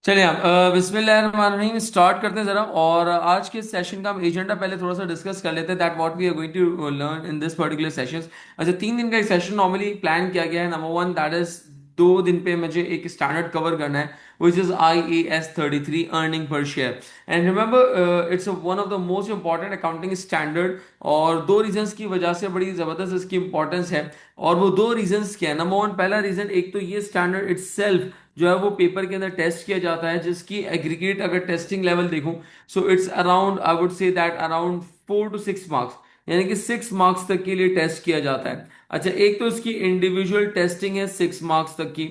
चलिए आप बिस्मिल्लाहिर्रहमानिर्रहीम स्टार्ट करते हैं जरा। और आज के सेशन का हम एजेंडा पहले थोड़ा सा डिस्कस कर लेते हैं that what we are going to learn in this particular session. अच्छा, 3 दिन का एक सेशन नॉर्मली प्लान किया गया है। नंबर वन दैट इज 2 दिन पे मुझे एक स्टैंडर्ड कवर करना है which is IAS 33 earning per share. And remember it's one of the most important accounting standard. और दो रीजंस की वजह से बड़ी जबरदस्त इसकी इंपॉर्टेंस है। और वो दो रीजंस क्या है? नंबर वन, पहला रीजन, एक तो ये स्टैंडर्ड इटसेल्फ जो है वो पेपर के अंदर टेस्ट किया जाता है, जिसकी एग्रीगेट अगर टेस्टिंग लेवल देखूं so it's around, I would say that around 4 to 6 marks, यानी कि 6 मार्क्स तक के लिए टेस्ट किया जाता है। अच्छा, एक तो इसकी इंडिविजुअल टेस्टिंग है 6 मार्क्स तक की,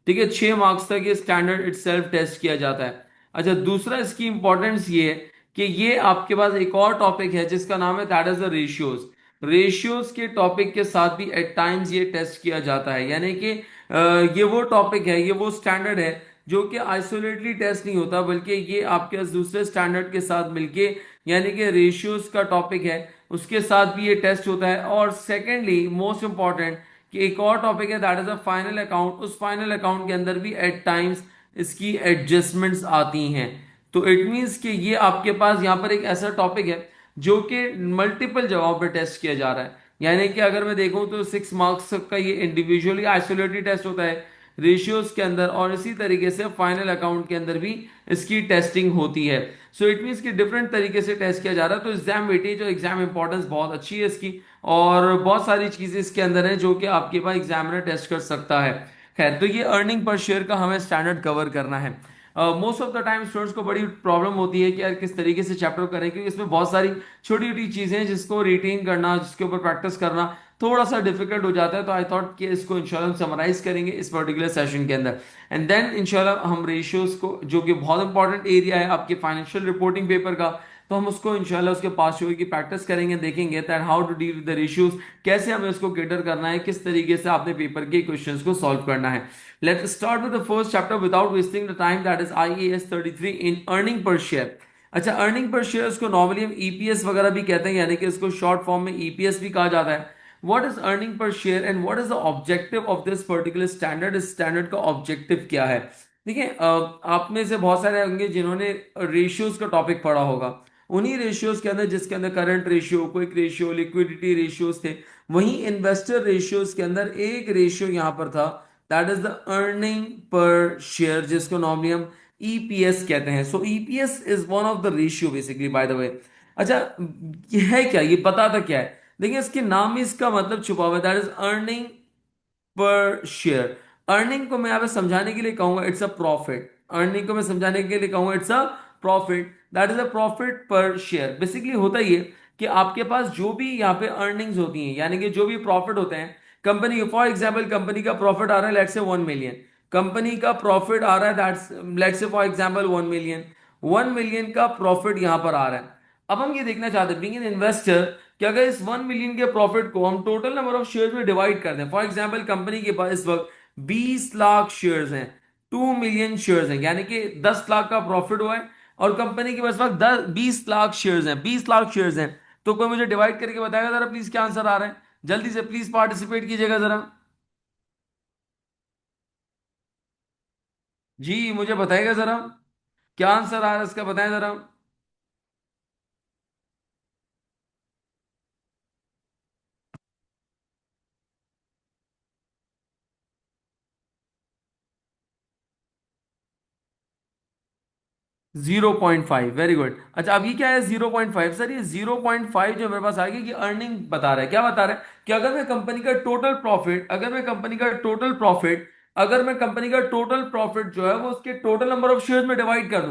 ठीक है, 6 मार्क्स तक ये स्टैंडर्ड इटसेल्फ टेस्ट किया जाता है। अच्छा, दूसरा इसकी इंपॉर्टेंस ये है कि ये आपके पास एक और टॉपिक है जिसका नाम है that is the ratios. Ratios के टॉपिक के साथ भी एट टाइम्स ये टेस्ट किया जाता है, यानी कि ये वो टॉपिक है, ये वो स्टैंडर्ड है जो कि आइसोलेटली टेस्ट नहीं होता, बल्कि ये आपके दूसरे स्टैंडर्ड के साथ मिलके, यानी कि रेशियोज का टॉपिक है उसके साथ भी ये टेस्ट होता है। और सेकेंडली मोस्ट इंपॉर्टेंट कि एक और टॉपिक है that is a final account. उस फाइनल अकाउंट के अंदर भी एट टाइम्स इसकी एडजस्टमेंट्स आती हैं। तो इट मीन्स कि ये आपके पास यहाँ पर एक ऐसा टॉपिक है जो कि मल्टीपल जगहों पे टेस्ट किया जा रहा है। यानी कि अगर मैं देखूं तो 6 मार्क्स का ये इंडिविजुअली आइसोलेटेड टेस्ट होता है रेशियोज के अंदर, और इसी तरीके से फाइनल अकाउंट के अंदर भी इसकी टेस्टिंग होती है। सो इट मीन्स कि डिफरेंट तरीके से टेस्ट किया जा रहा है। तो एग्जाम वेटेज और एग्जाम इंपॉर्टेंस बहुत अच्छी है इसकी, और बहुत सारी चीजें इसके अंदर हैं जो कि आपके पास एग्जामिनर टेस्ट कर सकता है। खैर, तो ये अर्निंग पर शेयर का हमें स्टैंडर्ड कवर करना है। Most of the time students को बड़ी प्रॉब्लम होती है कि यार किस तरीके से चैप्टर करें, क्योंकि इसमें बहुत सारी छोटी छोटी चीजें हैं जिसको रिटेन करना, जिसके ऊपर प्रैक्टिस करना थोड़ा सा डिफिकल्ट हो जाता है। तो आई थॉट कि इसको इंशाल्लाह हम समराइज करेंगे इस पर्टिकुलर सेशन के अंदर। एंड देन इंशाल्लाह हम रेशियोज को, जो कि बहुत इंपॉर्टेंट एरिया है आपके फाइनेंशियल रिपोर्टिंग पेपर का, तो हम उसको इंशाल्लाह उसके पास की प्रैक्टिस करेंगे, देखेंगे that how to deal with the ratios, कैसे हमें उसको केटर करना है, किस तरीके से आपने पेपर के क्वेश्चंस को सॉल्व करना है। Let's start with the first chapter without wasting the time, that is IAS 33 in earning per share। अच्छा, अर्निंग पर शेयर उसको नॉर्मली हम ईपीएस वगैरह भी कहते हैं, यानी कि इसको शॉर्ट फॉर्म में ईपीएस भी कहा जाता है। What is earning per share and what is the objective of this particular standard? इस स्टैंडर्ड का ऑब्जेक्टिव क्या है? देखिए, आप में से बहुत सारे होंगे जिन्होंने रेशियोज का टॉपिक पढ़ा होगा। उन्हीं रेशियोज के अंदर, जिसके अंदर current ratio, quick ratio, liquidity ratios थे, वहीं इन्वेस्टर रेशियोज के अंदर एक रेशियो यहां पर था that is the earning per share, जिसको नॉर्मली हम ईपीएस कहते हैं। So EPS is one of the ratio basically, by the way. अच्छा, ये है क्या, ये बताता क्या है? देखिए, इसके नाम में इसका मतलब छुपा हुआ है that is earning per share. Earning को मैं यहाँ पे समझाने के लिए कहूंगा इट्स अ प्रॉफिट। अर्निंग को मैं समझाने के लिए कहूंगा it's a profit, that is a profit पर शेयर। बेसिकली होता ही है कि आपके पास जो भी यहाँ पे अर्निंग्स होती हैं, यानी कि जो भी प्रॉफिट होते हैं कंपनी, फॉर एग्जाम्पल कंपनी का प्रॉफिट आ रहा है लेट्स से 1 मिलियन। कंपनी का प्रॉफिट आ रहा है that's let's say for example 1 million. 1 million का प्रॉफिट यहां पर आ रहा है। अब हम ये देखना चाहते हैं बीइंग एन इन्वेस्टर कि अगर इस 1 मिलियन के प्रॉफिट को हम टोटल नंबर ऑफ शेयर्स में डिवाइड कर दें, फॉर एग्जाम्पल कंपनी के पास इस वक्त 20 लाख शेयर्स हैं, 2 मिलियन शेयर्स हैं, यानी कि 10 लाख का प्रॉफिट हुआ है, और कंपनी के पास वक्त 20 लाख शेयर्स हैं, 20 लाख शेयर्स हैं। तो कोई मुझे डिवाइड करके बताएगा जरा प्लीज क्या आंसर आ रहा है? जल्दी से प्लीज पार्टिसिपेट कीजिएगा जरा। जी मुझे बताइएगा जरा क्या आंसर आ रहा है इसका, बताएं जरा। 0.5, वेरी गुड। अच्छा, अब ये क्या है 0.5? सर ये 0.5 जो मेरे पास आ गया, ये अर्निंग बता रहा है। क्या बता रहा है कि अगर मैं कंपनी का टोटल प्रॉफिट, अगर मैं कंपनी का टोटल प्रॉफिट जो है वो उसके टोटल नंबर ऑफ शेयर्स में डिवाइड कर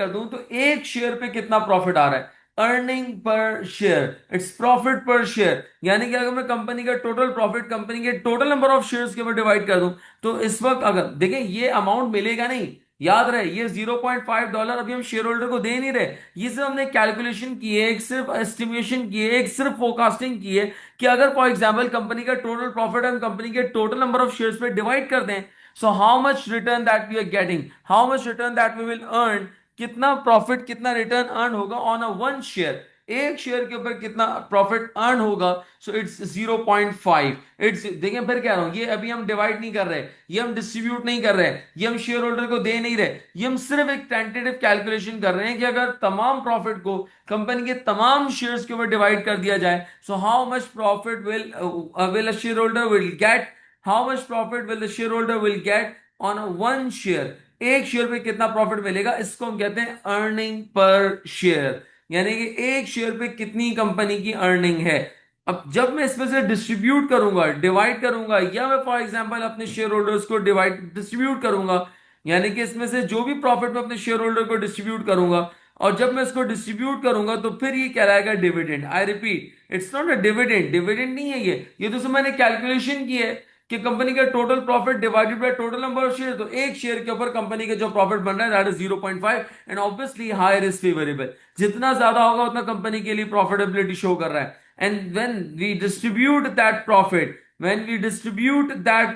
दूं, तो एक शेयर पे कितना प्रॉफिट आ रहा है? Earning per share, its profit पर शेयर। यानी कि अगर मैं कंपनी का टोटल प्रॉफिट कंपनी के टोटल नंबर ऑफ शेयर्स के ऊपर डिवाइड कर दूं, तो इस वक्त अगर देखें ये अमाउंट मिलेगा नहीं। याद रहे, ये $0.5 अभी हम शेयर होल्डर को दे नहीं रहे, ये सिर्फ हमने कैलकुलेशन की है, एक सिर्फ एस्टिमेशन की है, एक सिर्फ फोरकास्टिंग की है कि अगर फॉर एग्जांपल कंपनी का टोटल प्रॉफिट हम कंपनी के टोटल नंबर ऑफ शेयर्स पे डिवाइड कर दें, so how much return that we are getting, how much return that we will earn, कितना प्रॉफिट, कितना रिटर्न अर्न होगा ऑन अ वन शेयर। एक शेयर के ऊपर कितना प्रॉफिट अर्न होगा, सो इट्स 0.5। इट्स देखें फिर कह रहा हूं, ये अभी हम डिवाइड नहीं कर रहे, ये हम डिस्ट्रीब्यूट नहीं कर रहे, ये हम शेयर होल्डर को दे नहीं रहे, ये हम सिर्फ एक टेंटेटिव कैलकुलेशन कर रहे हैं कि अगर तमाम प्रॉफिट को कंपनी के तमाम शेयर्स के ऊपर डिवाइड कर दिया जाए, सो how much profit will a share holder will get, how much profit will the share holder will get on one share, एक शेयर पे कितना प्रॉफिट मिलेगा, इसको हम कहते हैं अर्निंग पर शेयर। यानी कि एक शेयर पे कितनी कंपनी की अर्निंग है। अब जब मैं इसमें से डिस्ट्रीब्यूट करूंगा, डिवाइड करूंगा, या मैं फॉर एग्जांपल अपने शेयर होल्डर्स को डिस्ट्रीब्यूट करूंगा, यानी कि इसमें से जो भी प्रॉफिट मैं अपने शेयर होल्डर को डिस्ट्रीब्यूट करूंगा, और जब मैं इसको डिस्ट्रीब्यूट करूंगा तो फिर ये कहलाएगा dividend. I repeat, it's not a dividend, dividend नहीं है ये तो मैंने कैलकुलेशन की है कि कंपनी का total profit divided by total number of share, तो एक शेयर के ऊपर कंपनी का जो प्रॉफिट बन रहा है that is 0.5, and obviously higher is favourable, जितना ज्यादा होगा उतना कंपनी के लिए प्रॉफिटेबिलिटी शो कर रहा है। And when we distribute that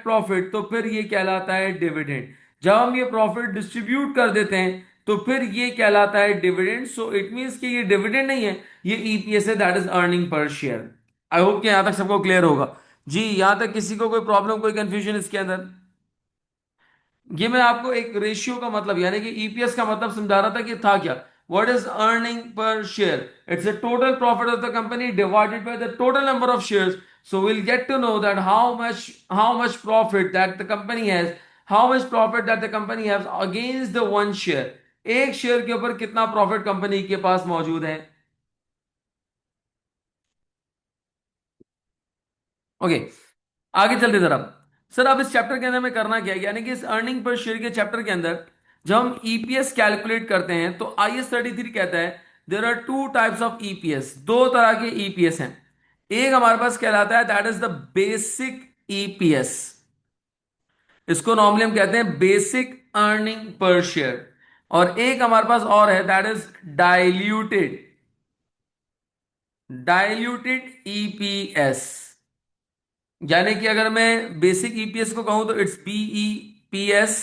profit, तो फिर ये कहलाता है डिविडेंड। जब हम ये प्रॉफिट डिस्ट्रीब्यूट कर देते हैं तो फिर ये कहलाता है डिविडेंड। सो इट मींस कि ये डिविडेंड नहीं है, ये ईपीएस है, that is earning per share. I hope कि यहां तक सबको क्लियर होगा। जी, यहां तक किसी को कोई प्रॉब्लम, कोई कंफ्यूजन इसके अंदर? ये मैं आपको एक रेशियो का मतलब यानी कि ईपीएस का मतलब समझा रहा था कि था क्या। What is earning per share? It's the total profit of the company divided by the total number of shares. So will get to know that how much profit that the company has, how much profit that the company has against the one share. एक share के ऊपर कितना profit company के पास मौजूद है। Okay, आगे चलते जरा। सर अब इस चैप्टर के अंदर में करना क्या है, यानी कि इस अर्निंग पर शेयर के चैप्टर के अंदर जब हम ईपीएस कैलकुलेट करते हैं तो IS 33 कहता है there are two types of EPS, दो तरह के ईपीएस हैं। एक हमारे पास कहलाता है that is the basic EPS, इसको नॉर्मली हम कहते हैं बेसिक अर्निंग पर शेयर। और एक हमारे पास और है that is diluted, diluted EPS. यानी कि अगर मैं बेसिक ईपीएस को कहूं तो इट्स BEPS,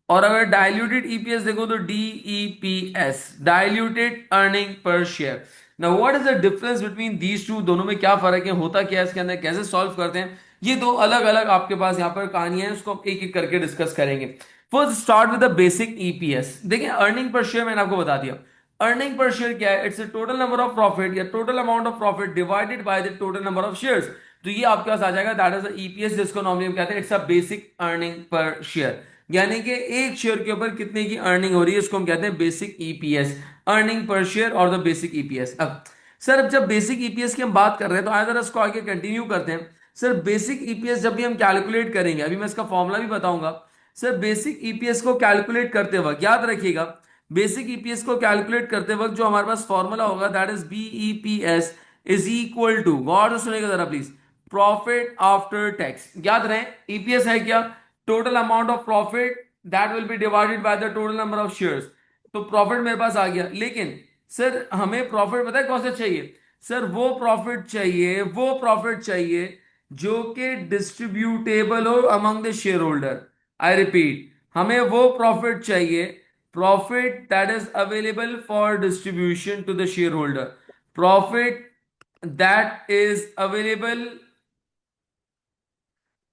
और अगर डाइल्यूटेड ईपीएस देखो तो DEPS, diluted earning per share. Now what is the difference between these two, दोनों में क्या फर्क है, होता क्या है इसके अंदर, कैसे सॉल्व करते हैं, ये दो अलग अलग आपके पास यहाँ पर कहानियां हैं, उसको हम एक एक करके डिस्कस करेंगे। First start with the basic EPS. देखिए अर्निंग पर शेयर मैंने आपको बता दिया। अर्निंग पर शेयर क्या है, it's a total number of profit या total amount of profit divided by the total number of shares. तो ये आपके पास आ जाएगा दैट इज ईपीएस, जिसको नॉर्मली हम कहते हैं it's a basic earning per share. यानी कि एक शेयर के ऊपर कितने की अर्निंग हो रही है, इसको हम कहते हैं basic EPS, earning per share और द बेसिक ईपीएस। अब सर, अब जब बेसिक ईपीएस की हम बात कर रहे हैं तो आइए जरा इसको आगे कंटिन्यू करते हैं। सर बेसिक ईपीएस जब भी हम कैलकुलेट करेंगे, अभी मैं इसका फॉर्मूला भी बताऊंगा। सर बेसिक ईपीएस को कैलकुलेट करते वक्त याद रखिएगा, बेसिक ईपीएस को कैलकुलेट करते वक्त जो हमारे पास फॉर्मूला होगा that is BEPS is equal to, गौर से सुनिएगा जरा प्लीज, प्रॉफिट आफ्टर टैक्स। याद रहे ईपीएस है क्या, total amount of profit that will be divided by the total number of shares. तो प्रॉफिट मेरे पास आ गया, लेकिन सर हमें प्रॉफिट पता है कौन सा चाहिए? सर वो प्रॉफिट चाहिए जो कि डिस्ट्रीब्यूटेबल हो among the shareholder. I repeat, हमें वो प्रॉफिट चाहिए, profit that is available for distribution to the shareholder, profit that is available,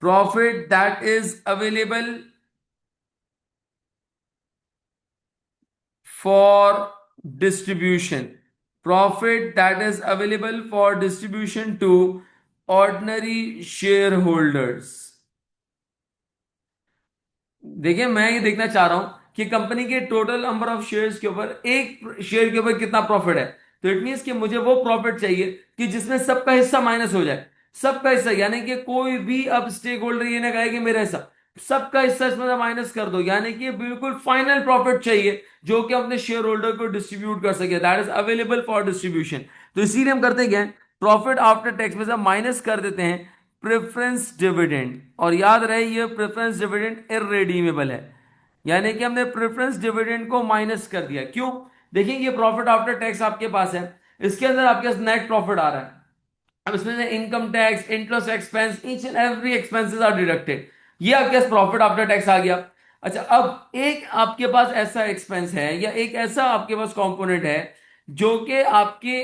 profit that is available for distribution, profit that is available for distribution to ordinary shareholders। देखिए मैं ये देखना चाह रहा हूं कि कंपनी के टोटल नंबर ऑफ शेयर्स के ऊपर एक शेयर के ऊपर कितना प्रॉफिट है। तो इट मींस कि मुझे वो प्रॉफिट चाहिए कि जिसमें सबका हिस्सा माइनस हो जाए, सबका हिस्सा, यानी कि कोई भी अब स्टेक होल्डर ये ना कहे कि मेरा हिस्सा, सबका हिस्सा इसमें माइनस कर दो, यानी कि बिल्कुल फाइनल प्रॉफिट चाहिए जो कि अपने शेयर होल्डर को डिस्ट्रीब्यूट कर सके, that is available for distribution. तो इसीलिए हम करते क्या, प्रॉफिट आफ्टर टैक्स में से माइनस कर देते हैं प्रेफरेंस डिविडेंड। और याद रहे ये प्रेफरेंस डिविडेंड इररेडीमेबल है, यानी कि हमने प्रेफरेंस डिविडेंड को माइनस कर दिया। क्यों? देखिए ये प्रॉफिट आफ्टर टैक्स आपके पास है, इसके अंदर आपके पास नेट प्रॉफिट आ रहा है। अब इसमें से income tax, interest expense, each and every expenses are deducted, ये आपके पास प्रॉफिट आफ्टर टैक्स आ गया। अच्छा, अब एक आपके पास ऐसा एक्सपेंस है या एक ऐसा आपके पास कंपोनेंट है जो कि आपके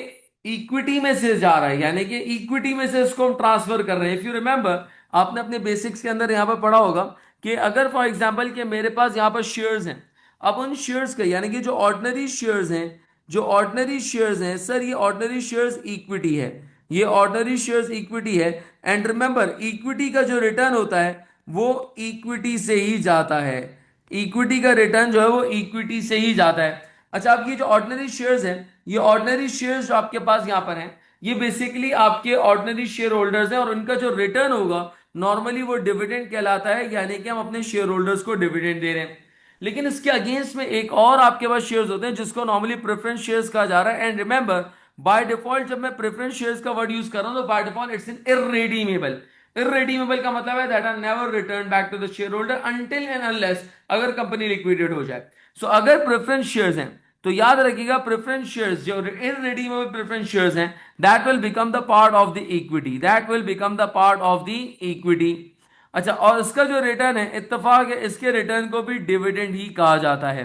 इक्विटी में से जा रहा है, यानी कि इक्विटी में से इसको हम ट्रांसफर कर रहे हैं। इफ यू रिमेंबर, आपने अपने बेसिक्स के अंदर यहां पर पढ़ा होगा कि अगर फॉर एग्जांपल कि मेरे पास यहां पर शेयर्स हैं, अब उन शेयर्स का यानी कि जो ऑर्डिनरी शेयर्स हैं, जो ऑर्डिनरी शेयर्स हैं सर, ये ऑर्डिनरी शेयर्स इक्विटी है, ये ऑर्डिनरी शेयर्स इक्विटी है। एंड रिमेंबर, इक्विटी का जो रिटर्न होता है वो इक्विटी से ही जाता है, इक्विटी का रिटर्न जो है वो इक्विटी से ही जाता है। अच्छा, अब ये जो ऑर्डिनरी शेयर्स हैं, ये ऑर्डिनरी शेयर्स जो आपके पास यहां पर हैं, ये बेसिकली आपके ऑर्डिनरी शेयर होल्डर्स हैं, और उनका जो रिटर्न होगा नॉर्मली वो डिविडेंड कहलाता है, यानी कि हम अपने शेयर होल्डर्स को डिविडेंड दे रहे हैं। लेकिन इसके अगेंस्ट में एक और आपके पास शेयर्स होते हैं जिसको नॉर्मली प्रेफरेंस शेयर्स कहा जा रहा है। एंड रिमेंबर, बाय डिफॉल्ट जब मैं प्रेफरेंस शेयर्स का वर्ड यूज कर रहा हूं तो by default it's in irredeemable. Irredeemable का मतलब है that are never return back to the shareholder until and unless अगर कंपनी लिक्विडेट हो जाए। सो अगर प्रेफरेंस शेयर्स हैं तो याद रखिएगा, प्रेफरेंस शेयर्स जो इररिडीमेबल प्रेफरेंस शेयर्स हैं, that will become the part of the equity, that will become the part of the equity. अच्छा, और इसका जो रिटर्न है, इत्तेफाक है, इसके रिटर्न को भी डिविडेंड ही कहा जाता है।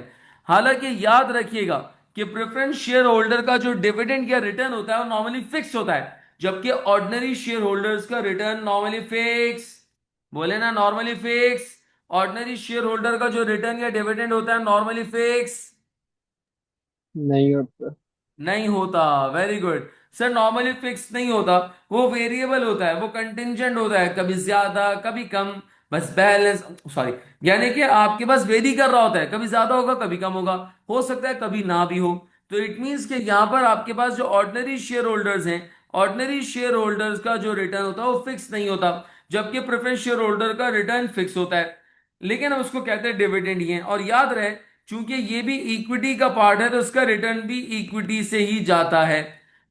हालांकि याद रखिएगा कि प्रेफरेंस शेयर होल्डर का जो डिविडेंड या रिटर्न होता है वो नॉर्मली फिक्स होता है, जबकि ऑर्डिनरी शेयर होल्डर्स का रिटर्न नॉर्मली फिक्स, बोले ना normally fix, ordinary share holder का जो रिटर्न या डिविडेंड होता है नॉर्मली फिक्स नहीं होता। नहीं होता। Very good sir, normally fix नहीं होता, वो वेरिएबल होता है, वो कंटिंजेंट होता है, कभी ज्यादा कभी कम, बस बैलेंस, सॉरी, यानी कि आपके पास वेरी कर रहा होता है, कभी ज्यादा होगा कभी कम होगा, हो सकता है कभी ना भी हो। तो इट मीन्स कि यहां पर आपके पास जो ऑर्डिनरी शेयर होल्डर्स हैं, ऑर्डिनरी शेयर होल्डर्स का जो रिटर्न होता है वो फिक्स नहीं होता, जबकि प्रेफरेंस शेयर होल्डर का रिटर्न फिक्स होता है, लेकिन हम उसको कहते हैं डिविडेंड ही है। और याद रहे, चूंकि ये भी इक्विटी का पार्ट है तो इसका रिटर्न भी इक्विटी से ही जाता है।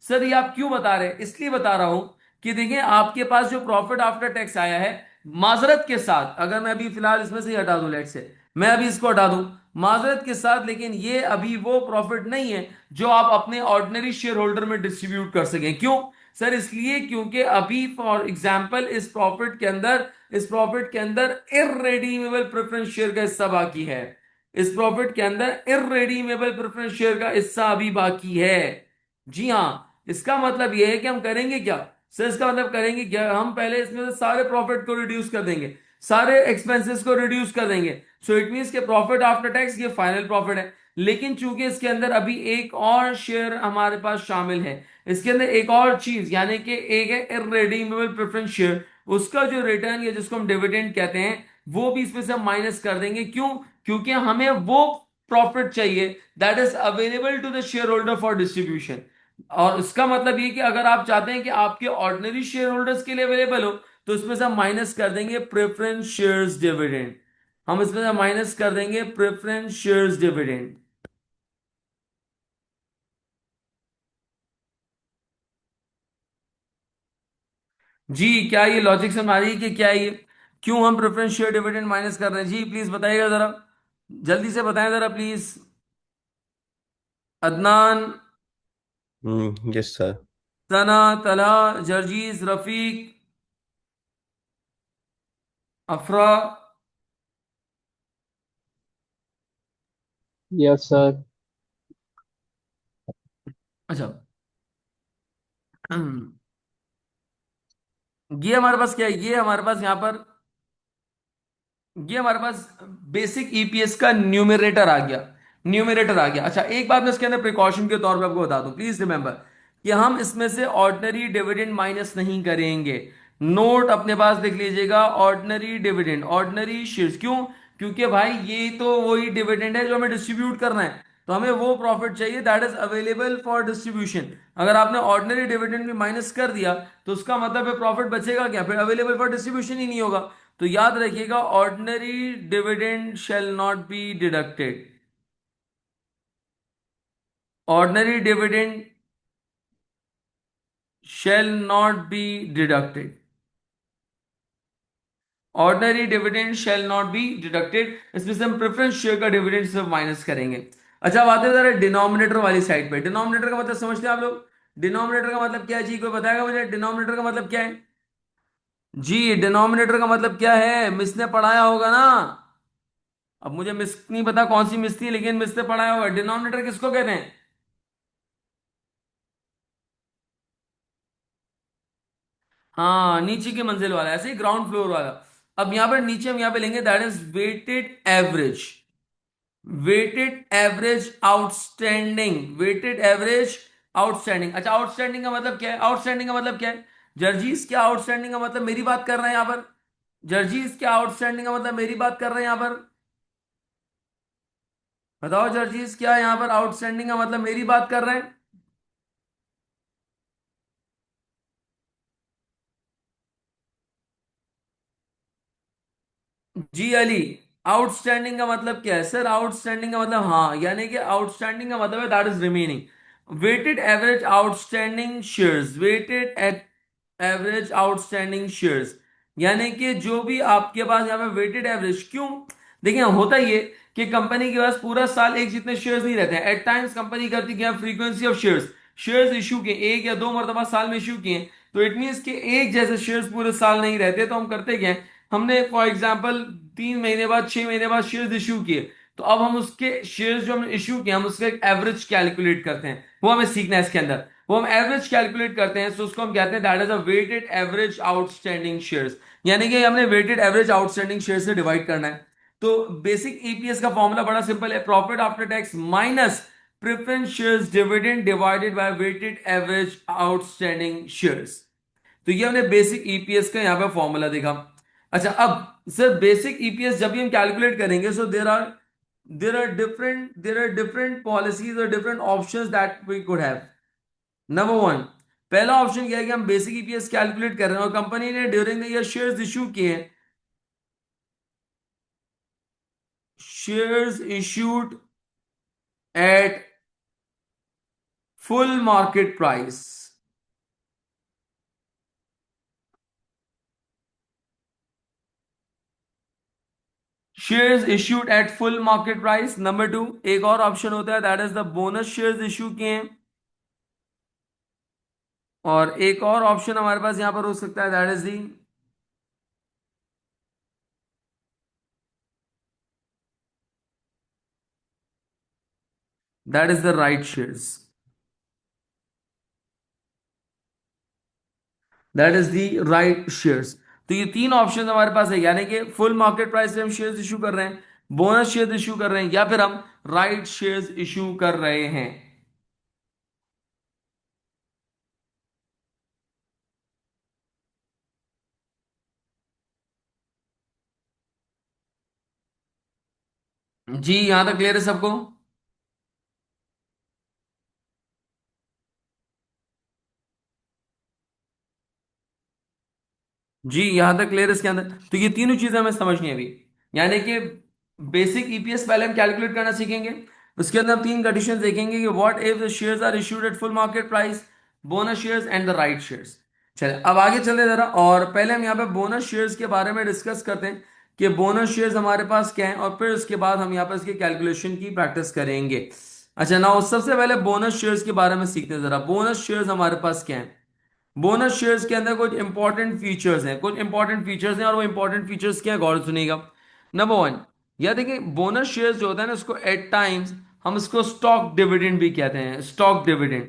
सर ये आप क्यों बता रहे हैं? इसलिए बता रहा हूं कि देखिए, आपके पास जो प्रॉफिट आफ्टर टैक्स आया है, माजरत के साथ, अगर मैं अभी फिलहाल इसमें से ही हटा दूं, लेट से मैं अभी इसको हटा दूं माजरत के साथ, लेकिन ये अभी वो प्रॉफिट नहीं है जो आप अपने ऑर्डिनरी शेयर होल्डर में डिस्ट्रीब्यूट कर सकें। क्यों सर? इसलिए क्योंकि अभी फॉर एग्जाम्पल इस प्रॉफिट के अंदर इररेडीमेबल प्रेफरेंस शेयर का हिस्सा बाकी है, इस प्रॉफिट के अंदर इररेडीमेबल प्रेफरेंस शेयर का हिस्सा अभी बाकी है। जी हाँ, इसका मतलब यह है कि हम करेंगे क्या सर, इसका मतलब करेंगे क्या, हम पहले इसमें से सारे प्रॉफिट को रिड्यूस कर देंगे, सारे एक्सपेंसेस को रिड्यूस कर देंगे। सो इट मींस के प्रॉफिट आफ्टर टैक्स ये फाइनल प्रॉफिट है। लेकिन चूंकि इसके अंदर अभी एक और शेयर हमारे पास शामिल है, इसके अंदर एक और चीज, यानी कि एक है इररेडीमेबल प्रेफरेंस शेयर, उसका जो रिटर्न या जिसको हम डिविडेंड कहते हैं, वो भी इसमें से हम माइनस कर देंगे। क्यों? क्योंकि हमें वो प्रॉफिट चाहिए that is available to the shareholder for distribution. और इसका मतलब ये कि अगर आप चाहते हैं कि आपके ऑर्डिनरी शेयर होल्डर्स के लिए अवेलेबल हो, तो इसमें से हम माइनस कर देंगे प्रेफरेंस शेयर्स डिविडेंड, हम इसमें से माइनस कर देंगे प्रेफरेंस शेयर्स डिविडेंड। जी, क्या ये लॉजिक समझ आ रही है कि क्या ये क्यों हम प्रेफरेंस शेयर डिविडेंड माइनस कर रहे हैं? जी प्लीज बताइएगा जरा, जल्दी से बताएं जरा please. Adnan, yes sir. Sana, Tala, जर्जीज, रफीक, अफरा। Yes sir. अच्छा, ये हमारे पास क्या है, ये हमारे पास यहाँ पर, ये हमारे पास बेसिक ईपीएस का न्यूमरेटर आ गया, न्यूमरेटर आ गया। अच्छा, एक बात मैं इसके अंदर प्रिकॉशन के तौर पे आपको बता दूं, प्लीज रिमेंबर कि हम इसमें से ऑर्डिनरी डिविडेंड माइनस नहीं करेंगे। नोट अपने पास लिख लीजिएगा, ऑर्डिनरी डिविडेंड, ऑर्डिनरी शेयर्स। क्यों? क्योंकि भाई ये तो वही डिविडेंड है जो हमें डिस्ट्रीब्यूट करना है, तो हमें वो प्रॉफिट चाहिए that is available for distribution. अगर आपने ऑर्डिनरी डिविडेंड भी माइनस कर दिया तो उसका मतलब है प्रॉफिट बचेगा क्या, फिर अवेलेबल फॉर डिस्ट्रीब्यूशन ही नहीं होगा। तो याद रखिएगा, ordinary dividend shall not be deducted, ordinary dividend shall not be deducted, ordinary dividend shall not be deducted. इसमें से हम प्रेफरेंस शेयर का डिविडेंड सिर्फ माइनस करेंगे। अच्छा, अब आते हैं जरा डिनोमिनेटर वाली साइड पे। डिनोमिनेटर का मतलब समझते हैं आप लोग? डिनोमिनेटर का मतलब क्या है जी, कोई बताएगा मुझे डिनोमिनेटर का मतलब क्या है? जी, डिनोमिनेटर का मतलब क्या है, मिस ने पढ़ाया होगा ना। अब मुझे मिस नहीं पता कौन सी मिस थी, लेकिन मिस ने पढ़ाया होगा। डिनोमिनेटर किसको कहते हैं? हाँ, नीचे की मंजिल वाला, ऐसे ही ग्राउंड फ्लोर वाला। अब यहां पर नीचे हम यहां पे लेंगे that is weighted average. Weighted average outstanding, weighted average outstanding. अच्छा, आउटस्टैंडिंग का मतलब क्या है? आउटस्टैंडिंग का मतलब क्या है? जर्जीस क्या आउटस्टैंडिंग का मतलब मेरी बात कर रहे हैं यहां पर? जर्जीस क्या आउटस्टैंडिंग का मतलब मेरी बात कर रहे हैं यहां पर? बताओ जर्जीस क्या यहां पर आउटस्टैंडिंग का मतलब मेरी बात कर रहे हैं? जी अली, आउटस्टैंडिंग का मतलब क्या है सर? आउटस्टैंडिंग का मतलब, हाँ, यानी कि आउटस्टैंडिंग का मतलब है that is remaining. Weighted average outstanding shares, weighted average outstanding shares, यानी कि जो भी आपके पास यहाँ पे वेटेड एवरेज। क्यों? देखिए, होता ये कि कंपनी के पास पूरा साल एक जितने शेयर्स नहीं रहते हैं। एट टाइम्स कंपनी करती है frequency of shares, shares issue किए एक या दो मरतबा साल में इशू किए, तो इट मीन्स कि एक जैसे शेयर्स पूरे साल नहीं रहते। तो हम करते क्या है, हमने फॉर एग्जाम्पल 3 महीने बाद, 6 महीने बाद शेयर्स इशू किए, तो अब हम उसके शेयर्स जो हमने इशू किए, हम उसका एक एवरेज कैलकुलेट करते हैं। वो हमें सीखना है इसके अंदर। वो हम एवरेज कैलकुलेट करते हैं, तो उसको हम कहते हैं that is a weighted average outstanding shares. यानी कि हमने वेटेड एवरेज आउटस्टैंडिंग शेयर से डिवाइड करना है। तो बेसिक ईपीएस का फॉर्मूला बड़ा सिंपल है, profit after tax minus preference shares dividend divided by weighted average outstanding shares. तो ये हमने बेसिक ईपीएस का यहाँ पे फॉर्मूला देखा। अच्छा, अब सर बेसिक ईपीएस जब भी हम कैलकुलेट करेंगे, so there are different policies और different options that we could have. Number one, पहला ऑप्शन क्या है कि हम बेसिक ईपीएस कैलकुलेट कर रहे हैं और कंपनी ने during the year shares issue किए हैं। Shares issued at full market price. Shares issued at full market price. Number two, एक और ऑप्शन होता है that is the bonus shares issue किए हैं। और एक और ऑप्शन हमारे पास यहां पर हो सकता है that is the, that is the right shares. That is the right shares. तो ये तीन ऑप्शन हमारे पास है, यानी कि फुल मार्केट प्राइस से हम शेयर्स इशू कर रहे हैं, बोनस शेयर्स इशू कर रहे हैं, या फिर हम राइट शेयर्स इशू कर रहे हैं। जी, यहां तक क्लियर है सबको? जी, यहां तक क्लियर है इसके अंदर? तो ये तीनों चीजें हमें समझनी है अभी। यानी कि बेसिक ईपीएस पहले हम कैलकुलेट करना सीखेंगे, उसके अंदर हम तीन कंडीशन देखेंगे कि what if the shares are issued at full market price, bonus shares and the right shares. चलिए अब आगे चलते हैं जरा, और पहले हम यहाँ पे बोनस शेयर्स के बारे में डिस्कस करते हैं कि बोनस शेयर्स हमारे पास क्या है, और फिर उसके बाद हम यहाँ पर इसके कैलकुलेशन की प्रैक्टिस करेंगे। अच्छा ना, सबसे पहले बोनस शेयर्स के बारे में सीखते हैं जरा। बोनस शेयर्स हमारे पास क्या है? बोनस शेयर्स के अंदर कुछ इंपॉर्टेंट फीचर्स हैं, कुछ इंपॉर्टेंट फीचर्स हैं, और वो इंपॉर्टेंट फीचर्स क्या है, गौर से सुनिएगा। नंबर वन, यह देखिए, बोनस शेयर्स जो होता है ना, उसको एट टाइम्स हम इसको स्टॉक डिविडेंड भी कहते हैं। स्टॉक डिविडेंड,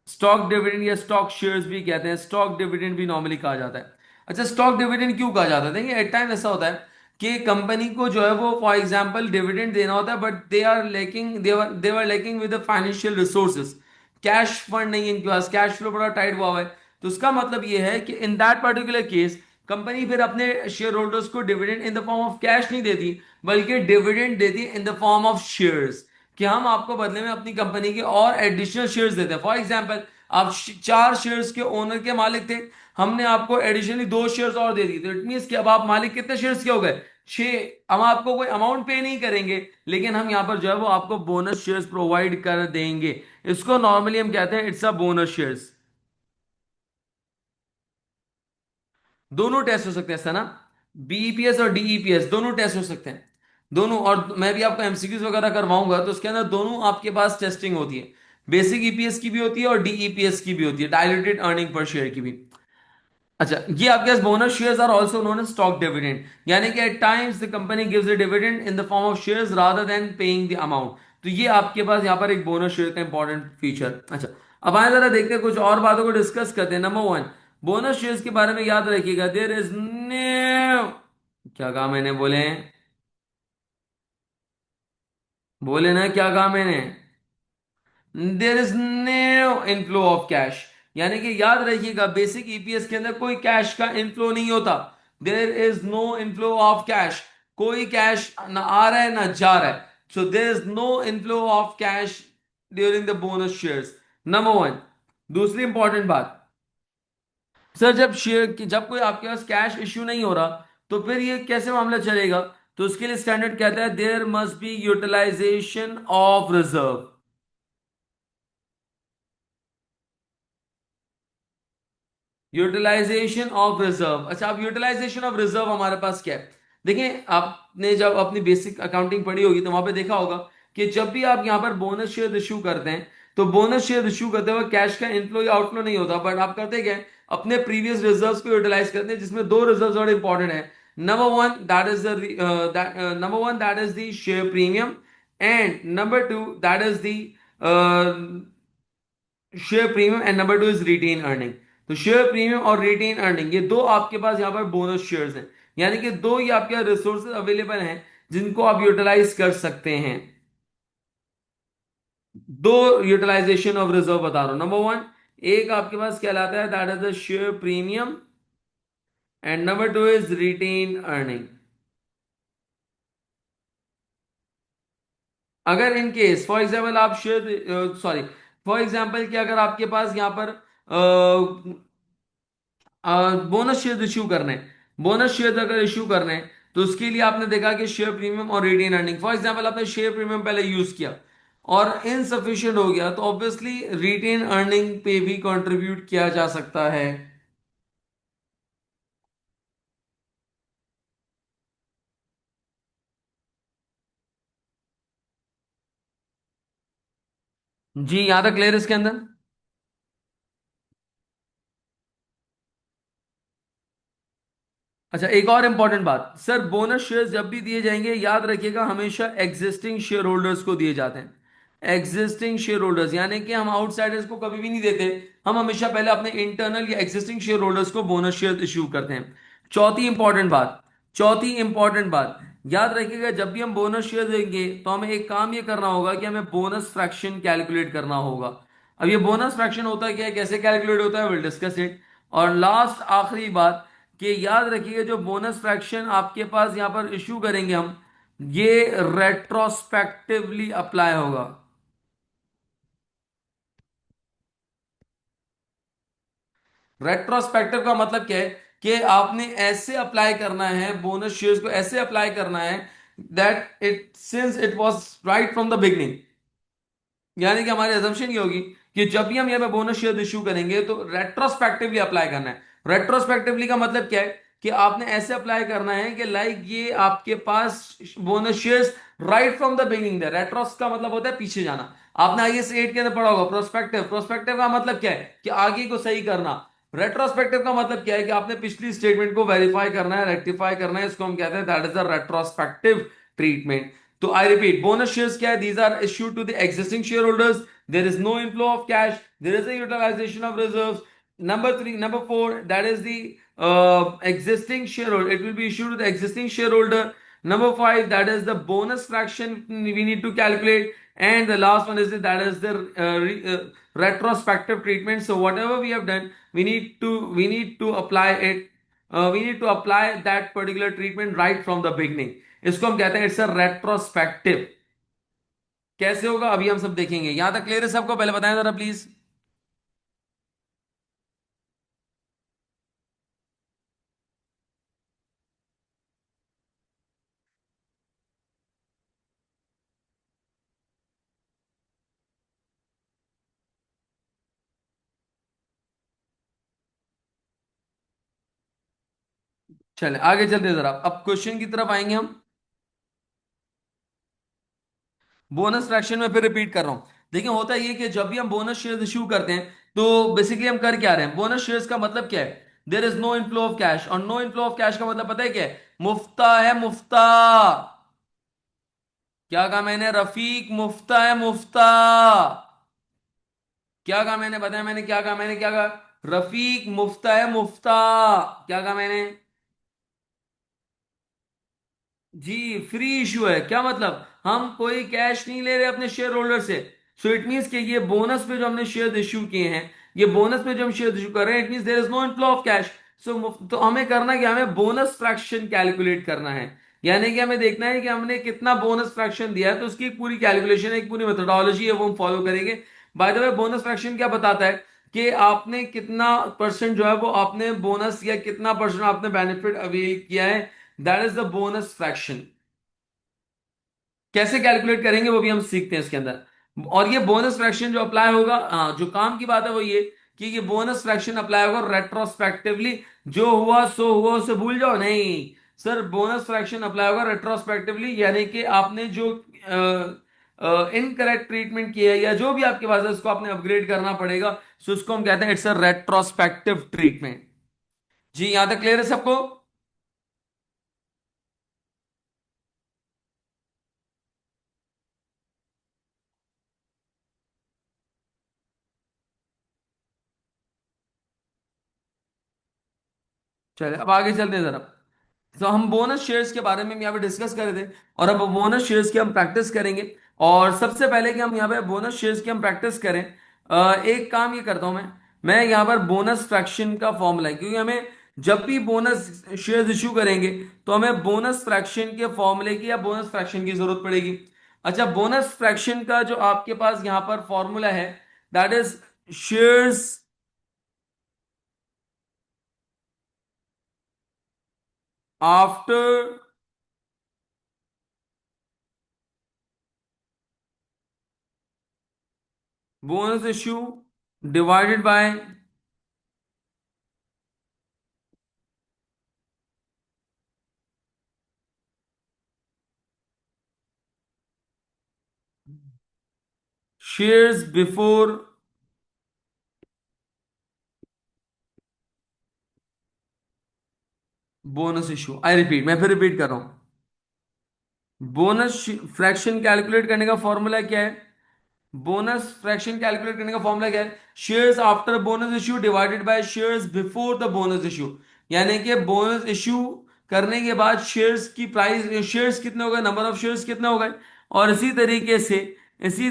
स्टॉक डिविडेंड या स्टॉक शेयर्स भी कहते हैं, स्टॉक डिविडेंड भी नॉर्मली कहा जाता है। अच्छा, स्टॉक डिविडेंड क्यों कहा जाता है? देखिए, एट टाइम ऐसा होता है कि कंपनी को जो है वो फॉर एग्जांपल डिविडेंड देना होता है, but they are lacking with the financial resources. Cash fund नहीं है इनके पास, कैश फ्लो बड़ा टाइट हुआ हुआ है। तो उसका मतलब ये है कि in that particular case company फिर अपने शेयर होल्डर्स को dividend in the form of cash नहीं देती, बल्कि डिविडेंड देती in the form of shares, कि हम आपको बदले में अपनी कंपनी के और एडिशनल शेयर्स देते हैं। फॉर एग्जांपल, आप 4 शेयर्स के ओनर के मालिक थे, हमने आपको एडिशनली 2 शेयर्स और दे दी, तो इट मीन कि अब आप मालिक कितने शेयर्स के हो गए? 6। हम आपको कोई अमाउंट पे नहीं करेंगे, लेकिन हम यहाँ पर जो है वो आपको बोनस शेयर्स प्रोवाइड कर देंगे। इसको नॉर्मली हम कहते हैं इट्स अ बोनस शेयर्स। दोनों टेस्ट हो सकते हैं ऐसा ना, बीईपीएस और डीईपीएस दोनों टेस्ट हो सकते हैं। दोनों, और मैं भी आपको एमसीक्यूज वगैरह करवाऊंगा, तो उसके अंदर दोनों आपके पास टेस्टिंग होती है। बेसिक ईपीएस की भी होती है और डीईपीएस की भी होती है, डायल्यूटेड अर्निंग पर शेयर की भी। अच्छा, ये आपके पास bonus shares are also known as stock dividend, यानी कि at times the company gives a dividend in the form of shares rather than paying the amount. तो ये आपके पास यहाँ पर एक बोनस शेयर का इंपॉर्टेंट फीचर। अच्छा, अब आए जरा देखते हैं, कुछ और बातों को डिस्कस करते हैं। नंबर वन, बोनस शेयर्स के बारे में याद रखिएगा, देयर इज नो, क्या कहा मैंने, बोले, बोले ना, क्या कहा मैंने, there is no inflow of cash. यानी कि याद रखिएगा, बेसिक ईपीएस के अंदर कोई कैश का इनफ्लो नहीं होता। There is no inflow of cash, कोई कैश ना आ रहा है ना जा रहा है। So there is no inflow of cash during the bonus shares, number one. दूसरी इंपॉर्टेंट बात, सर जब शेयर की, जब कोई आपके पास कैश इश्यू नहीं हो रहा, तो फिर ये कैसे मामला चलेगा? तो उसके लिए स्टैंडर्ड कहता है there must be utilization of reserve. Utilization of reserve. अच्छा, अब यूटिलाइजेशन ऑफ रिजर्व हमारे पास क्या है? देखिए, आपने जब अपनी बेसिक अकाउंटिंग पढ़ी होगी तो वहां पे देखा होगा कि जब भी आप यहां पर बोनस शेयर इश्यू करते हैं, तो बोनस शेयर इश्यू करते हुए कैश का इनफ्लो या आउटफ्लो नहीं होता, बट आप करते क्या है, अपने प्रीवियस रिजर्व्स को यूटिलाइज करते हैं, जिसमें दो रिजर्व्स बड़े इंपॉर्टेंट है। Number one that is the number one that is the share premium, and number two that is the share premium, and number two is retain earning. तो share premium और retain earning, ये दो आपके पास यहां पर bonus shares हैं। यानी कि दो ही आपके रिसोर्सेज अवेलेबल हैं जिनको आप यूटिलाइज कर सकते हैं। दो यूटिलाइजेशन ऑफ रिजर्व बता रहा हूं। नंबर वन, एक आपके पास कहलाता है that is the share premium, and number two is retain earning. अगर इन केस फॉर एग्जाम्पल आप शेयर, सॉरी, फॉर एग्जाम्पल कि अगर आपके पास यहां पर बोनस शेयर इश्यू करने हैं, बोनस शेयर अगर इश्यू करने हैं, तो उसके लिए आपने देखा कि शेयर प्रीमियम और रिटेन अर्निंग, फॉर एग्जांपल आपने शेयर प्रीमियम पहले यूज किया और इनसफिशिएंट हो गया, तो ऑब्वियसली रिटेन अर्निंग पे भी कंट्रीब्यूट किया जा सकता है। जी, यहां तक क्लियर इसके अंदर? अच्छा, एक और इंपॉर्टेंट बात, सर बोनस शेयर्स जब भी दिए जाएंगे, याद रखिएगा हमेशा एग्जिस्टिंग शेयर होल्डर्स को दिए जाते हैं। एग्जिस्टिंग शेयर होल्डर्स यानी कि हम आउटसाइडर्स को कभी भी नहीं देते। हम हमेशा पहले अपने इंटरनल या एग्जिस्टिंग शेयर होल्डर्स को बोनस शेयर इश्यू करते हैं। चौथी इंपॉर्टेंट बात, चौथी इंपॉर्टेंट बात, याद रखिएगा जब भी हम बोनस शेयर देंगे तो हमें एक काम ये करना होगा कि हमें बोनस फ्रैक्शन कैलकुलेट करना होगा। अब ये बोनस फ्रैक्शन होता क्या है, कैसे कैलकुलेट होता है, विल डिस्कस इट। और लास्ट आखिरी बात, कि याद रखिए जो बोनस फ्रैक्शन आपके पास यहां पर इशू करेंगे हम, ये रेट्रोस्पेक्टिवली अप्लाई होगा। रेट्रोस्पेक्टिव का मतलब क्या है, कि आपने ऐसे अप्लाई करना है, बोनस शेयर्स को ऐसे अप्लाई करना है that it since it was right from the beginning. यानी कि हमारी अजम्पशन ये होगी कि जब भी हम यहाँ पे बोनस शेयर इश्यू करेंगे तो रेट्रोस्पेक्टिवली अप्लाई करना है। रेट्रोस्पेक्टिवली का मतलब क्या है, कि आपने ऐसे अप्लाई करना है कि लाइक ये आपके पास bonus shares right from the beginning थे। रेट्रोस का मतलब होता है पीछे जाना। आपने आईएएस 8 के अंदर पढ़ा होगा प्रोस्पेक्टिव। प्रोस्पेक्टिव का मतलब क्या है, कि आगे को सही करना। रेट्रोस्पेक्टिव का मतलब क्या है, कि आपने पिछली स्टेटमेंट को वेरीफाई करना है, रेक्टिफाई करना है। इसको हम कहते हैं that is the retrospective treatment. तो आई रिपीट, बोनस शेयर्स क्या है, these are issued to the existing share holders, there is no inflow of cash, there is a utilisation of reserves. Number four, that is the existing shareholder. It will be issued to the existing shareholder. Number five, that is the bonus fraction we need to calculate. And the last one is that is the retrospective treatment. So whatever we have done, we need to apply it. We need to apply that particular treatment right from the beginning. इसको हम कहते हैं it's a retrospective. कैसे होगा अभी हम सब देखेंगे। यहां तक क्लियर है सबको? पहले बताएं जरा प्लीज। चले आगे चलते हैं जरा, अब क्वेश्चन की तरफ आएंगे हम। बोनस फ्रैक्शन में फिर रिपीट कर रहा हूं। देखिए, होता ये कि जब भी हम बोनस शेयर्स इश्यू करते हैं, तो बेसिकली हम कर क्या रहे हैं, बोनस शेयर्स का मतलब क्या है, there is no inflow of cash. और नो इनफ्लो ऑफ कैश का मतलब पता है क्या है, मुफ्ता है, मुफ्ता। क्या कहा मैंने रफीक, मुफ्ता है, मुफ्ता। क्या कहा मैंने, बताया मैंने क्या कहा, मैंने क्या कहा, रफीक मुफ्ता है, मुफ्ता। क्या कहा मैंने? जी, फ्री इशू है। क्या मतलब? हम कोई कैश नहीं ले रहे अपने शेयर होल्डर से। सो इट मीन्स कि ये बोनस पे जो हमने शेयर इशू किए हैं, ये बोनस पे जो हम शेयर इशू कर रहे हैं, it means there is no inflow of cash. So तो हमें करना क्या, हमें बोनस फ्रैक्शन कैलकुलेट करना है। यानी कि हमें देखना है कि हमने कितना बोनस फ्रैक्शन दिया है, तो उसकी एक पूरी कैलकुलेशन, एक पूरी मेथोडोलॉजी है, वो हम फॉलो करेंगे। Bye the way, bonus fraction क्या बताता है कि आपने कितना परसेंट जो है वो आपने बोनस, या कितना परसेंट आपने बेनिफिट अवेल किया है। That is the bonus fraction. कैसे कैलकुलेट करेंगे वो भी हम सीखते हैं इसके अंदर। और ये बोनस फ्रैक्शन जो अप्लाई होगा, जो काम की बात है वो ये कि ये बोनस फ्रैक्शन अप्लाई होगा रेट्रोस्पेक्टिवली। जो हुआ सो हुआ, उसे भूल जाओ नहीं। सर, बोनस फ्रैक्शन अप्लाई होगा रेट्रोस्पेक्टिवली, यानी कि आपने जो इनकरेक्ट ट्रीटमेंट किया है या जो भी आपके पास है, उसको आपने अपग्रेड करना पड़ेगा। सो उसको हम कहते हैं इट्स अ रेट्रोस्पेक्टिव ट्रीटमेंट। जी, यहां तक क्लियर है सबको? चलिए, अब आगे चलते हैं जरा। तो हम बोनस शेयर्स के बारे में यहाँ पे डिस्कस कर रहे थे, और अब बोनस शेयर्स की हम प्रैक्टिस करेंगे। और सबसे पहले कि हम यहाँ पे बोनस शेयर्स की हम प्रैक्टिस करें, एक काम ये करता हूं मैं यहाँ पर बोनस फ्रैक्शन का फॉर्मूला है, क्योंकि हमें जब भी बोनस शेयर्स इशू करेंगे तो हमें बोनस फ्रैक्शन के फॉर्मूले की या बोनस फ्रैक्शन की जरूरत पड़ेगी। अच्छा, बोनस फ्रैक्शन का जो आपके पास यहाँ पर फॉर्मूला है, that is shares after bonus issue divided by shares before bonus issue. I repeat, मैं फिर रिपीट कर रहा हूं। बोनस फ्रैक्शन कैलकुलेट करने का फॉर्मूला क्या है? बोनस फ्रैक्शन कैलकुलेट करने का फॉर्मूला क्या है? Shares after bonus issue divided by shares before the bonus issue. यानी कि बोनस इशू करने के बाद शेयर्स की प्राइस, शेयर्स कितने हो गए, नंबर ऑफ शेयर्स कितने हो गए। और इसी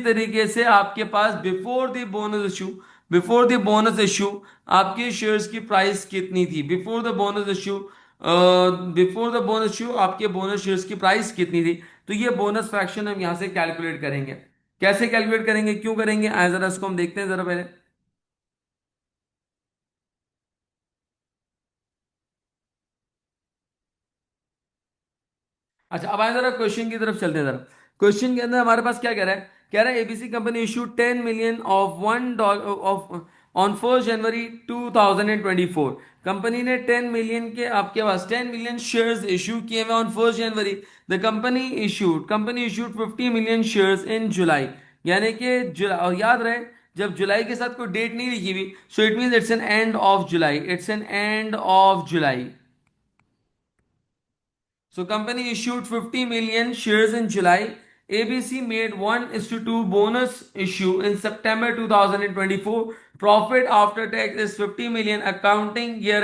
तरीके से आपके पास before the bonus issue, before the bonus issue आपके शेयर्स की प्राइस कितनी थी, before the bonus issue, before the bonus issue आपके बोनस शेयर्स की प्राइस कितनी थी। तो ये बोनस फ्रैक्शन हम यहां से कैलकुलेट करेंगे। कैसे कैलकुलेट करेंगे, क्यों करेंगे, आए जरा इसको हम देखते हैं जरा पहले। अच्छा, अब आए जरा क्वेश्चन की तरफ चलते हैं जरा। क्वेश्चन के अंदर हमारे पास क्या कह रहा है? कह रहा है ABC company issue 10 million of $1 of on 1 January 2024। Company ने 10 million के, आपके पास 10 million शेयर्स इशू किए हुए on 1 January. The company issued 50 million shares in July. यानी कि जुलाई, और याद रहे, जब जुलाई के साथ कोई डेट नहीं लिखी हुई, so it mean it's an end of July, it's an end of July. So company issued 50 million shares in July. ABC made 1:2 bonus issue in September 2024. Profit after tax is 50 million. Accounting year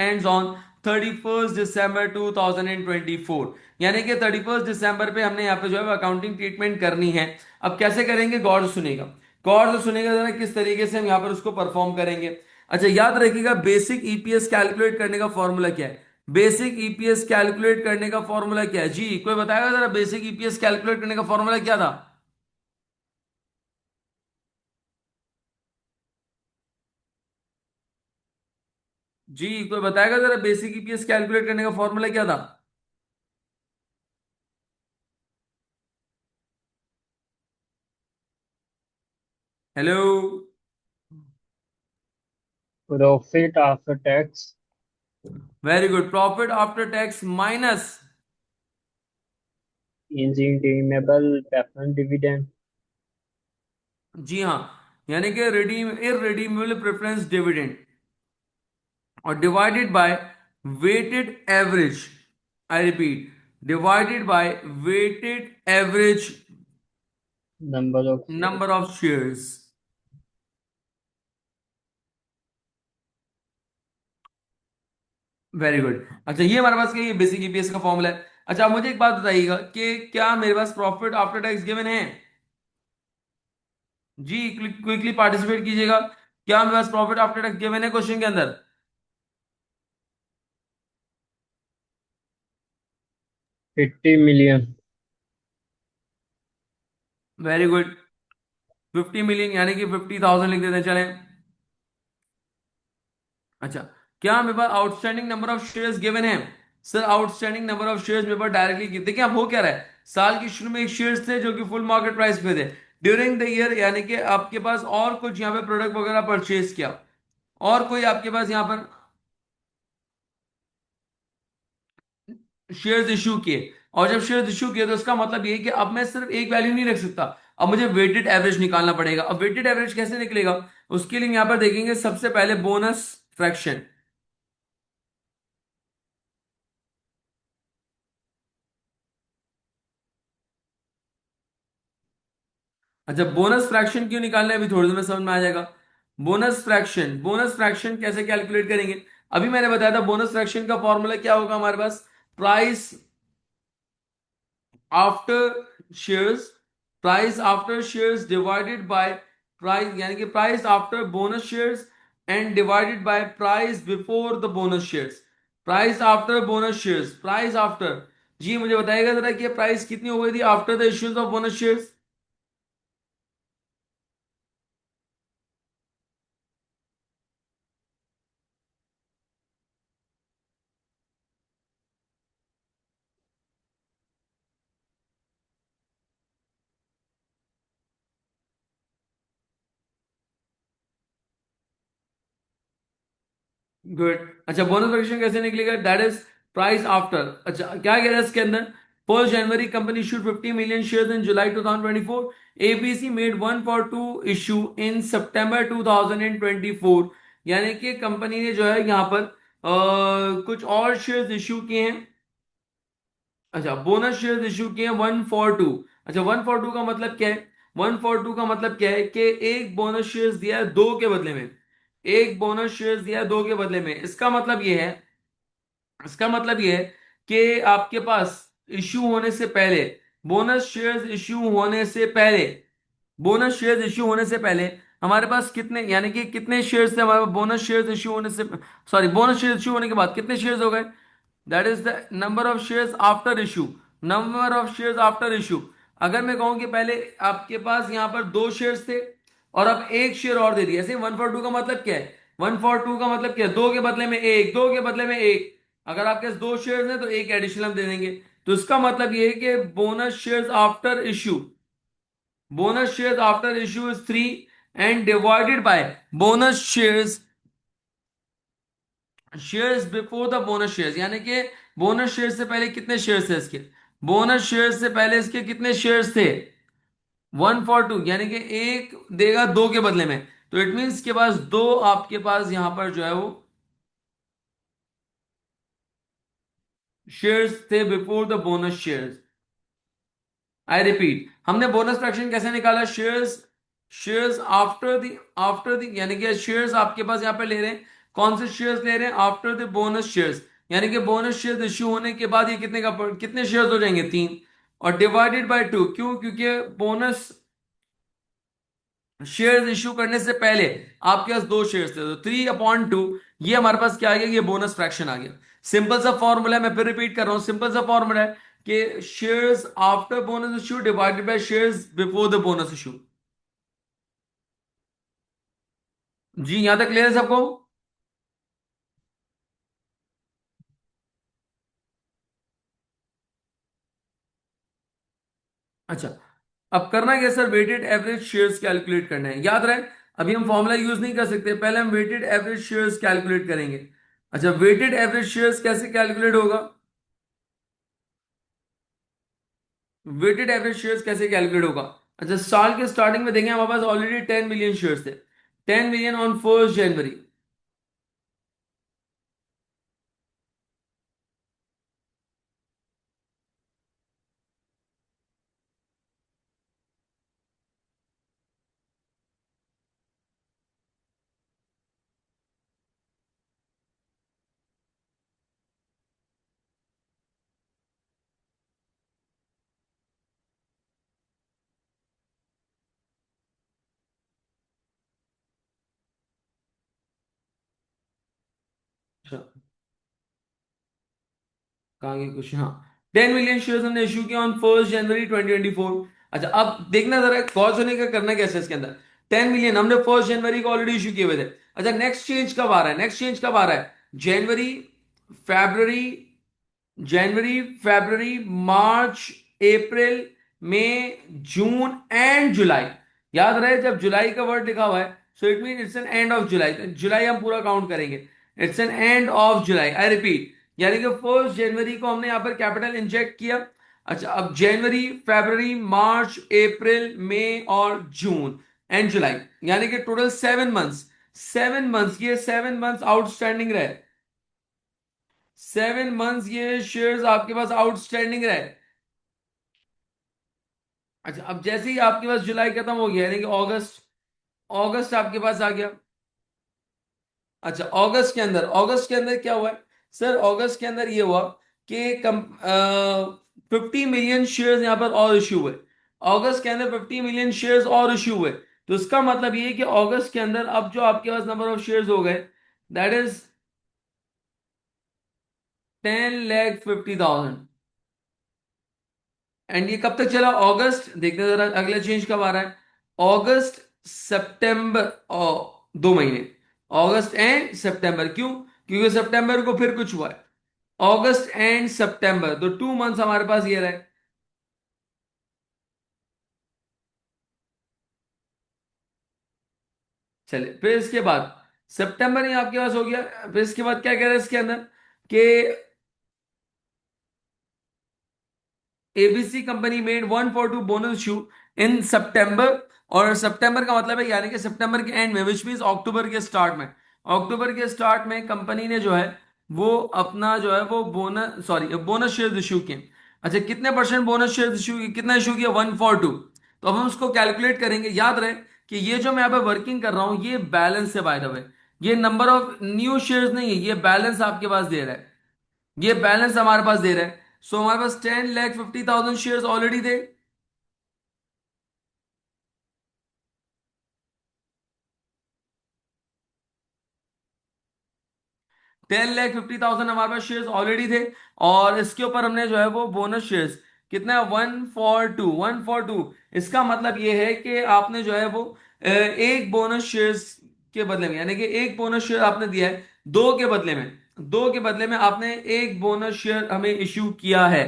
ends on 31st December 2024। यानी कि 31st दिसंबर पे हमने यहाँ पे जो है accounting treatment करनी है। अब कैसे करेंगे, गौर से सुनेगा। गौर से सुनेगा जरा, किस तरीके से हम यहाँ पर उसको परफॉर्म करेंगे। अच्छा, याद रखिएगा, बेसिक ईपीएस कैलकुलेट करने का फॉर्मूला क्या है? बेसिक ईपीएस कैलकुलेट करने का फॉर्मूला क्या है? जी, कोई बताएगा जरा, बेसिक ईपीएस कैलकुलेट करने का फॉर्मूला क्या था? जी, कोई बताएगा जरा, बेसिक ईपीएस कैलकुलेट करने का फॉर्मूला क्या था? Hello. Profit after tax very good, profit after tax minus. is redeemable preference dividend जी हाँ, यानी कि रिडीम इररिडीमेबल प्रेफरेंस डिविडेंड, और divided by weighted average. I repeat, divided by weighted average number of shares. Number of shares. Very good. अच्छा, ये हमारे पास क्या, ये बेसिक ईपीएस का फॉर्मूला है। अच्छा, आप मुझे एक बात बताइएगा कि क्या मेरे पास प्रॉफिट आफ्टर टैक्स गिवन है? जी, क्विकली पार्टिसिपेट कीजिएगा। क्या मेरे पास प्रॉफिट आफ्टर टैक्स गिवन है क्वेश्चन के अंदर? 50 million। Very good. 50 मिलियन यानी कि 50,000 लिख देते हैं, चलें। अच्छा, क्या मेरे पास outstanding number of shares given है? Sir, outstanding number of shares मेरे पास डायरेक्टली देखिए, अब हो क्या रहा है। साल की शुरू में एक शेयर्स थे जो कि फुल मार्केट प्राइस पे थे। ड्यूरिंग द ईयर यानी कि आपके पास और कुछ यहाँ पे प्रोडक्ट वगैरह परचेज किया, और कोई आपके पास यहाँ पर शेयर्स इशू किए। और जब शेयर्स इशू किए तो इसका मतलब ये है कि अब मैं सिर्फ एक वैल्यू नहीं रख सकता, अब मुझे वेटेड एवरेज निकालना पड़ेगा। अब वेटेड एवरेज कैसे निकलेगा? उसके लिए यहाँ पर देखेंगे सबसे पहले बोनस फ्रैक्शन। अच्छा, बोनस फ्रैक्शन क्यों निकालना है अभी थोड़ी देर में समझ में आ जाएगा। बोनस फ्रैक्शन कैसे कैलकुलेट करेंगे? अभी मैंने बताया था बोनस फ्रैक्शन का फॉर्मूला क्या होगा हमारे पास। Price after shares, price after shares divided by price, यानी कि price after bonus shares and divided by price before the bonus shares. Price after bonus shares, price after. जी मुझे बताइएगा जरा कि प्राइस कितनी हो गई थी after the issues of bonus shares? Good. अच्छा, बोनस फ्रैक्शन कैसे निकलेगा? That is price after. अच्छा, क्या कह रहा है इसके अंदर? 1 जनवरी company issued 50 million shares in July 2024। ABC made 142 issue in September 2024। यानी कि कंपनी ने जो है यहाँ पर कुछ और शेयर्स इशू किए हैं। अच्छा, बोनस शेयर्स इशू किए हैं 142। अच्छा, 142 का मतलब क्या है? 142 का मतलब क्या है कि एक बोनस शेयर्स दिया है दो के बदले में। एक बोनस शेयर्स दिया है दो के बदले में। इसका मतलब ये है कि आपके पास इश्यू होने से पहले, बोनस शेयर्स इश्यू होने से पहले, बोनस शेयर्स इश्यू होने से पहले हमारे पास कितने, यानी कि कितने शेयर्स थे हमारे पास बोनस शेयर्स इश्यू होने से, सॉरी, बोनस शेयर्स इश्यू होने के बाद कितने शेयर्स हो गए? That is the number of shares after issue. Number of shares after issue. अगर मैं कहूं कि पहले आपके पास यहां पर दो शेयर्स थे और अब एक शेयर और दे दिया, ऐसे 142 का मतलब क्या है? 142 का मतलब क्या है? दो के बदले में एक, दो के बदले में एक। अगर आपके पास दो शेयर्स हैं तो एक एडिशनल हम दे देंगे। तो इसका मतलब ये है कि bonus shares after issue, bonus shares after issue is 3 and divided bye bonus shares, shares before the bonus shares, यानी कि बोनस शेयर से पहले कितने शेयर्स थे इसके? बोनस शेयर से पहले इसके कितने शेयर्स थे? 142, यानी कि एक देगा दो के बदले में। तो इट मीन्स के पास दो, आपके पास यहां पर जो है वो शेयर्स थे before the bonus shares. I repeat, हमने बोनस फ्रैक्शन कैसे निकाला? शेयर्स, शेयर्स आफ्टर द यानी कि शेयर्स आपके पास यहां पे ले रहे हैं। कौन से शेयर्स ले रहे हैं? After the bonus shares. यानी कि बोनस शेयर्स इश्यू होने के बाद ये कितने शेयर्स हो जाएंगे? तीन। और डिवाइडेड बाय टू, क्यों? क्योंकि बोनस शेयर्स इश्यू करने से पहले आपके पास दो शेयर्स थे, तो 3/2। ये हमारे पास क्या आ गया? ये बोनस फ्रैक्शन आ गया। सिंपल सा फॉर्मूला है, मैं फिर रिपीट कर रहा हूं, सिंपल सा फॉर्मूला है कि shares after bonus issue divided by shares before the bonus issue. जी, यहां तक क्लियर है सबको? अच्छा, अब करना क्या sir? Weighted average shares calculate करना है, याद रहे। अभी हम फॉर्मूला यूज नहीं कर सकते, पहले हम वेटेड एवरेज शेयर्स कैलकुलेट करेंगे। अच्छा, वेटेड एवरेज शेयर्स कैसे कैलकुलेट होगा? वेटेड एवरेज शेयर्स कैसे कैलकुलेट होगा? अच्छा, साल के स्टार्टिंग में देंगे, हमारे पास ऑलरेडी 10 मिलियन शेयर्स थे। 10 मिलियन ऑन 1 जनवरी। अच्छा, कहाँ गए क्वेश्चन? हाँ, 10 मिलियन शेयर्स हमने इशू किया ऑन 1 जनवरी 2024। अच्छा, अब देखना जरा, गौर से नहीं करना कैसे इसके अंदर। 10 मिलियन हमने 1 जनवरी को ऑलरेडी इशू किए हुए थे। अच्छा, नेक्स्ट चेंज कब आ रहा है? नेक्स्ट चेंज कब आ रहा है? जनवरी, फेब्रवरी, जनवरी, फरवरी, मार्च, अप्रैल, मई, जून एंड जुलाई। याद रहे, जब जुलाई का वर्ड लिखा हुआ है, so it mean it's an end of July. तो जुलाई हम पूरा काउंट करेंगे। It's an end of July, I repeat. यानी कि 1 जनवरी को हमने यहां पर कैपिटल इंजेक्ट किया। अच्छा, अब जनवरी, फरवरी, मार्च, अप्रैल, मई और जून एंड जुलाई, यानी कि टोटल 7 मंथ्स। 7 मंथ्स, ये 7 मंथ्स आउटस्टैंडिंग रहे। 7 मंथ्स ये शेयर्स आपके पास आउटस्टैंडिंग रहे। अच्छा, अब जैसे ही आपके पास जुलाई खत्म हो गया, यानी कि अगस्त, अगस्त आपके पास आ गया। अच्छा, अगस्त के अंदर क्या हुआ है? सर, अगस्त के अंदर ये हुआ कि कम 50 मिलियन शेयर्स यहां पर और इश्यू हुए। अगस्त के अंदर 50 मिलियन शेयर्स और इश्यू हुए। तो इसका मतलब ये है कि अगस्त के अंदर अब जो आपके पास नंबर ऑफ शेयर्स हो गए, दैट इज 10,50,000। एंड ये कब तक चला? अगस्त, देखते हैं जरा अगला चेंज कब आ रहा है। अगस्त, सितंबर और 2 महीने, अगस्त एंड सितंबर। क्यों? क्योंकि सितंबर को फिर कुछ हुआ है। अगस्त एंड सितंबर, तो 2 मंथ्स हमारे पास ये रहे। चलिए, फिर इसके बाद सितंबर ही आपके पास हो गया। फिर इसके बाद क्या कह रहे हैं इसके अंदर कि ABC company made 142 bonus issue in September. और सितंबर का मतलब है, यानी कि सितंबर के एंड में, विच मींस अक्टूबर के स्टार्ट में। अक्टूबर के स्टार्ट में कंपनी ने जो है वो अपना जो है वो bonus, sorry, bonus shares issue किए। अच्छा, कितने परसेंट बोनस शेयर्स इशू, कितना इशू किया? 142। तो अब हम उसको कैलकुलेट करेंगे। याद रहे कि ये जो मैं यहाँ पे वर्किंग कर रहा हूं, ये बैलेंस है बाय द वे। ये नंबर ऑफ न्यू शेयर्स नहीं है, ये बैलेंस आपके पास दे रहा है। ये बैलेंस हमारे पास दे रहा है। सो हमारे पास 10,50,000 शेयर्स ऑलरेडी थे। 10,50,000 हमारे पास शेयर्स ऑलरेडी थे। और इसके ऊपर हमने जो है वो बोनस शेयर्स, कितना है? 142, 142। इसका मतलब ये है कि आपने जो है वो एक बोनस शेयर्स के बदले में, यानी कि एक बोनस शेयर आपने दिया है, दो के बदले में, दो के बदले में आपने एक बोनस शेयर हमें इश्यू किया है।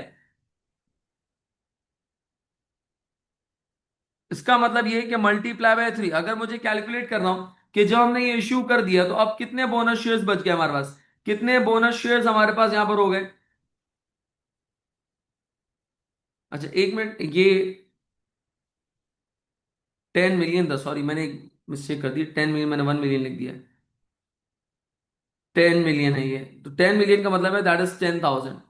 इसका मतलब ये है कि मल्टीप्लाई बाय 3, अगर मुझे कैलकुलेट करना हो कि जब हमने ये इश्यू कर दिया तो अब कितने बोनस शेयर्स बच गए हमारे पास, कितने बोनस शेयर्स हमारे पास यहां पर हो गए। अच्छा, एक मिनट, ये 10 मिलियन था, सॉरी, मैंने एक मिस्टेक कर दी। 10 मिलियन, मैंने 1 मिलियन लिख दिया। 10 मिलियन है ये, तो 10 मिलियन का मतलब है दैट इज 10,000।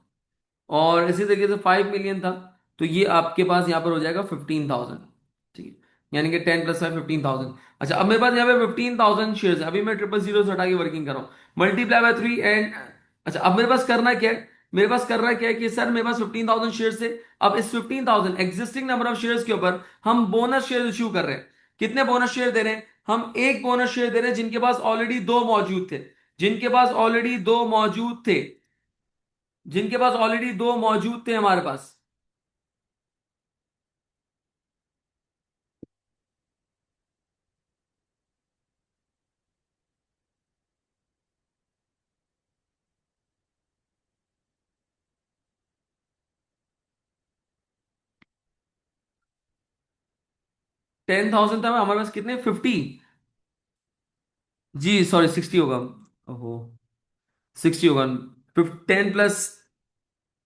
और इसी तरीके से 5 मिलियन था, तो ये आपके पास यहाँ पर हो जाएगा 15,000। ठीक है, यानी कि 10 + 5 15,000। अच्छा, अब मेरे पास यहाँ पे 15,000 शेयर्स है। अभी मैं 000 से हटा के वर्किंग कर रहा हूँ। मल्टीप्लाई बाय 3 एंड, अच्छा, अब मेरे पास करना क्या है? मेरे पास करना क्या है कि सर मेरे पास 15,000 शेयर्स है। अब इस 15,000 एग्जिस्टिंग नंबर ऑफ शेयर्स के ऊपर हम बोनस शेयर इश्यू कर रहे हैं। कितने बोनस शेयर दे रहे हैं? हम एक बोनस शेयर दे रहे हैं जिनके पास ऑलरेडी दो मौजूद थे। जिनके पास ऑलरेडी दो मौजूद थे, जिनके पास ऑलरेडी दो मौजूद थे हमारे पास। 10,000 था, हमारे पास कितने? 50। जी सॉरी, 60 होगा। ओहो, 60 होगा। 10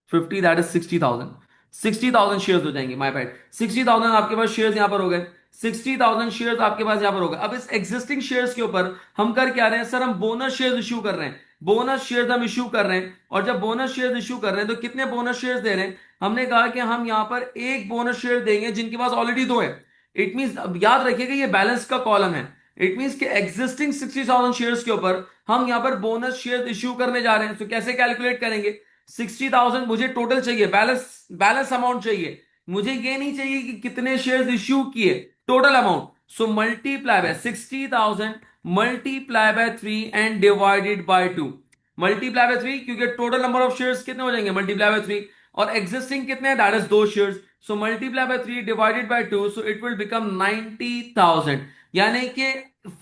+ 50, दैट इज 60,000। 60,000 शेयर्स हो जाएंगे, माय बैड। 60,000 आपके पास शेयर्स यहां पर हो गए। 60,000 शेयर्स आपके पास यहां पर हो गए। अब इस एग्जिस्टिंग शेयर्स के ऊपर हम कर क्या रहे हैं? सर, हम बोनस शेयर्स इशू कर रहे हैं। बोनस शेयर्स हम इशू कर रहे हैं। और जब बोनस शेयर्स इशू कर रहे हैं तो कितने बोनस शेयर्स दे रहे हैं? हमने कहा कि हम यहां पर एक बोनस शेयर देंगे जिनके पास ऑलरेडी दो है। इट मीन, अब याद रखिएगा ये बैलेंस का कॉलम है। इट मीन कि एग्जिस्टिंग 60,000 शेयर्स के ऊपर हम यहां पर बोनस शेयर इशू करने जा रहे हैं। तो कैसे कैलकुलेट करेंगे? 60,000 मुझे टोटल चाहिए, बैलेंस, बैलेंस अमाउंट चाहिए। मुझे ये नहीं चाहिए कि कितने शेयर्स इश्यू किए, total amount. So multiply by 60,000, multiply by 3 and divided bye 2। Multiply by 3, क्योंकि टोटल नंबर ऑफ शेयर्स कितने हो जाएंगे, मल्टीप्लाई बाय 3, और एग्जिस्टिंग कितने हैं, that is 2 shares, so multiply by 3 divided by 2, so it will become 90,000। यानी कि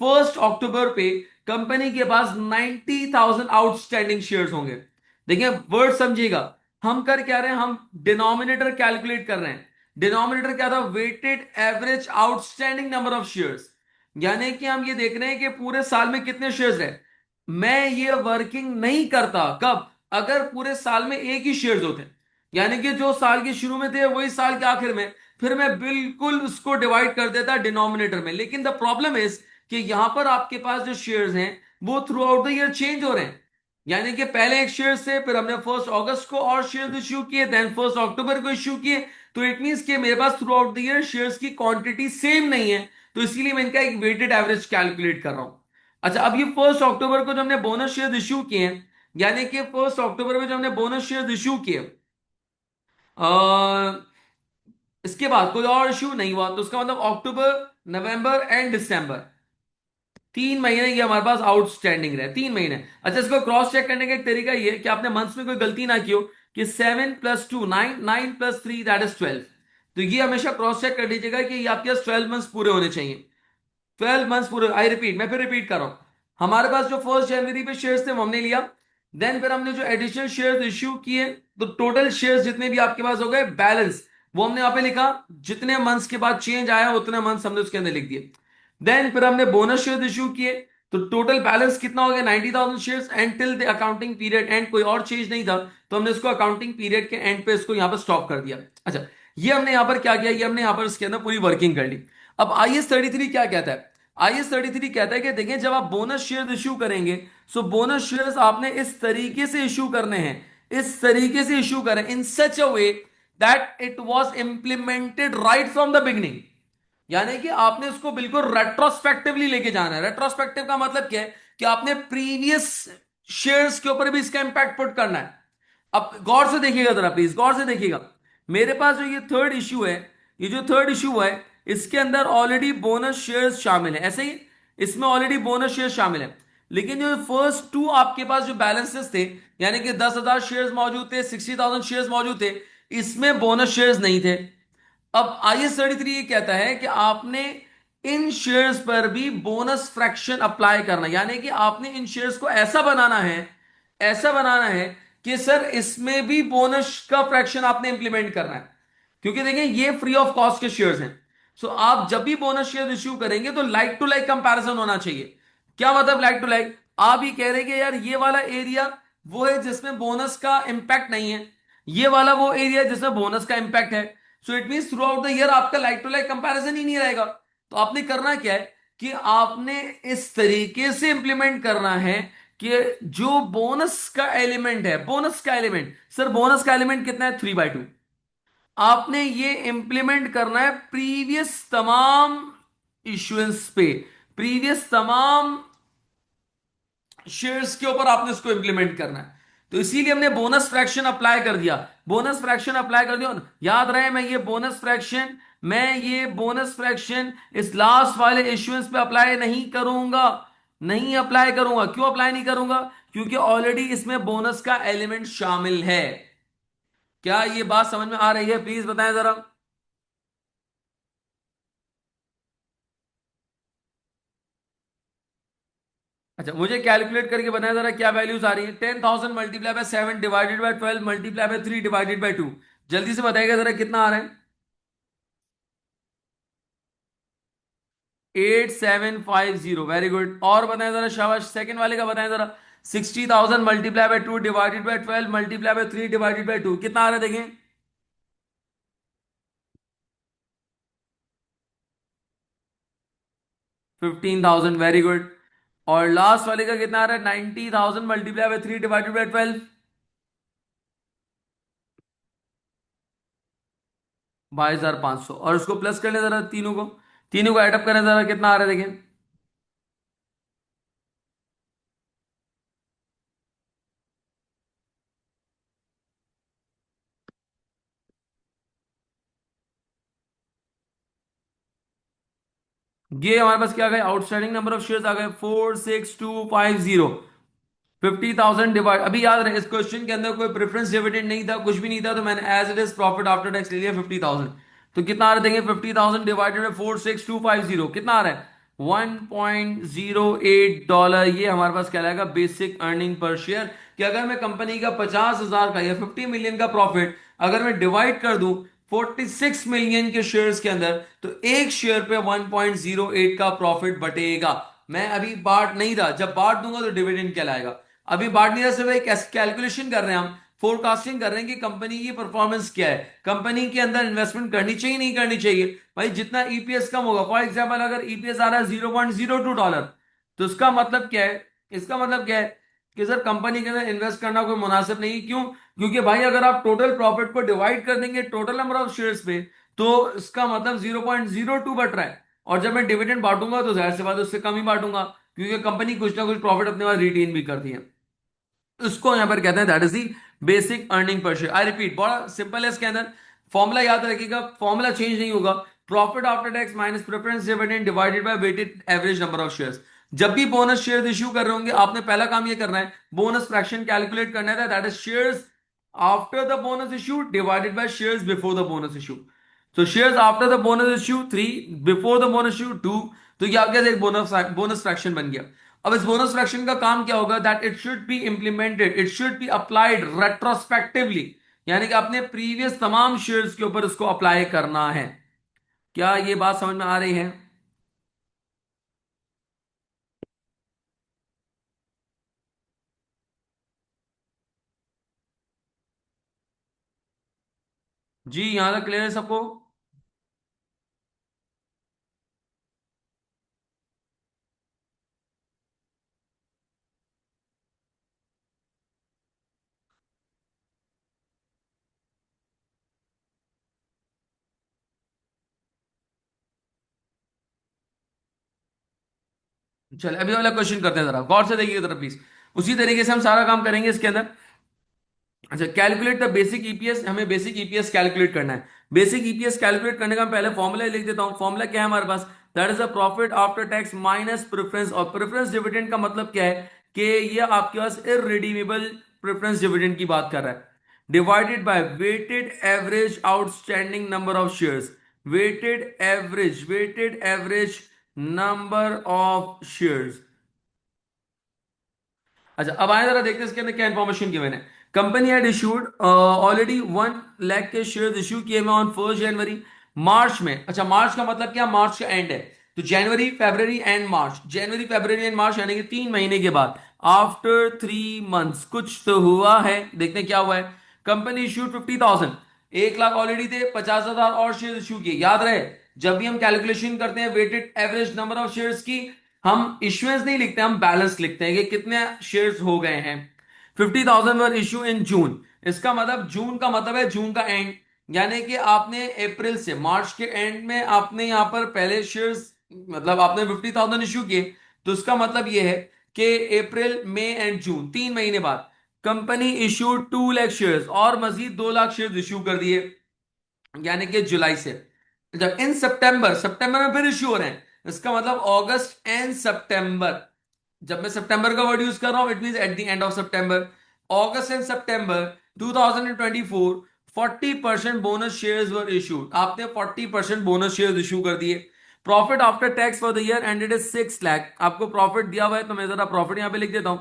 1 अक्टूबर पे कंपनी के पास 90,000 आउटस्टैंडिंग शेयर्स होंगे। देखिए वर्ड समझिएगा, हम कर क्या रहे हैं, हम डिनोमिनेटर कैलकुलेट कर रहे हैं। डिनोमिनेटर क्या था, weighted average outstanding number of shares, यानी कि हम ये देख रहे हैं कि पूरे साल में कितने शेयर्स है। मैं ये वर्किंग नहीं करता कब, अगर पूरे साल में एक ही शेयर्स होते, यानी कि जो साल के शुरू में थे वही साल के आखिर में, फिर मैं बिल्कुल उसको डिवाइड कर देता डिनोमिनेटर में। लेकिन द प्रॉब्लम इज कि यहां पर आपके पास जो शेयर्स हैं वो through out the year change हो रहे हैं। यानी कि पहले एक शेयर से फिर हमने 1 अगस्त को और शेयर इश्यू किए, देन 1 अक्टूबर को इश्यू किए, तो इट मींस कि मेरे pass through out the year shares की क्वांटिटी सेम नहीं है, तो इसीलिए मैं इनका एक वेटेड एवरेज कैलकुलेट कर रहा हूं। अच्छा, अब ये 1 अक्टूबर को जो हमने बोनस शेयर इश्यू किए हैं, यानी कि 1 अक्टूबर में जो हमने बोनस शेयर इश्यू किए, इसके बाद कोई और इश्यू नहीं हुआ, तो उसका मतलब अक्टूबर, नवंबर एंड दिसंबर, 3 महीने की हमारे पास आउटस्टैंडिंग रहे, 3 महीने। अच्छा, इसको क्रॉस चेक करने का एक तरीका ये है कि आपने मंथ्स में कोई गलती ना की हो, कि 7 + 2 9, 9 + 3 दैट इज 12, तो ये हमेशा क्रॉस चेक कर लीजिएगा कि ये आपके पास 12 मंथ्स पूरे होने चाहिए। 12 मंथ्स पूरे, आई रिपीट, मैं फिर रिपीट कर रहा हूं, हमारे पास जो 1 जनवरी पे शेयर्स थे वो हमने लिया, देन फिर हमने जो एडिशनल शेयर्स इश्यू किए, तो टोटल शेयर्स जितने भी आपके पास हो गए बैलेंस, वो हमने यहाँ पे लिखा, जितने मंथ्स के बाद चेंज आया उतने मंथ्स हमने उसके अंदर लिख दिए। देन फिर हमने बोनस शेयर्स इश्यू किए, तो टोटल बैलेंस कितना हो गया, 90,000 shares, and till the accounting period and, कोई और चेंज नहीं था, तो हमने इसको अकाउंटिंग पीरियड के एंड पे इसको यहाँ पर स्टॉप कर दिया। अच्छा, ये हमने यहाँ पर क्या किया, ये हमने यहाँ पर इसके अंदर पूरी वर्किंग कर ली। अब IS 33 क्या कहता है, IS 33 कहता है कि देखिए जब आप बोनस शेयर इश्यू करेंगे, सो बोनस शेयर्स आपने इस तरीके से इश्यू करने हैं, इस तरीके से इश्यू करें, in such a way that it was implemented right from the beginning. यानी कि आपने उसको बिल्कुल रेट्रोस्पेक्टिवली लेके जाना है। रेट्रोस्पेक्टिव का मतलब क्या है, कि आपने प्रीवियस शेयर्स के ऊपर भी इसका इंपैक्ट पुट करना है। अब गौर से देखिएगा जरा, प्लीज गौर से देखिएगा, मेरे पास जो ये थर्ड इश्यू है, ये जो थर्ड इश्यू है, इसके अंदर ऑलरेडी बोनस शेयर्स शामिल है, ऐसे ही इसमें ऑलरेडी बोनस शेयर्स शामिल है। लेकिन जो फर्स्ट टू आपके पास जो बैलेंसेस थे, यानी कि 10,000 शेयर्स मौजूद थे, 60,000 शेयर्स मौजूद थे, इसमें बोनस शेयर्स नहीं थे। अब IS 33 ये कहता है कि आपने इन शेयर्स पर भी बोनस फ्रैक्शन अप्लाई करना, यानी कि आपने इन शेयर्स को ऐसा बनाना है, ऐसा बनाना है कि सर इसमें भी बोनस का फ्रैक्शन आपने इंप्लीमेंट करना है, क्योंकि देखिए ये फ्री ऑफ कॉस्ट के शेयर्स हैं। सो आप जब भी बोनस शेयर इश्यू करेंगे तो लाइक टू लाइक कंपैरिजन होना चाहिए। क्या मतलब लाइक टू लाइक, आप ही कह रहे हैं कि यार ये वाला एरिया वो है जिसमें बोनस का इंपैक्ट नहीं है, ये वाला वो एरिया जिसमें बोनस का इंपैक्ट है, so it mean through out the year आपका लाइक टू लाइक कंपैरिजन ही नहीं रहेगा। तो आपने करना क्या है, कि आपने इस तरीके से इंप्लीमेंट करना है कि जो बोनस का एलिमेंट है, बोनस का एलिमेंट, सर बोनस का एलिमेंट कितना है, 3/2, आपने ये इंप्लीमेंट करना है प्रीवियस तमाम इश्यूएंस पे, प्रीवियस तमाम शेयर्स के ऊपर आपने इसको इंप्लीमेंट करना है। तो इसीलिए हमने बोनस फ्रैक्शन अप्लाई कर दिया, बोनस फ्रैक्शन अप्लाई कर दिया। याद रहे, मैं ये बोनस फ्रैक्शन इस लास्ट वाले इश्यूएंस पे अप्लाई नहीं करूंगा, नहीं अप्लाई करूंगा। क्यों अप्लाई नहीं करूंगा, क्योंकि ऑलरेडी इसमें बोनस का एलिमेंट शामिल है। क्या ये बात समझ में आ रही है, प्लीज बताएं जरा। अच्छा, मुझे कैलकुलेट करके बताया जरा क्या वैल्यूज आ रही है। 10,000 multiply by 7 divided by 12 multiply by 3 divided by 2, जल्दी से बताइएगा जरा कितना आ रहा है। 8750, वेरी गुड। और बताएं जरा, शाबाश, सेकंड वाले का बताएं जरा। 60,000 multiply by 2 divided by 12 multiply by 3 divided by 2, कितना आ रहा है देखें। 15,000, वेरी गुड। और लास्ट वाले का कितना आ रहा है, 90,000 मल्टीप्लाई बाय 3 डिवाइडेड बाय 12, 22,500। और उसको प्लस कर ले जरा, तीनों को एडअप करें जरा, कितना आ रहा है देखें। ये हमारे पास क्या आ गए, आउटस्टैंडिंग नंबर ऑफ शेयर्स आ गए 46250। 50,000 डिवाइड, अभी याद रहे इस क्वेश्चन के अंदर कोई प्रेफरेंस डिविडेंड नहीं था, कुछ भी नहीं था, तो मैंने as it is profit after tax ले लिया 50,000। तो कितना आ रहा है देंगे, 50,000 डिवाइडेड बाय 46250, कितना आ रहा है, $1.08। ये हमारे पास कहलाएगा बेसिक अर्निंग पर शेयर। कि अगर मैं कंपनी का 50,000 का या 50 मिलियन का प्रॉफिट अगर मैं डिवाइड कर दूं 46 मिलियन के शेयर्स के अंदर, तो एक शेयर पे 1.08 का प्रॉफिट बटेगा। मैं अभी बांट नहीं रहा, जब बांट दूंगा तो डिविडेंड कहलाएगा। अभी बांट नहीं रहा, सिर्फ एक कैलकुलेशन कर रहे हैं हम, फोरकास्टिंग कर रहे हैं कि कंपनी की परफॉर्मेंस क्या है, कंपनी के अंदर इन्वेस्टमेंट करनी चाहिए नहीं करनी चाहिए। भाई जितना ईपीएस कम होगा, फॉर एग्जाम्पल अगर ईपीएस आ रहा है $0.02, तो इसका मतलब क्या है, इसका मतलब क्या है कि सर कंपनी के अंदर इन्वेस्ट करना कोई मुनासिब नहीं। क्यों? क्योंकि भाई अगर आप टोटल प्रॉफिट को डिवाइड कर देंगे टोटल नंबर ऑफ शेयर्स पे, तो इसका मतलब 0.02 बट रहा है। और जब मैं डिविडेंड बांटूंगा तो जाहिर सी बात है उससे कम ही बांटूंगा, क्योंकि कंपनी कुछ ना कुछ प्रॉफिट अपने पास रिटेन भी करती है। उसको यहां पर कहते हैं that is the basic earning per share. I repeat, बड़ा सिंपल है, इसके अंदर फॉर्मूला याद रखिएगा, फॉर्मूला चेंज नहीं होगा। Profit after tax minus preference dividend divided by weighted average number of shares. जब भी बोनस शेयर्स इश्यू कर रहे होंगे, आपने पहला काम ये करना है, बोनस फ्रैक्शन कैलकुलेट करना है, that is shares after the bonus issue divided by shares before the bonus issue. तो shares after the bonus issue 3, before the bonus issue 2। तो ये आपके पास एक बोनस फ्रैक्शन बन गया। अब इस बोनस फ्रैक्शन का काम क्या होगा, that it should be implemented, it should be applied retrospectively, यानी कि अपने प्रीवियस तमाम शेयर्स के ऊपर उसको अप्लाई करना है। क्या ये बात समझ में आ रही है? जी, यहां तक क्लियर है सबको? चलिए अभी वाला क्वेश्चन करते हैं, जरा गौर से देखिए जरा प्लीज। उसी तरीके से हम सारा काम करेंगे इसके अंदर। अच्छा, कैलकुलेट द बेसिक ईपीएस, हमें बेसिक ईपीएस कैलकुलेट करना है। बेसिक ईपीएस कैलकुलेट करने का मैं पहले फॉर्मूला लिख देता हूं। फॉर्मूला क्या है हमारे पास, that is the profit after tax minus preference. और प्रेफरेंस डिविडेंड का मतलब क्या है कि ये आपके पास इररिडीमेबल प्रेफरेंस डिविडेंड की बात कर रहा है, divided by weighted average outstanding number of shares. Weighted average number of shares. अच्छा, अब आए जरा देखते हैं इसके अंदर क्या इंफॉर्मेशन गिवन है। Company had issued already 1 lakh के शेयर्स इशू किए हुए ऑन 1 जनवरी। मार्च में, अच्छा मार्च का मतलब क्या, मार्च का एंड है, तो जनवरी फरवरी and March, January February and मार्च यानी कि 3 महीने के बाद, आफ्टर 3 मंथ्स कुछ तो हुआ है। देखते हैं क्या हुआ है। कंपनी इशूड 50,000, 1 लाख ऑलरेडी थे, 50,000 और शेयर इशू किए। याद रहे, जब भी हम कैलकुलेशन करते हैं weighted average number of shares की, हम इश्यूएंस नहीं लिखते, हम बैलेंस लिखते हैं कि कितने शेयर्स हो गए हैं। 50,000 वर इशू इन जून, इसका मतलब जून का मतलब है जून का एंड, यानी कि आपने अप्रैल से मार्च के एंड में आपने यहां पर पहले शेयर्स, मतलब आपने 50,000 इशू किए, तो उसका मतलब यह है कि अप्रैल मई एंड जून 3 महीने बाद कंपनी इशूड 2 लाख शेयर्स, और मजीद 2 लाख शेयर्स इशू कर दिए, यानी कि जुलाई से। जब इन सितंबर, सितंबर में फिर इश्यू हो रहे हैं, इसका मतलब अगस्त एंड सितंबर। जब मैं सितंबर का वर्ड यूज कर रहा हूं, it mean at the end of September. August and September 2024, 40% bonus shares were issued, आपने 40% बोनस शेयर्स इशू कर दिए। Profit after tax for the year ended is 6 lakh, आपको प्रॉफिट दिया हुआ है, तो मैं जरा प्रॉफिट यहां पे लिख देता हूं।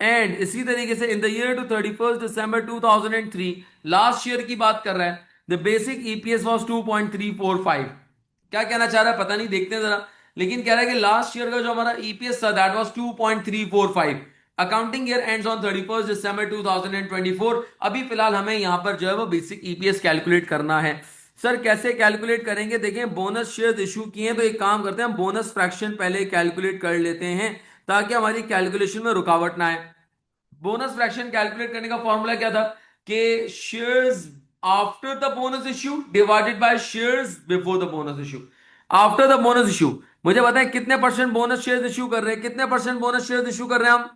एंड इसी तरीके से in the year to 31 December 2003, last year की बात कर रहा है, द बेसिक ईपीएस वॉज 2.345। क्या कहना चाह रहा है पता नहीं, देखते हैं जरा। लेकिन कह रहा है कि लास्ट ईयर का जो हमारा ईपीएस था that was 2.345। Accounting year ends on 31 दिसंबर 2024। अभी फिलहाल हमें यहां पर जो है वो बेसिक ईपीएस कैलकुलेट करना है। सर कैसे कैलकुलेट करेंगे, देखें बोनस शेयर इशू किए हैं, तो एक काम करते हैं, हम बोनस फ्रैक्शन पहले कैलकुलेट कर लेते हैं ताकि हमारी कैलकुलेशन में रुकावट ना आए। बोनस फ्रैक्शन कैलकुलेट करने का फॉर्मूला क्या था कि shares after the bonus issue divided by shares before the bonus issue. After the bonus issue, मुझे बताएं कितने परसेंट बोनस शेयर्स इश्यू कर रहे हैं, कितने परसेंट बोनस शेयर्स इश्यू कर रहे हैं हम?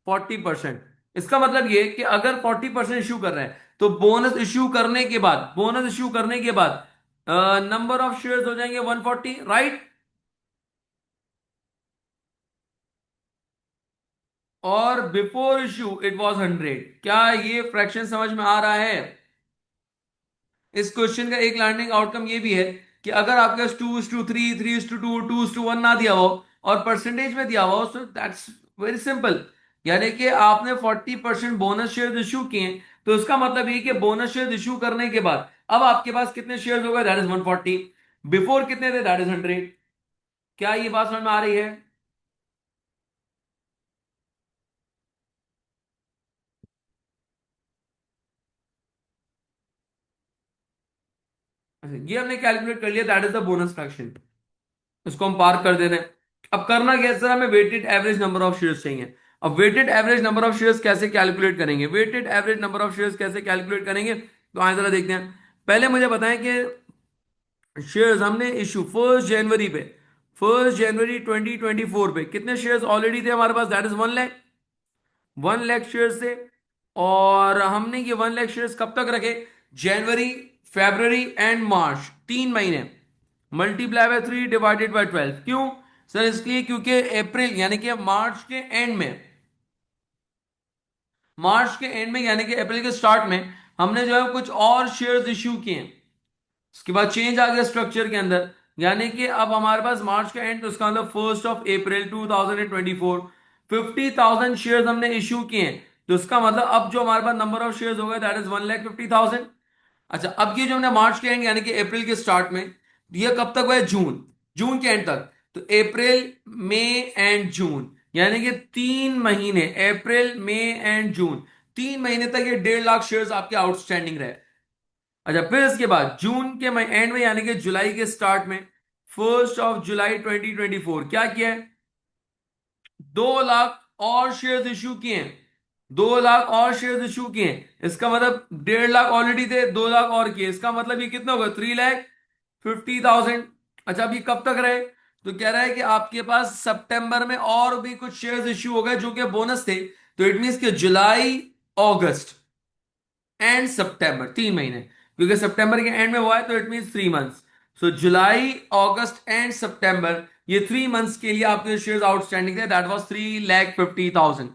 40%। इसका मतलब ये कि अगर 40% इश्यू कर रहे हैं तो बोनस इश्यू करने के बाद नंबर ऑफ शेयर्स हो जाएंगे 140, राइट। और बिफोर इश्यू इट वाज 100। क्या ये फ्रैक्शन समझ में आ रहा है? इस क्वेश्चन का एक लर्निंग आउटकम ये भी है कि अगर आपके पास 2:3, 3:2, 2:1 ना दिया हो और परसेंटेज में दिया हुआ हो, सो दैट्स वेरी सिंपल। यानी कि आपने 40% बोनस शेयर इश्यू किए, तो इसका मतलब ये कि बोनस शेयर इश्यू करने के बाद अब आपके पास कितने शेयर हो गए, दैट इज 140। बिफोर कितने थे, दैट इज 100। क्या ये बात समझ में आ रही है? अच्छा, ये हमने कैलकुलेट कर लिया, that is the bonus fraction. इसको हम पार कर दे रहे हैं। अब करना क्या है सर, हमें weighted average number of shares चाहिए। अब weighted average number of shares कैसे कैलकुलेट करेंगे, weighted average number of shares कैसे कैलकुलेट करेंगे, तो आए जरा देखते हैं। पहले मुझे बताएं कि शेयर्स हमने इशू 1 जनवरी पे, 1 जनवरी 2024 पे कितने शेयर्स ऑलरेडी थे हमारे पास, that is 1 lakh. 1 lakh shares थे। और हमने ये 1 लाख शेयर्स कब तक रखे, जनवरी, फेब्रवरी एंड मार्च, 3 महीने। Multiply by 3 divided by 12। क्यों सर? इसलिए क्योंकि अप्रैल यानी कि मार्च के एंड में यानी कि अप्रैल के स्टार्ट में हमने जो है कुछ और शेयर्स इश्यू किए हैं। उसके बाद चेंज आ गया स्ट्रक्चर के अंदर, यानी कि अब हमारे पास मार्च का एंड, तो उसका मतलब 1 अप्रैल 2024 50,000 शेयर्स हमने इश्यू किए हैं। तो उसका मतलब अब जो हमारे पास नंबर ऑफ शेयर्स हो गए, दैट इज 1,50,000। अच्छा, अब ये जो हमने मार्च के एंड यानी कि अप्रैल के स्टार्ट में, ये कब तक हुआ है, जून, जून के एंड तक। तो अप्रैल, मई एंड जून, यानी कि 3 महीने, अप्रैल, मई एंड जून, 3 महीने तक ये 1.5 लाख शेयर्स आपके आउटस्टैंडिंग रहे। अच्छा, फिर इसके बाद जून के एंड में यानी कि जुलाई के स्टार्ट में, 1 जुलाई 2024 क्या किया है, 2 लाख और शेयर्स इश्यू किए हैं। 2 लाख और शेयर्स इश्यू किए हैं, इसका मतलब 1.5 लाख ऑलरेडी थे, 2 लाख और किए, इसका मतलब ये कितना होगा, 3,50,000। अच्छा, अब ये कब तक रहे, तो कह रहा है कि आपके पास सितंबर में और भी कुछ शेयर्स इश्यू हो गए जो कि बोनस थे। तो इट मीन कि जुलाई, अगस्त एंड सितंबर, 3 महीने, क्योंकि सितंबर के एंड में हुआ है, तो it mean 3 months. So July, August and September, ये 3 मंथ्स के लिए आपके शेयर्स आउटस्टैंडिंग थे, दैट वाज 3,50,000।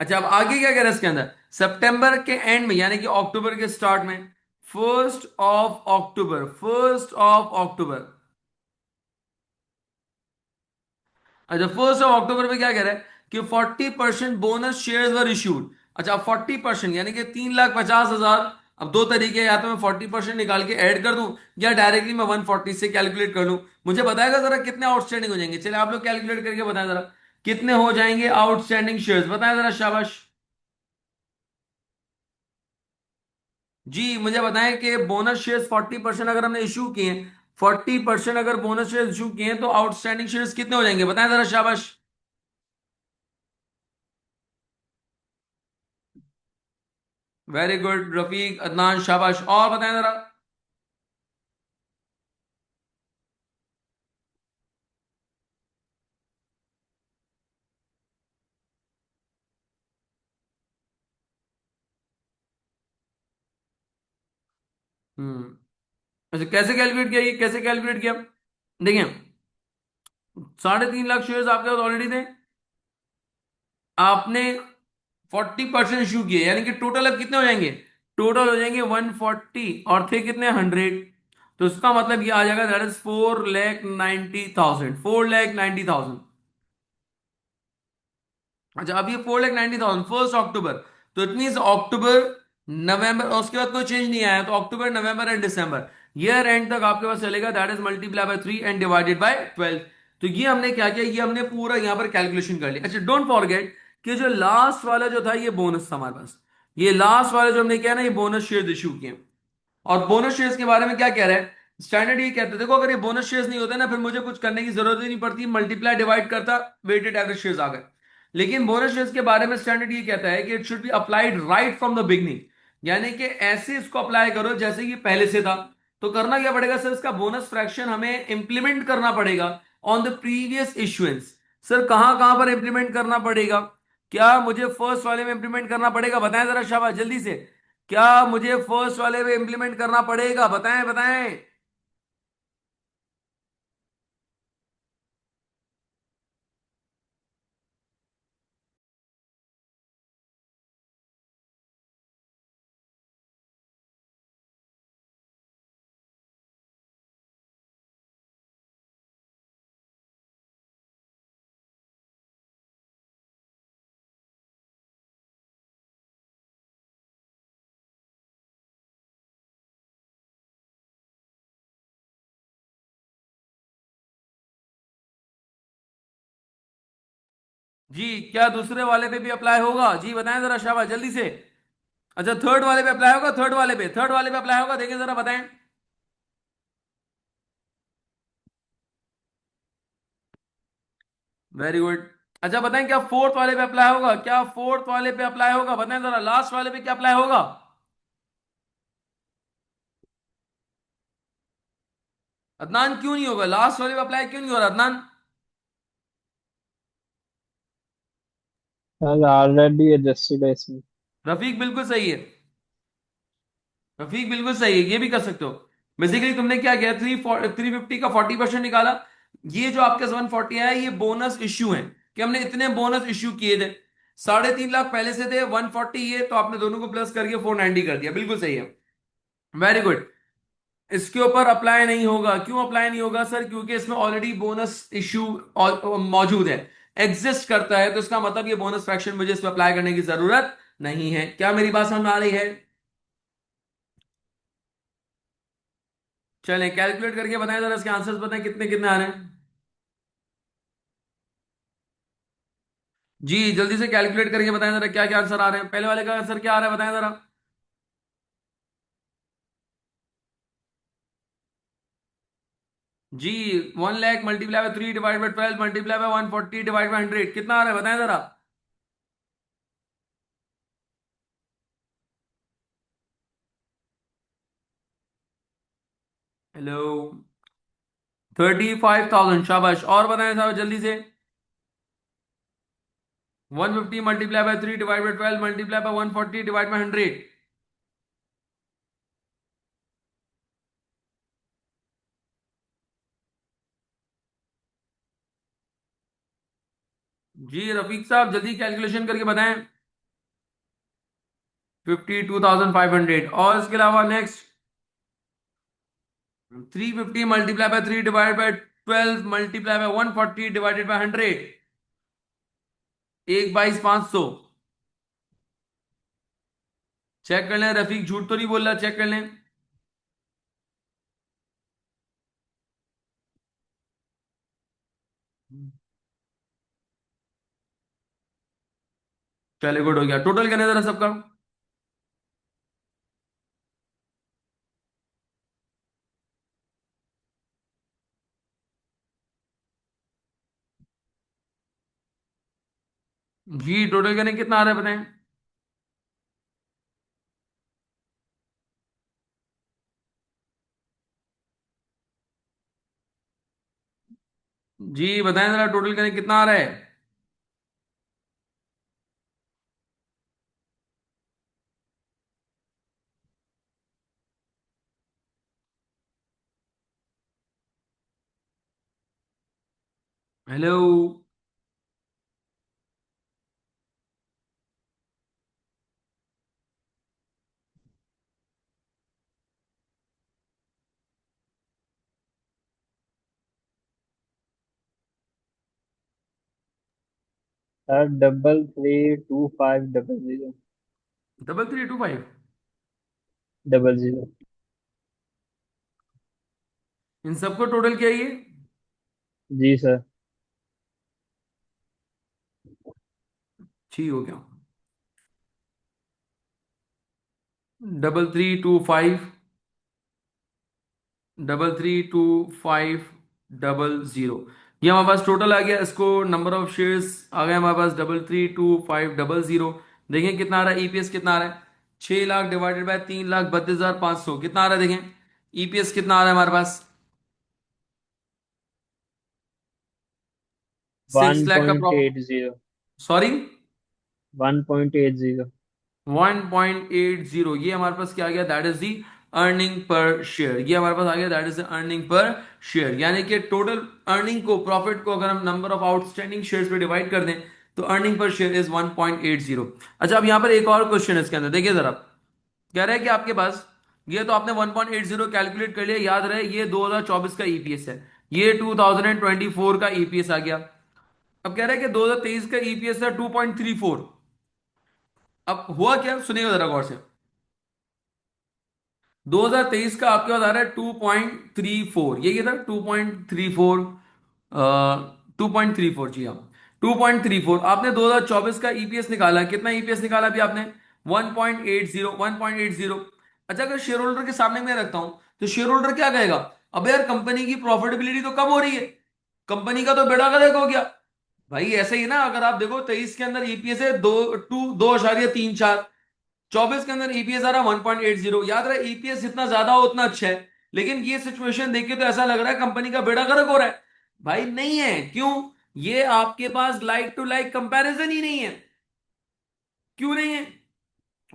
अच्छा, अब आगे क्या कह रहा है इसके अंदर, सितंबर के एंड में यानी कि अक्टूबर के स्टार्ट में, 1 ऑफ अक्टूबर। अच्छा, 1 ऑफ अक्टूबर में क्या कह रहा है कि 40% बोनस शेयर्स वर इश्यूड। अच्छा, 40% यानी कि 3,50,000। अब दो तरीके हैं, या तो मैं 40% निकाल के ऐड कर दूं, या डायरेक्टली मैं 140 से कैलकुलेट कर लूं। मुझे बताएगा जरा कितने आउटस्टैंडिंग हो जाएंगे, चलिए आप लोग कैलकुलेट करके बताएं जरा, कितने हो जाएंगे आउटस्टैंडिंग शेयर्स, बताएं जरा, शाबाश। जी, मुझे बताएं कि बोनस शेयर्स 40% अगर हमने इशू किए हैं, 40% अगर बोनस शेयर्स इशू किए हैं, तो आउटस्टैंडिंग शेयर्स कितने हो जाएंगे, बताएं जरा, शाबाश। वेरी गुड रफीक, अदनान, शाबाश, और बताएं जरा। हम्म। अच्छा, कैसे कैलकुलेट किया, ये कैसे कैलकुलेट किया, देखिए, 3.5 लाख शेयर्स आपके पास ऑलरेडी थे, आपने 40% इशू किए, यानी कि टोटल अब कितने हो जाएंगे, टोटल हो जाएंगे 140, और थे कितने, 100। तो इसका मतलब ये आ जाएगा, दैट इज 4,90,000, 4,90,000। अच्छा, अब ये 4,90,000 1 अक्टूबर, तो इट मीन अक्टूबर, नवंबर, और उसके बाद कोई चेंज नहीं आया, तो अक्टूबर, नवंबर एंड दिसंबर, ईयर एंड तक आपके पास चलेगा, that is multiply by 3 and divided bye 12। तो ये हमने क्या किया, ये हमने पूरा यहां पर कैलकुलेशन कर लिया। अच्छा, डोंट फॉरगेट कि जो लास्ट वाला जो था, ये बोनस था हमारे पास। ये लास्ट वाला जो हमने किया ना, ये बोनस शेयर इशू किए। और बोनस शेयर्स के बारे में क्या कह रहा है, स्टैंडर्ड ये कहते हैं, देखो अगर ये बोनस शेयर्स नहीं होते ना, फिर मुझे कुछ करने की जरूरत ही नहीं पड़ती, मल्टीप्लाई डिवाइड करता, वेटेड एवरेज शेयर्स आ गए। लेकिन बोनस शेयर्स के बारे में स्टैंडर्ड ये कहता है कि it should be applied right from the beginning, यानी कि ऐसे इसको अप्लाई करो जैसे कि पहले से था। तो करना क्या पड़ेगा सर, इसका बोनस फ्रैक्शन हमें इंप्लीमेंट करना पड़ेगा on the previous issuance. Sir कहां कहां पर इंप्लीमेंट करना पड़ेगा, क्या मुझे फर्स्ट वाले में इंप्लीमेंट करना पड़ेगा? बताएं जरा, शाबाश, जल्दी से। क्या मुझे फर्स्ट वाले में इंप्लीमेंट करना पड़ेगा? बताएं बताएं। जी, क्या दूसरे वाले पे भी अप्लाई होगा? जी बताएं जरा, शाबाश, जल्दी से। अच्छा, थर्ड वाले पे अप्लाई होगा, थर्ड वाले पे अप्लाई होगा, देखें जरा, बताएं। Very good. अच्छा बताएं, क्या फोर्थ वाले पे अप्लाई होगा? क्या फोर्थ वाले पे अप्लाई होगा? बताएं जरा, लास्ट वाले पे क्या अप्लाई होगा? अदनान, क्यों नहीं होगा? लास्ट वाले पे अप्लाई क्यों नहीं हो रहा, अदनान? सर ऑलरेडी एडजस्टेड है इसमें। रफीक बिल्कुल सही है। रफीक बिल्कुल सही है, ये भी कर सकते हो। बेसिकली तुमने क्या किया, 350 का 40% निकाला। ये जो आपके 140 है, ये बोनस इश्यू है, कि हमने इतने बोनस इश्यू किए थे। 3.5 लाख पहले से थे, 140 ये, तो आपने दोनों को प्लस करके 490 कर दिया, बिल्कुल सही है। Very good. इसके ऊपर अप्लाई नहीं होगा, क्यों अप्लाई नहीं होगा सर? क्योंकि इसमें ऑलरेडी बोनस इश्यू मौजूद है, एग्जिस्ट करता है, तो इसका मतलब ये बोनस फ्रैक्शन मुझे इस पर अप्लाई करने की जरूरत नहीं है। क्या मेरी बात समझ में आ रही है? चलें, कैलकुलेट करके बताएं जरा, इसके आंसर्स बताएं कितने कितने आ रहे हैं। जी, जल्दी से कैलकुलेट करके बताएं जरा, क्या क्या आंसर आ रहे हैं। पहले वाले का आंसर क्या आ रहा है, बताएं जरा। जी, 1 lakh multiply by 3 divide by 12 multiply by 140 divide by 100, कितना आ रहा है, बताएं जरा। हेलो। 35,000, शाबाश, और बताएं साहब जल्दी से। 150 multiply by 3 divide by 12 multiply by 140 divide by 100। जी रफीक साहब, जल्दी कैलकुलेशन करके बताएं। 52,500। और इसके अलावा next, 350 multiply by 3 divide by 12 multiply by 140 divided by 100। 1/22,500। Check कर लें, रफीक झूठ तो नहीं बोल रहा, चेक कर लें। चले, गुड हो गया। टोटल करने जरा सबका। जी, टोटल करने कितना आ रहा है, बताएं। जी बताएं जरा, टोटल करने कितना आ रहा है। हेलो। सर 332500। 3325। 00। इन सबको टोटल किया ये। जी सर। ठीक हो गया। 3325, 332500, ये हमारे पास टोटल आ गया। इसको नंबर ऑफ शेयर्स आ गए हमारे पास 332500। देखें कितना आ रहा है, ईपीएस कितना आ रहा है। 6 लाख डिवाइडेड बाय 3,32,500, कितना आ रहा है, देखें। ईपीएस कितना आ रहा है हमारे पास। 6 लाख का one profit. Point eight zero sorry. 1.80। 1.80, ये हमारे पास क्या आ गया, that is the earning per share. ये हमारे पास आ गया, that is the earning per share. यानी कि टोटल अर्निंग को, प्रॉफिट को अगर हम नंबर ऑफ आउटस्टैंडिंग शेयर्स पे डिवाइड कर दें तो अर्निंग पर शेयर इज 1.80। अच्छा, अब यहां पर एक और क्वेश्चन है इसके अंदर, देखिए जरा। कह रहा है कि आपके पास, ये तो आपने 1.80 कैलकुलेट कर लिया, याद रहे ये 2024 का ईपीएस है, ये 2024 का ईपीएस आ गया। अब कह रहा है कि 2023 का ईपीएस था 2.34। अब हुआ क्या, सुनिएगा जरा गौर से। 2023 का आपके पास आ रहा है 2.34, ये था 2.34, 2.34, जी हाँ 2.34। आपने 2024 का ईपीएस निकाला, कितना ईपीएस निकाला अभी आपने, 1.80, 1.80। अच्छा, अगर शेयर होल्डर के सामने मैं रखता हूं तो शेयर होल्डर क्या कहेगा, अब यार कंपनी की प्रॉफिटेबिलिटी तो कम हो रही है, कंपनी का तो बेड़ा गर्क हो गया। भाई ऐसे ही ना, अगर आप देखो 23 के अंदर ईपीएस है 2.34, 24 के अंदर ईपीएस आ रहा है 1.80। याद रहे ईपीएस जितना ज्यादा हो उतना अच्छा है, लेकिन ये सिचुएशन देख के तो ऐसा लग रहा है कंपनी का बेड़ा गर्क हो रहा है। भाई नहीं है, क्यों, ये आपके पास लाइक टू लाइक कंपैरिजन ही नहीं है। क्यों नहीं है,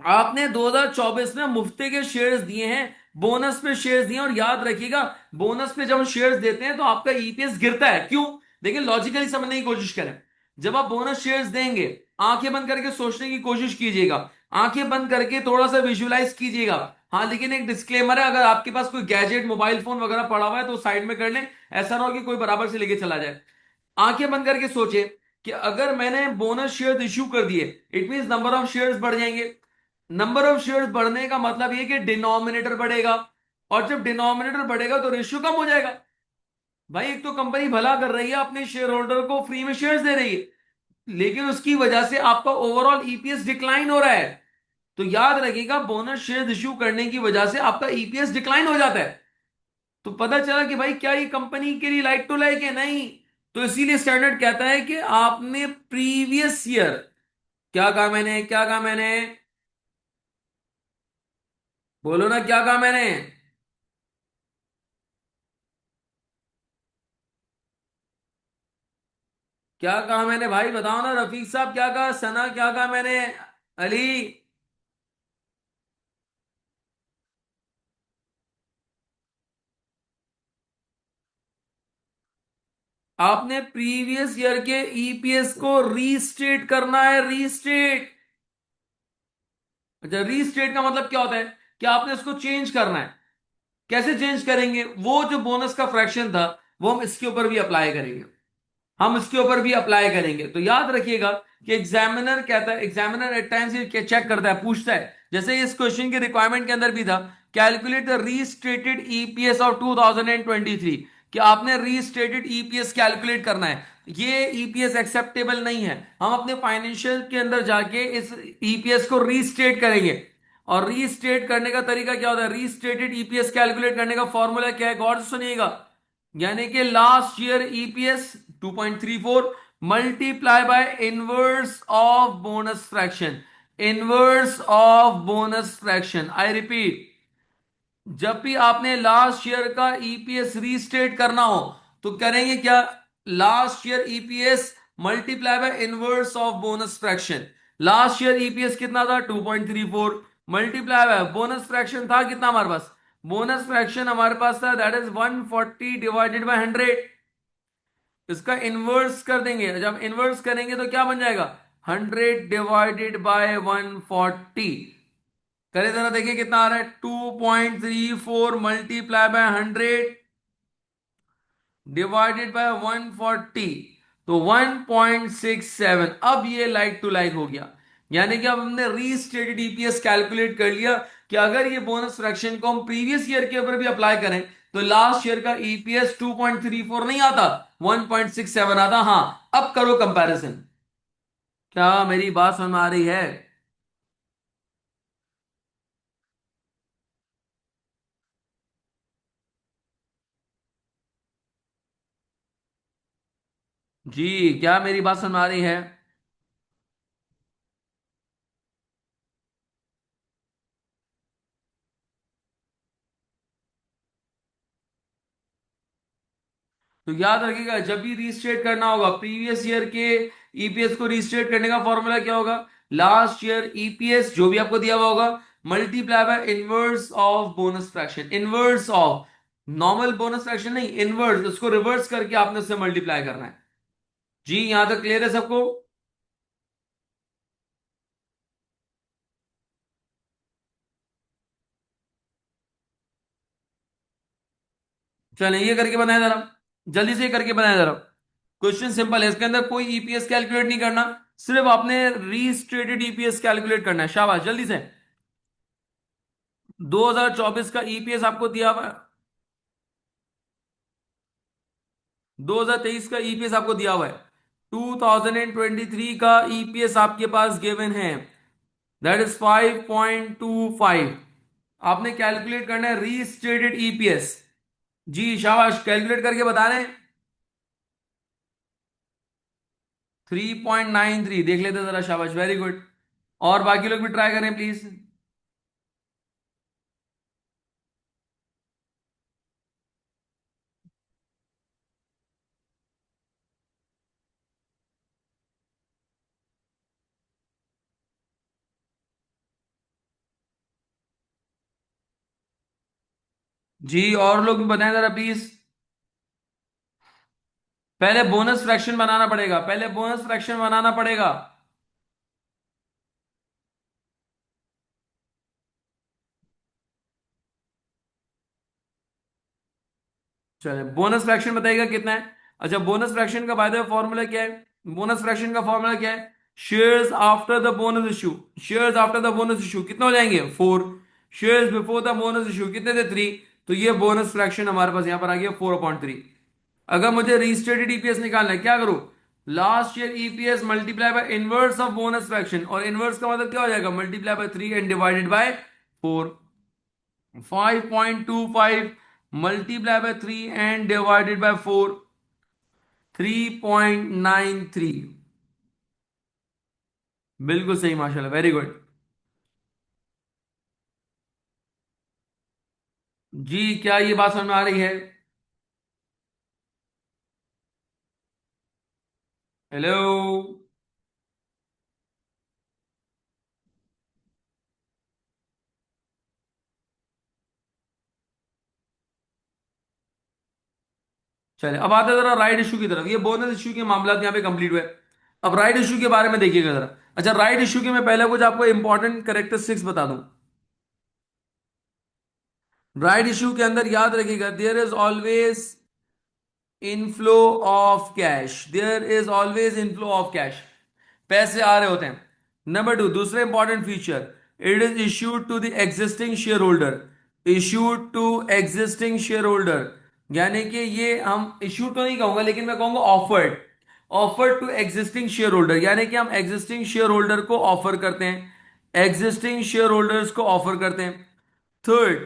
आपने 2024 में मुफ्ते के शेयर्स दिए हैं, बोनस पे शेयर्स दिए हैं, और याद रखिएगा बोनस पे जब हम शेयर्स देते हैं तो आपका ईपीएस गिरता है। क्यों, देखिए लॉजिकली समझने की कोशिश करें। जब आप बोनस शेयर्स देंगे, आंखें बंद करके सोचने की कोशिश कीजिएगा, आंखें बंद करके थोड़ा सा विजुलाइज कीजिएगा। हाँ, लेकिन एक डिस्क्लेमर है, अगर आपके पास कोई गैजेट, मोबाइल फोन वगैरह पड़ा हुआ है तो साइड में कर लें, ऐसा ना हो कि कोई बराबर से लेके चला जाए। आंखें बंद करके सोचे कि अगर मैंने बोनस शेयर्स इश्यू कर दिए, it mean number of shares बढ़ जाएंगे। नंबर ऑफ शेयर्स बढ़ने का मतलब ये कि डिनोमिनेटर बढ़ेगा, और जब डिनोमिनेटर बढ़ेगा तो रेशियो कम हो जाएगा। भाई एक तो कंपनी भला कर रही है, अपने शेयर होल्डर को फ्री में शेयर्स दे रही है, लेकिन उसकी वजह से आपका ओवरऑल ईपीएस डिक्लाइन हो रहा है। तो याद रखिएगा, बोनस शेयर्स इश्यू करने की वजह से आपका ईपीएस डिक्लाइन हो जाता है। तो पता चला कि भाई क्या ये कंपनी के लिए लाइक टू लाइक है, नहीं। तो इसीलिए स्टैंडर्ड कहता है कि आपने प्रीवियस ईयर, क्या कहा मैंने, क्या कहा मैंने, बोलो ना क्या कहा मैंने, क्या कहा मैंने, भाई बताओ ना, रफीक साहब क्या कहा, सना क्या कहा मैंने, अली। आपने प्रीवियस ईयर के ईपीएस को रीस्टेट करना है, रीस्टेट। अच्छा, रीस्टेट का मतलब क्या होता है, कि आपने उसको चेंज करना है। कैसे चेंज करेंगे, वो जो बोनस का फ्रैक्शन था वो हम इसके ऊपर भी अप्लाई करेंगे, हम इसके ऊपर भी अप्लाई करेंगे। तो याद रखिएगा कि एग्जामिनर कहता है, एग्जामिनर एट टाइम्स ये चेक करता है, पूछता है, जैसे इस क्वेश्चन के रिक्वायरमेंट के अंदर भी था, calculate the restated EPS of 2023, कि आपने रीस्टेटेड ईपीएस कैलकुलेट करना है। ये ईपीएस एक्सेप्टेबल नहीं है, हम अपने फाइनेंशियल के अंदर जाके इस ईपीएस को रीस्टेट करेंगे। और रीस्टेट करने का तरीका क्या होता है, रीस्टेटेड ईपीएस कैलकुलेट करने का फॉर्मूला क्या है, गौर से सुनिएगा। यानी कि last year EPS 2.34 multiply by inverse of bonus fraction, inverse of bonus fraction. I repeat, जब भी आपने लास्ट ईयर का ईपीएस रीस्टेट करना हो तो करेंगे क्या, last year EPS multiply by inverse of bonus fraction. Last year EPS कितना था, 2.34, मल्टीप्लाई बाय बोनस फ्रैक्शन था कितना हमारे पास, बोनस फ्रैक्शन हमारे पास था दैट इज 140 डिवाइडेड बाय 100। इसका इनवर्स कर देंगे, जब इनवर्स करेंगे तो क्या बन जाएगा, 100 डिवाइडेड बाय 140। करें जरा, देखिए कितना आ रहा है, 2.34 मल्टीप्लाई बाय 100 डिवाइडेड बाय 140, तो 1.67। अब ये लाइक टू लाइक हो गया। यानी कि अब हमने रीस्टेटेड ईपीएस कैलकुलेट कर लिया कि अगर ये बोनस फ्रैक्शन को हम प्रीवियस ईयर के ऊपर भी अप्लाई करें तो लास्ट ईयर का ईपीएस 2.34 नहीं आता, 1.67 आता। हाँ, अब करो कंपैरिजन। क्या मेरी बात समझ में आ रही है? जी, क्या मेरी बात समझ में आ रही है? तो याद रखिएगा, जब भी रीस्टेट करना होगा प्रीवियस ईयर के ईपीएस को रीस्टेट करने का फॉर्मूला क्या होगा, लास्ट ईयर ईपीएस जो भी आपको दिया हुआ होगा, multiply by inverse of bonus fraction, inverse of, normal bonus fraction नहीं, इनवर्स, उसको रिवर्स करके आपने उससे मल्टीप्लाई करना है। जी यहां तक क्लियर है सबको? चलें ये करके बनाए जरा, जल्दी से ये करके बनाए जरा। क्वेश्चन सिंपल है, इसके अंदर कोई ईपीएस कैलकुलेट नहीं करना, सिर्फ आपने रीस्टेटेड ईपीएस कैलकुलेट करना है। शाबाश, जल्दी से। 2024 का ईपीएस आपको दिया हुआ है, 2023 का ईपीएस आपको दिया हुआ है, 2023 का ईपीएस आपके पास गिवन है, दैट इज 5.25। आपने कैलकुलेट करना है रीस्टेटेड ईपीएस। जी शाबाश, कैलकुलेट करके बता रहे हैं। 3.93 देख लेते जरा, शाबाश, वेरी गुड। और बाकी लोग भी ट्राई करें प्लीज। जी और लोग भी बताएं जरा प्लीज। पहले बोनस फ्रैक्शन बनाना पड़ेगा, पहले बोनस फ्रैक्शन बनाना पड़ेगा। चले, बोनस फ्रैक्शन बताइएगा कितना है। अच्छा, बोनस फ्रैक्शन का बाय द वे फॉर्मूला क्या है? बोनस फ्रैक्शन का फॉर्मूला क्या है? Shares after the bonus issue, shares after the bonus issue कितने हो जाएंगे? 4। Shares before the bonus issue कितने थे? 3। तो ये बोनस फ्रैक्शन हमारे पास यहां पर आ गया 4/3। अगर मुझे रीस्टेटेड ईपीएस निकालना है, क्या करूं? Last year EPS multiply by inverse of bonus fraction, और इनवर्स का मतलब क्या हो जाएगा? Multiply by 3 and divided bye 4। 5.25 multiply by 3 and divided by 4, 3.93। बिल्कुल सही, माशाल्लाह, वेरी गुड। जी क्या ये बात समझ में आ रही है? हेलो? चले, अब आते हैं जरा राइट इशू की तरफ। ये बोनस इशू के मामला यहाँ पे कंप्लीट हुए। अब राइट इशू के बारे में देखिएगा जरा। अच्छा, राइट इशू के मैं पहले कुछ आपको इंपॉर्टेंट करेक्टरिस्टिक्स बता दूं। राइट इशू के अंदर याद रखिएगा, there is always inflow of cash, there is always inflow of cash, पैसे आ रहे होते हैं। नंबर टू, दूसरा important feature, it is issued to the existing share holder, issued to existing share holder, यानी कि ये हम इश्यूड तो नहीं कहूंगा, लेकिन मैं कहूंगा offered, offer to existing share holder, यानी कि हम एग्जिस्टिंग शेयर होल्डर को ऑफर करते हैं, एग्जिस्टिंग शेयर होल्डर्स को ऑफर करते हैं। थर्ड,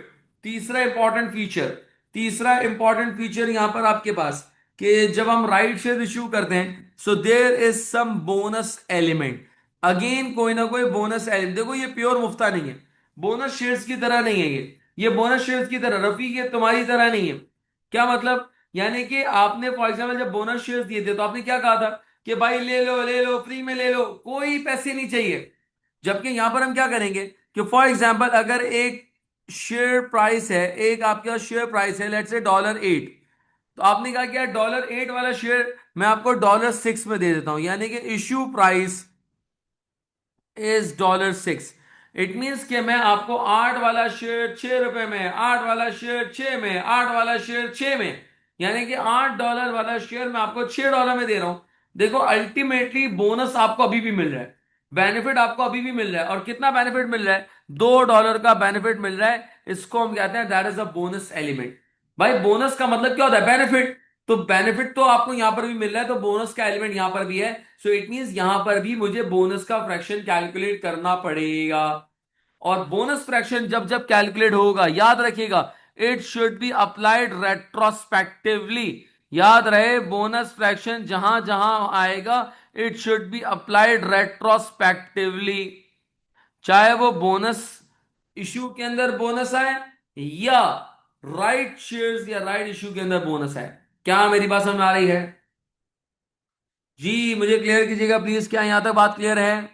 तीसरा इंपॉर्टेंट फीचर, तीसरा इंपॉर्टेंट फीचर यहां पर आपके पास, कि जब हम राइट शेयर इश्यू करते हैं, so there is some bonus element, again कोई ना कोई बोनस एलिमेंट। देखो ये प्योर मुफ्ता नहीं है, बोनस शेयर्स की तरह नहीं है ये बोनस शेयर्स की तरह, रफीक, ये तुम्हारी तरह नहीं है। क्या मतलब? यानी कि आपने फॉर एग्जाम्पल जब बोनस शेयर्स दिए थे, तो आपने क्या कहा था कि भाई ले लो फ्री में ले लो, कोई पैसे नहीं चाहिए। जबकि यहां पर हम क्या करेंगे कि फॉर एग्जाम्पल अगर एक शेयर प्राइस है, एक आपके पास शेयर प्राइस है, लेट्स से $8, तो आपने कहा कि यार $8 वाला शेयर मैं आपको $6 में दे देता हूं, यानी कि issue price is $6। It means कि मैं आपको 8 वाला शेयर 6 रुपए में, 8 वाला शेयर 6 में, 8 वाला शेयर 6 में, यानी कि $8 वाला शेयर मैं आपको $6 में दे रहा हूं। देखो अल्टीमेटली बोनस आपको अभी भी मिल रहा है, बेनिफिट आपको अभी भी मिल रहा है। और कितना बेनिफिट मिल रहा है? $2 का बेनिफिट मिल रहा है। इसको हम कहते हैं that is a bonus element. भाई बोनस का मतलब क्या होता है? बेनिफिट। तो बेनिफिट तो आपको यहां पर भी मिल रहा है, तो बोनस का एलिमेंट यहां पर भी है। सो इट मींस यहां पर भी मुझे बोनस का फ्रैक्शन कैलकुलेट करना पड़ेगा। और बोनस फ्रैक्शन जब जब कैलकुलेट होगा, याद रखिएगा, it should be applied retrospectively. याद रहे, बोनस फ्रैक्शन जहां जहां आएगा, it should be applied retrospectively. चाहे वो बोनस इशू के अंदर बोनस आए, या राइट शेयर्स या राइट इशू के अंदर बोनस आए। क्या मेरी बात समझ में आ रही है? जी मुझे क्लियर कीजिएगा प्लीज, क्या यहां तक बात क्लियर है?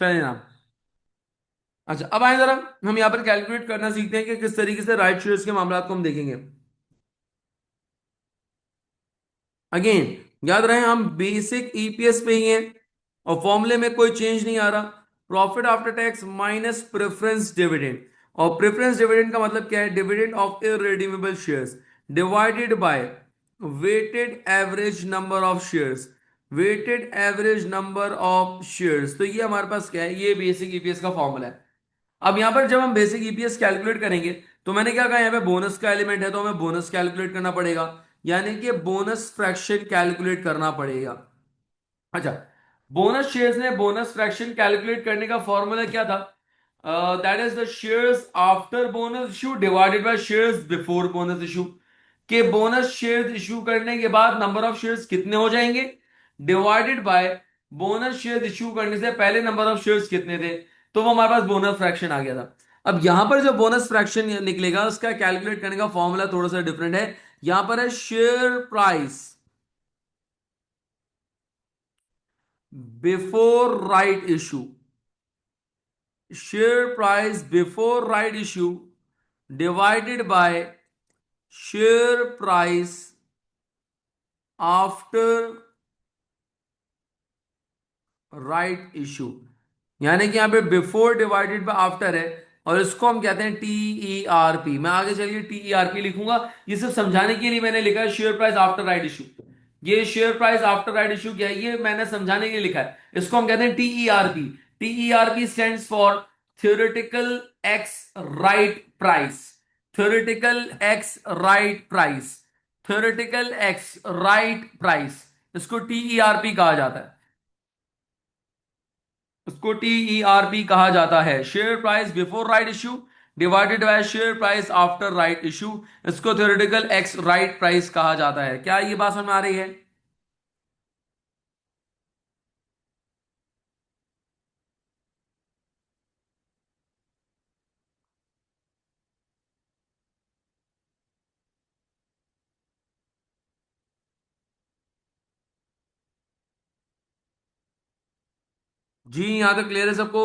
चलिए ना। अच्छा, अब आए जरा, हम यहाँ पर कैलकुलेट करना सीखते हैं कि किस तरीके से राइट शेयर्स के मामला को हम देखेंगे। अगेन याद रहे हम बेसिक ईपीएस पे ही हैं और फॉर्मूले में कोई चेंज नहीं आ रहा। Profit after tax minus preference dividend, और प्रेफरेंस डिविडेंड का मतलब क्या है? Dividend of irredeemable shares divided by weighted average number of shares. Weighted average number of shares, तो ये हमारे पास क्या है? ये बेसिक ईपीएस का फॉर्मूला है। अब यहां पर जब हम बेसिक ईपीएस कैलकुलेट करेंगे, तो मैंने क्या कहा, यहां पे बोनस का एलिमेंट है तो हमें बोनस कैलकुलेट करना पड़ेगा, यानी कि बोनस फ्रैक्शन कैलकुलेट करना पड़ेगा। अच्छा, बोनस शेयर्स ने बोनस फ्रैक्शन कैलकुलेट करने का फॉर्मूला क्या था? That is the shares after bonus issue divided by shares before bonus issue. के बोनस शेयर्स इशू करने के बाद नंबर ऑफ शेयर्स कितने हो जाएंगे, divided by bonus shares issue करने से पहले नंबर ऑफ शेयर्स कितने थे। तो वो हमारे पास बोनस फ्रैक्शन आ गया था। अब यहां पर जो बोनस फ्रैक्शन निकलेगा उसका कैलकुलेट करने का फॉर्मूला थोड़ा सा डिफरेंट है। यहां पर है share price before right issue. Share price before right issue divided bye share price after right issue. यानी कि यहां पे बिफोर डिवाइडेड बाय आफ्टर है, और इसको हम कहते हैं TERP। मैं आगे चलिए TERP लिखूंगा, ये सिर्फ समझाने के लिए मैंने लिखा है share price after right issue. ये share price after right issue क्या है, ये मैंने समझाने के लिए लिखा है। इसको हम कहते हैं TERP। TERP stands for theoretical ex right price. Theoretical ex right price. Theoretical ex right price, इसको TERP कहा जाता है। उसको TERP कहा जाता है, share price before right issue divided bye share price after right issue. इसको थ्योरेटिकल एक्स राइट प्राइस कहा जाता है। क्या ये बात समझ में आ रही है? जी, यहां तक क्लियर है सबको?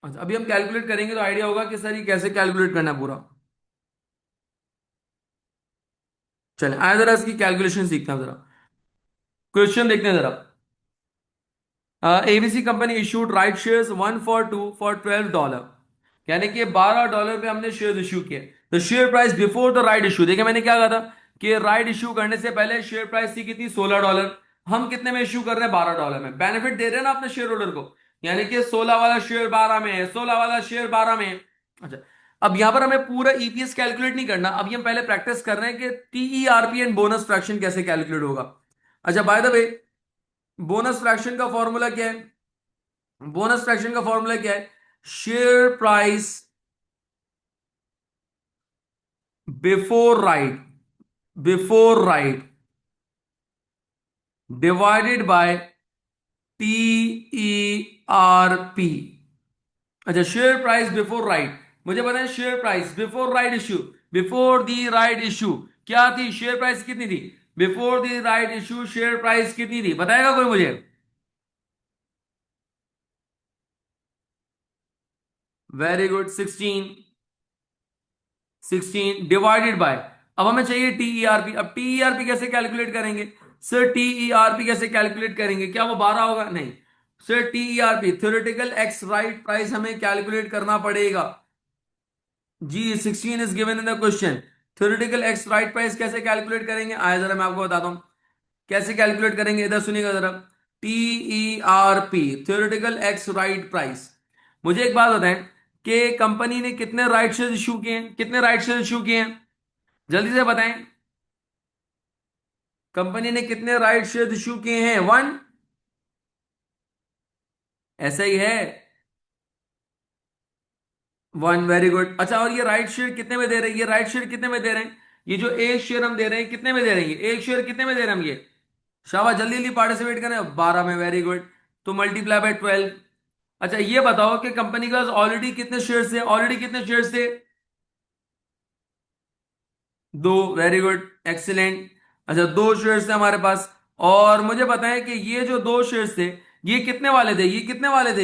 अच्छा, अभी हम कैलकुलेट करेंगे तो आइडिया होगा कि सर ये कैसे कैलकुलेट करना है पूरा। चलें आए जरा इसकी कैलकुलेशन सीखते हैं जरा। क्वेश्चन देखते हैं जरा। ABC company issued right shares 1 for 2 for $12, यानी कि $12 पे हमने शेयर इशू किए। तो share price before the right issue, देखिए मैंने क्या कहा था कि राइट इशू करने से पहले शेयर प्राइस थी कितनी, $16। हम कितने में इशू कर रहे हैं? $12 में। बेनिफिट दे रहे हैं ना अपने शेयर होल्डर को, यानी कि 16 वाला शेयर 12 में है, 16 वाला शेयर 12 में है। अच्छा, अब यहां पर हमें पूरा ईपीएस कैलकुलेट नहीं करना, अब ये हम पहले प्रैक्टिस कर रहे हैं कि TERP एंड बोनस फ्रैक्शन कैसे कैलकुलेट होगा। अच्छा, bye the way, bonus fraction का फॉर्मूला क्या है? बोनस फ्रैक्शन का फॉर्मूला क्या है? Share price before right, before right divided by TERP। अच्छा, शेयर प्राइस बिफोर राइट, मुझे बताएं share price before right issue, before the right issue क्या थी? शेयर प्राइस कितनी थी before the right issue? Share price कितनी थी, बताएगा कोई मुझे? Very good, 16। 16 डिवाइडेड बाय, अब हमें चाहिए TERP। अब TERP कैसे कैलकुलेट करेंगे? सर TERP कैसे कैलकुलेट करेंगे? क्या वो 12 होगा? नहीं sir, TERP theoretical ex right price हमें कैलकुलेट करना पड़ेगा। जी, 16 is given in the question. Theoretical ex right price कैसे कैलकुलेट करेंगे, आया जरा मैं आपको बताता हूं कैसे कैलकुलेट करेंगे, इधर सुनिएगा जरा। TERP theoretical ex right price. मुझे एक बात बताएं कि कंपनी ने कितने राइट शेयर इशू किए हैं? कितने राइट शेयर इशू किए हैं, जल्दी से बताएं। कंपनी ने कितने राइट शेयर इशू किए हैं? 1। ऐसा ही है, 1। Very good. अच्छा, और ये राइट शेयर कितने में दे रहे हैं? ये राइट शेयर कितने में दे रहे हैं? ये जो एक शेयर हम दे रहे हैं कितने में दे रहे हैं? ये एक शेयर कितने में दे रहे हैं हम ये? शाबाश, जल्दी जल्दी पार्टिसिपेट करें। 12 में, वेरी गुड। तो मल्टीप्लाई बाय 12। अच्छा, ये बताओ कि कंपनी के पास ऑलरेडी कितने शेयर थे? ऑलरेडी कितने शेयर थे? 2। Very good, excellent. अच्छा, दो शेयर्स थे हमारे पास। और मुझे बताएं कि ये जो दो शेयर्स थे, ये कितने वाले थे, ये कितने वाले थे,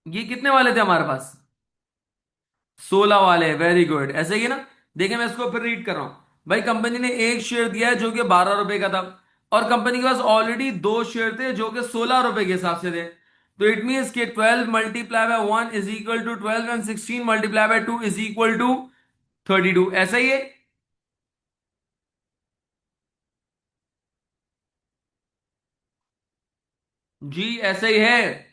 ये कितने वाले थे हमारे पास? 16 वाले। वेरी गुड, ऐसे ही है ना। देखिए मैं इसको फिर रीड कर रहा हूं। भाई कंपनी ने एक शेयर दिया है जो कि 12 रुपए का था, और कंपनी के पास ऑलरेडी दो शेयर थे जो कि 16 रुपए के हिसाब से थे। तो इट मीन्स कि 12 multiply by 1 is equal to 12 and 16 multiply by 2 is equal to 32। ऐसा ही है। जी ऐसा ही है।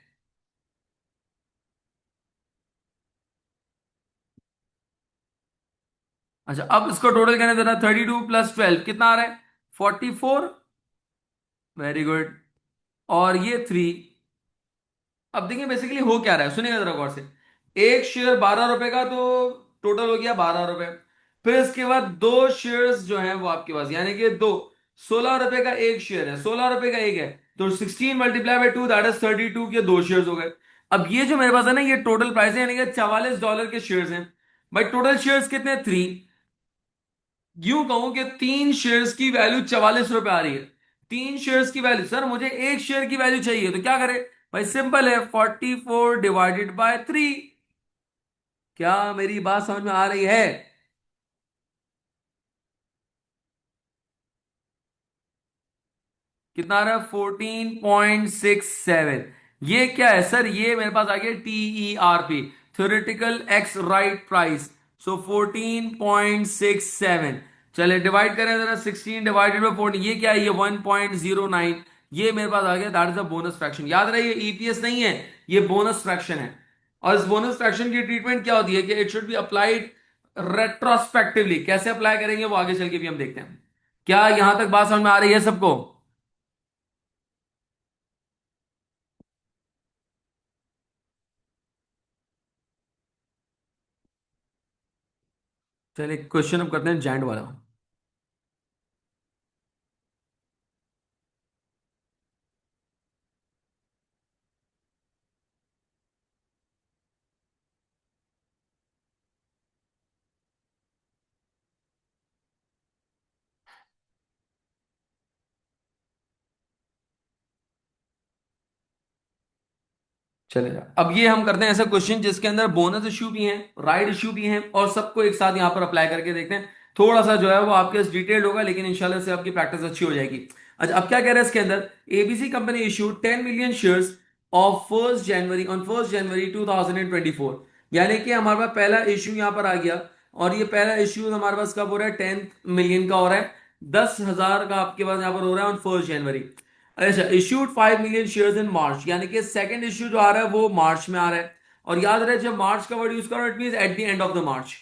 अच्छा, अब इसको टोटल करने देना। 32 + 12 कितना आ रहा है? 44। Very good. और ये 3। अब देखिए बेसिकली हो क्या रहा है, सुनिएगा जरा गौर से। एक शेयर 12 रुपए का, तो टोटल हो गया 12 रुपए। फिर इसके बाद दो शेयर्स जो हैं वो आपके पास, यानी कि दो, 16 रुपए का एक शेयर है, 16 रुपए का एक है। तो 16 मल्टीप्लाई बाय 2 दैट इज 32 के दो शेयर्स हो गए। अब ये जो मेरे पास है ना, ये टोटल प्राइस है, यानी कि $44 के शेयर्स हैं। भाई टोटल शेयर्स कितने? 3। यूं कहूं कि तीन शेयर्स की वैल्यू 44 रुपए आ रही है। तीन शेयर्स की वैल्यू, सर मुझे एक शेयर की वैल्यू चाहिए, तो क्या करें? भाई सिंपल है, 44 डिवाइडेड बाय 3। क्या मेरी बात समझ में आ रही है? कितना आ रहा है? 14.67। ये क्या है सर? ये मेरे पास आ गया TERP, theoretical ex right price. So 14.67। चले डिवाइड करें जरा, 16 डिवाइडेड बाय 14, ये क्या है? ये 1.09। ये मेरे पास आ गया, that is a bonus fraction. याद रहे ये ईपीएस नहीं है, ये बोनस फ्रैक्शन है। और इस बोनस फ्रैक्शन की ट्रीटमेंट क्या होती है कि it should be applied retrospectively. कैसे अप्लाई करेंगे वो आगे चल के भी हम देखते हैं। क्या यहां तक बात समझ में आ रही है सबको? चलिए क्वेश्चन अब करते हैं जैंड वाला। चलेगा। अब ये हम करते हैं ऐसा क्वेश्चन जिसके अंदर बोनस इश्यू भी है, राइट इश्यू भी है, और सबको एक साथ यहां पर अप्लाई करके देखते हैं। थोड़ा सा जो है वो आपके डिटेल्ड होगा, लेकिन इंशाल्लाह से आपकी प्रैक्टिस अच्छी हो जाएगी। अच्छा, अब क्या कह रहा है इसके अंदर? ABC company issue 10 million shares of 1 January, on 1 जनवरी 2024। यानी कि हमारे पास पहला इश्यू यहां पर आ गया। और ये पहला इश्यू हमारे पास कब हो रहा है? 10 मिलियन का हो रहा है। 10,000 का आपके पास यहां पर हो रहा है ऑन 1 जनवरी। अच्छा, इश्यूड 5 मिलियन शेयर्स इन मार्च, यानी कि सेकंड इश्यू जो आ रहा है वो मार्च में आ रहा है। और याद रहे जब मार्च का वर्ड यूज करो, it mean at the end of the March.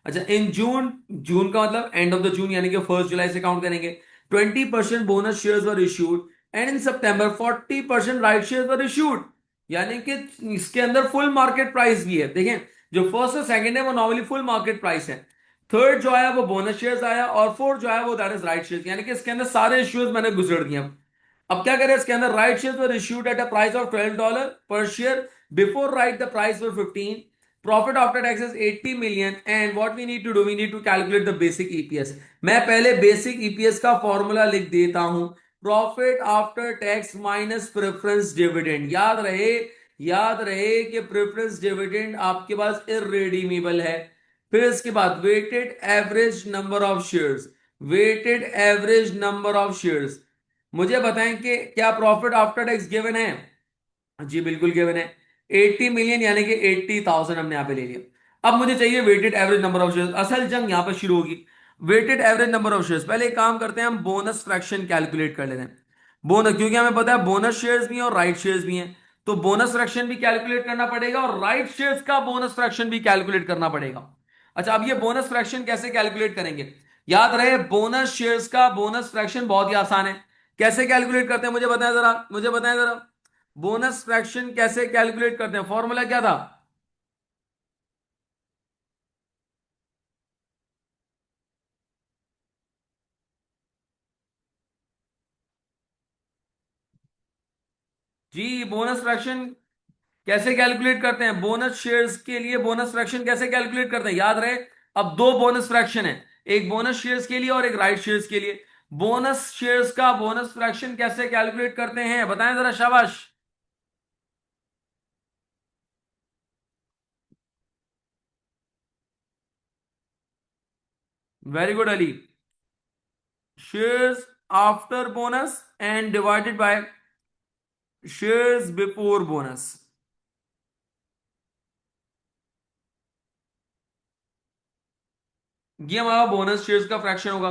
अच्छा, इन जून, जून का मतलब एंड ऑफ द जून, यानी कि 1 जुलाई से काउंट करेंगे। 20% bonus shares were issued. And in September 40% right shares were issued. यानी कि इसके अंदर फुल मार्केट प्राइस भी है। देखें, जो फर्स्ट और सेकंड है वो नॉर्मली फुल मार्केट प्राइस है। थर्ड जो आया वो बोनस शेयर्स आया, और फोर्थ जो आया वो दैट इज राइट शेयर्स। यानी कि इसके अंदर सारे इश्यूज मैंने गुजर दिए। अब क्या करें इसके अंदर? Right shares were issued at a price of $12 per share. Before right the price were 15। Profit after tax is 80 million. And what we need to do, we need to calculate the basic EPS. मैं पहले basic EPS का formula लिख देता हूं। Profit after tax minus preference dividend. याद रहे कि preference dividend आपके पास इररेडीमेबल है। फिर इसके बाद weighted average number of shares. Weighted average number of shares. मुझे बताएं कि क्या प्रॉफिट आफ्टर टैक्स गिवन है? जी बिल्कुल गिवन है। 80 मिलियन, यानी कि 80,000 हमने यहां पे ले लिया। अब मुझे चाहिए weighted average number of shares. असल जंग यहां पर शुरू होगी। Weighted average number of shares, पहले एक काम करते हैं, हम बोनस फ्रैक्शन कैलकुलेट कर लेते हैं। बोनस, क्योंकि हमें पता है बोनस शेयर्स भी हैं और राइट शेयर्स भी हैं। तो बोनस फ्रैक्शन भी कैलकुलेट करना पड़ेगा, और राइट शेयर्स का बोनस फ्रैक्शन भी कैलकुलेट करना पड़ेगा। अच्छा, अब ये बोनस फ्रैक्शन कैसे कैलकुलेट करेंगे? याद रहे बोनस शेयर्स का बोनस फ्रैक्शन बहुत ही आसान है। कैसे कैलकुलेट करते हैं? मुझे बताएं जरा। बोनस फ्रैक्शन कैसे कैलकुलेट करते हैं? फॉर्मूला क्या था? जी, बोनस फ्रैक्शन कैसे कैलकुलेट करते हैं? बोनस शेयर्स के लिए बोनस फ्रैक्शन कैसे कैलकुलेट करते हैं? याद रहे, अब दो बोनस फ्रैक्शन है। एक बोनस शेयर्स के लिए और एक राइट शेयर्स के लिए। बोनस शेयर्स का बोनस फ्रैक्शन कैसे कैलकुलेट करते हैं बताएं जरा, शाबाश। Very good Ali. Shares after bonus and divided by shares before bonus. ये हमारा बोनस शेयर्स का फ्रैक्शन होगा।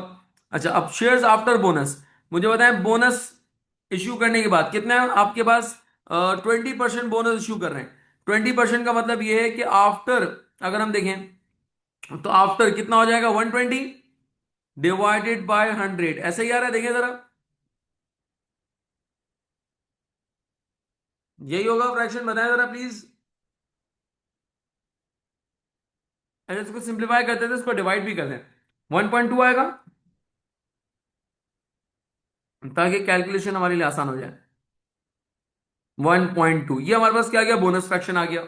अच्छा, अब शेयर्स आफ्टर बोनस, मुझे बताएं बोनस इश्यू करने के बाद कितना है आपके पास। 20% बोनस इश्यू कर रहे हैं। 20% का मतलब ये है कि आफ्टर, अगर हम देखें तो आफ्टर कितना हो जाएगा, 120 डिवाइडेड बाय 100, ऐसे ही आ रहा है, देखिए जरा। यही होगा फ्रैक्शन, बताएं जरा प्लीज। अगर इसको सिंप्लीफाई करते थे, इसको डिवाइड भी कर दें, 1.2 आएगा, ताकि कैलकुलेशन हमारे लिए आसान हो जाए। 1.2, ये हमारे पास क्या आ गया, बोनस फ्रैक्शन आ गया।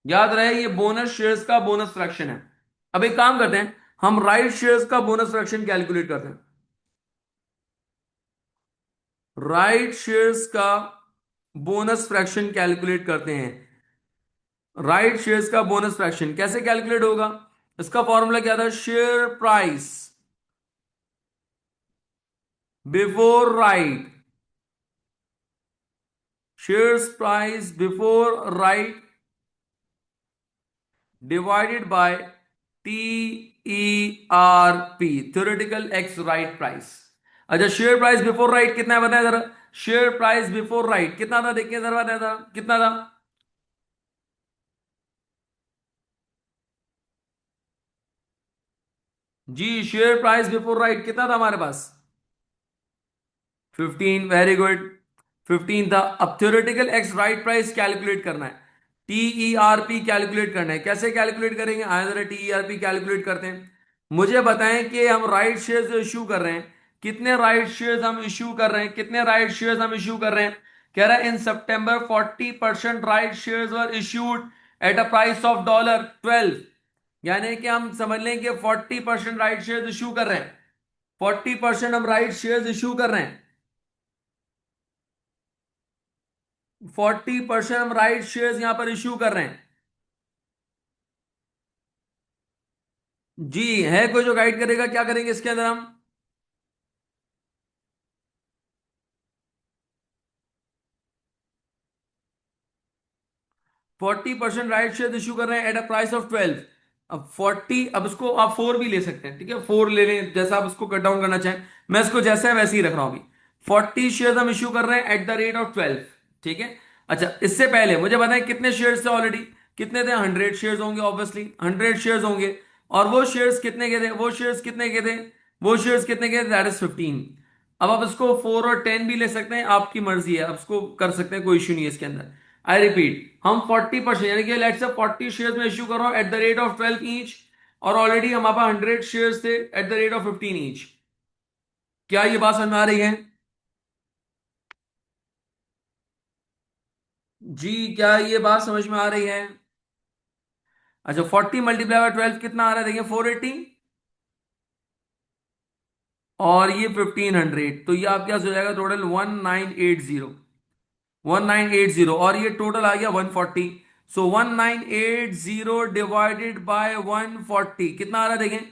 याद रहे ये बोनस शेयर्स का बोनस फ्रैक्शन है। अब एक काम करते हैं, हम राइट शेयर्स का बोनस फ्रैक्शन कैलकुलेट करते हैं। राइट शेयर्स का बोनस फ्रैक्शन कैलकुलेट करते हैं। राइट शेयर्स का बोनस फ्रैक्शन कैसे कैलकुलेट होगा, इसका फॉर्मूला क्या था, share price before right, shares price before right divided by T E R P, theoretical ex right price. अच्छा, शेयर प्राइस बिफोर राइट कितना है बताया जरा। शेयर प्राइस बिफोर राइट कितना था, देखिए जरा, बताया जरा कितना था। जी, शेयर प्राइस बिफोर राइट कितना था हमारे पास, 15, वेरी गुड, 15 था। अब theoretical ex right price calculate करना है, टीईआरपी कैलकुलेट करना है। कैसे कैलकुलेट करेंगे, आए जरा टीईआरपी कैलकुलेट करते हैं। मुझे बताएं कि हम राइट शेयर्स जो इश्यू कर रहे हैं, कितने राइट शेयर्स हम इश्यू कर रहे हैं, कितने राइट शेयर्स हम इश्यू कर रहे हैं। कह रहा है इन सितंबर 40% right shares were issued at a price of $12। यानी कि हम समझ लें कि 40% राइट शेयर्स इश्यू कर रहे हैं, 40% हम राइट शेयर्स इश्यू कर रहे हैं, 40% हम राइट शेयर्स यहां पर इश्यू कर रहे हैं। जी, है कोई जो गाइड करेगा, क्या करेंगे इसके अंदर हम। 40% राइट शेयर इश्यू कर रहे हैं एट अ प्राइस ऑफ 12। अब 40, अब इसको आप 4 भी ले सकते हैं, ठीक है, 4 ले लें, जैसा आप इसको कट डाउन करना चाहें। मैं इसको जैसा है वैसे ही रख रहा हूं अभी। 40 शेयर हम इश्यू कर रहे हैं एट द रेट ऑफ 12, ठीक है। अच्छा, इससे पहले मुझे बताएं कितने शेयर्स थे ऑलरेडी, कितने थे, 100 शेयर्स होंगे, ऑब्वियसली 100 शेयर्स होंगे। और वो शेयर्स कितने के थे, वो शेयर्स कितने के थे, वो शेयर्स कितने के थे, दैट इज 15। अब आप इसको 4 और 10 भी ले सकते हैं, आपकी मर्जी है, आप इसको कर सकते हैं, कोई इश्यू नहीं है इसके अंदर। आई रिपीट, हम 40% यानी कि लेट्स से 40 शेयर्स में इश्यू कर रहा हूं at the rate of 12 each, और ऑलरेडी हमारे पास 100 शेयर्स थे at the rate of 15 each. क्या ये बात समझ में आ रही है। जी, क्या ये बात समझ में आ रही है। अच्छा, 40 मल्टीप्लाई बाय 12 कितना आ रहा है, देखिए 480, और ये 1500, तो ये आपके पास हो जाएगा टोटल 1980, 1980, और ये टोटल आ गया 140। सो 1980 डिवाइडेड बाय 140 कितना आ रहा है, देखें।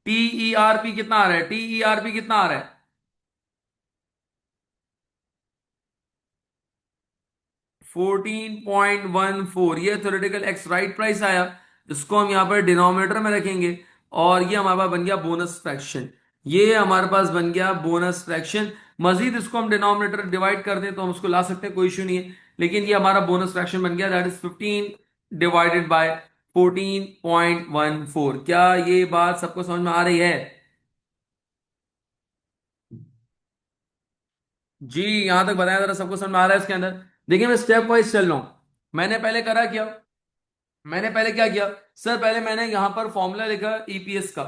टीईआरपी कितना आ रहा है, टीईआरपी कितना आ रहा है, 14.14। ये थ्योरेटिकल एक्स राइट प्राइस आया, इसको हम यहां पर डिनोमिनेटर में रखेंगे, और ये हमारे पास बन गया बोनस फ्रैक्शन। ये हमारे पास बन गया बोनस फ्रैक्शन। मजीद इसको हम डिनोमिनेटर डिवाइड कर दें तो हम उसको ला सकते हैं, कोई इशू नहीं है, लेकिन ये हमारा बोनस फ्रैक्शन बन गया, दैट इज 15 डिवाइडेड बाय 14.14। क्या ये बात सबको समझ में आ रही है। जी, यहां तक बताया, जरा सबको समझ में आ रहा है इसके अंदर। देखिए मैं स्टेप वाइज चल रहा हूं। मैंने पहले करा क्या, मैंने पहले क्या किया, सर पहले मैंने यहां पर फॉर्मूला लिखा ईपीएस का।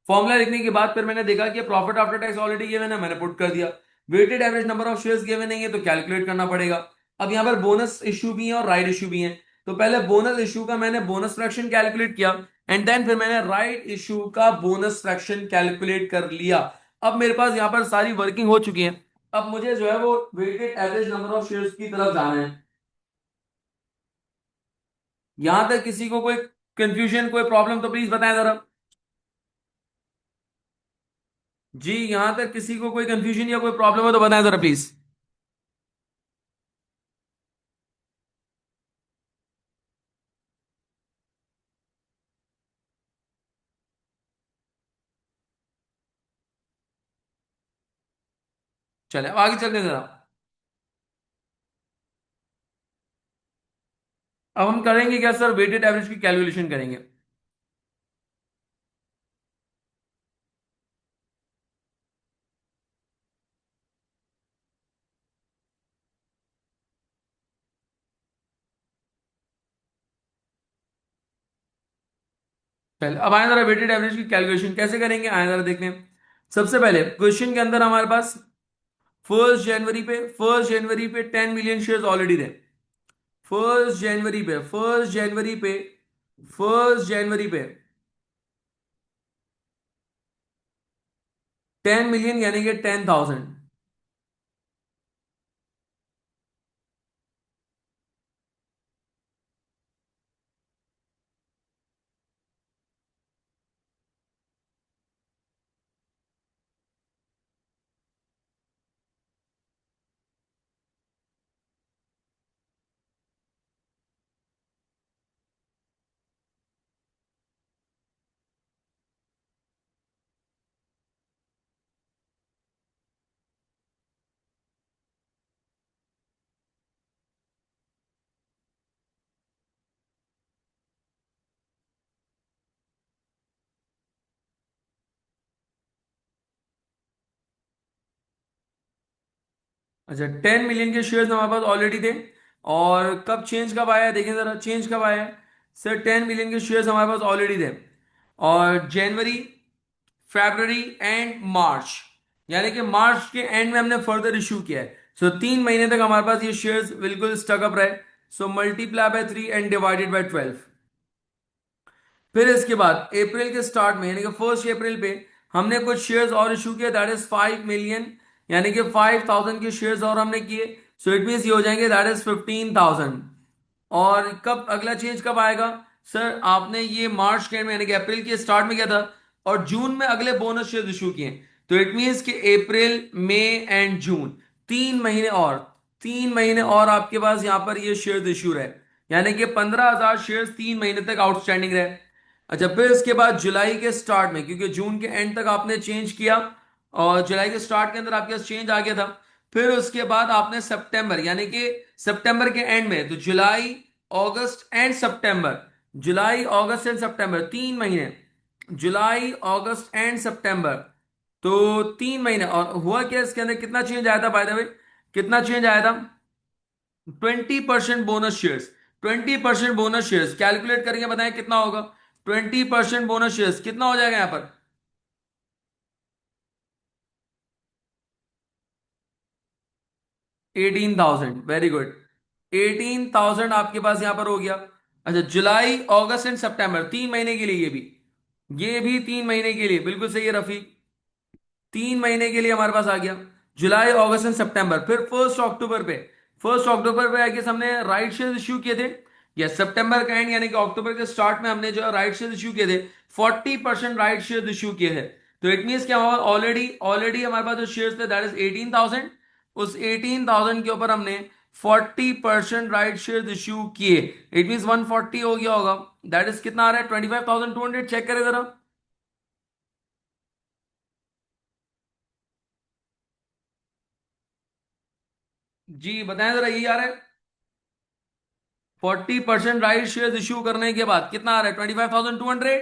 फॉर्मूला लिखने के बाद फिर मैंने देखा कि profit after tax already given है, मैंने पुट कर दिया। Weighted average number of shares given नहीं है तो कैलकुलेट करना पड़ेगा। अब यहां पर बोनस इशू भी है और राइट इशू भी है, तो पहले बोनस इशू का मैंने बोनस फ्रैक्शन कैलकुलेट किया एंड देन फिर मैंने राइट इशू का बोनस फ्रैक्शन कैलकुलेट कर लिया। अब मेरे पास यहां पर सारी वर्किंग हो चुकी है। अब मुझे जो है वो weighted average number of shares की तरफ जाना है। यहां तक किसी को कोई कंफ्यूजन, कोई प्रॉब्लम तो प्लीज बताएं जरा। जी, यहां तक किसी को कोई कंफ्यूजन या कोई प्रॉब्लम हो तो बताएं जरा प्लीज। चले अब आगे चलते हैं जरा। अब हम करेंगे क्या सर, वेटेड एवरेज की कैलकुलेशन करेंगे। पहले अब आए जरा वेटेड एवरेज की कैलकुलेशन कैसे करेंगे, आए जरा देखते हैं। सबसे पहले क्वेश्चन के अंदर हमारे पास 1 जनवरी पे 10 मिलियन शेयर्स ऑलरेडी थे। 1 जनवरी पे 10 मिलियन यानी कि 10,000। अच्छा, 10 मिलियन के शेयर्स हमारे पास ऑलरेडी थे। और कब चेंज कब आया है, देखें जरा चेंज कब आया है। सर 10 मिलियन के शेयर्स हमारे पास ऑलरेडी थे, और जनवरी, फरवरी एंड मार्च, यानी कि मार्च के एंड में हमने फर्दर इशू किया है। सो 3 महीने तक हमारे पास ये शेयर्स बिल्कुल स्टक अप रहे। So multiply by 3 and divided bye 12। फिर इसके बाद अप्रैल के स्टार्ट में यानी कि 1 अप्रैल पे हमने कुछ शेयर्स और इशू किए, दैट इज 5 मिलियन, यानी कि 5,000 के शेयर्स और हमने किए। सो इट मीन्स ये हो जाएंगे दैट इज 15,000। और कब अगला चेंज कब आएगा, सर आपने ये मार्च के एंड में यानी कि अप्रैल के स्टार्ट में किया था, और जून में अगले बोनस शेयर इशू किए। तो इट मीन्स कि अप्रैल, मई एंड जून, 3 महीने और, 3 महीने और आपके पास यहां पर ये शेयर इशू रहे, यानी कि 15,000 शेयर 3 महीने तक आउटस्टैंडिंग रहे। अच्छा, फिर इसके बाद जुलाई के स्टार्ट में, क्योंकि जून के एंड तक आपने चेंज किया और जुलाई के स्टार्ट के अंदर आपके पास चेंज आ गया था। फिर उसके बाद आपने सितंबर, यानी कि सितंबर के एंड में, तो जुलाई, August and September, July August and सितंबर 3 महीने, जुलाई अगस्त एंड सितंबर, तो 3 महीने। और हुआ क्या इसके अंदर, कितना चेंज आया था बाय द वे, कितना चेंज आया था, 20% bonus shares. 20% bonus shares calculate करेंगे, बताएं कितना होगा। 20% बोनस शेयर्स कितना हो जाएगा यहां पर, 18,000। वेरी गुड, 18,000 आपके पास यहां पर हो गया। अच्छा, जुलाई अगस्त एंड सितंबर 3 महीने के लिए, ये भी 3 महीने के लिए, बिल्कुल सही है रफी। 3 महीने के लिए हमारे पास आ गया, जुलाई अगस्त एंड सितंबर। फिर 1 अक्टूबर पे, 1 अक्टूबर पे आई गेस हमने राइट शेयर इश्यू किए थे, या सितंबर का एंड यानी कि अक्टूबर के स्टार्ट में हमने जो राइट शेयर इश्यू किए थे, 40% राइट शेयर इश्यू किए थे। तो इट मीन क्या हमारे ऑलरेडी ऑलरेडी हमारे पास जो शेयर्स थे दैट इज 18,000। उस 18,000 के ऊपर हमने 40% राइट शेयर इश्यू किए। इट मीन 140 हो गया होगा, दैट इज कितना आ रहा है, 25,200। चेक करें जरा। जी बताएं जरा, यही आ रहा है। 40% राइट शेयर इश्यू करने के बाद कितना आ रहा है, 25,200।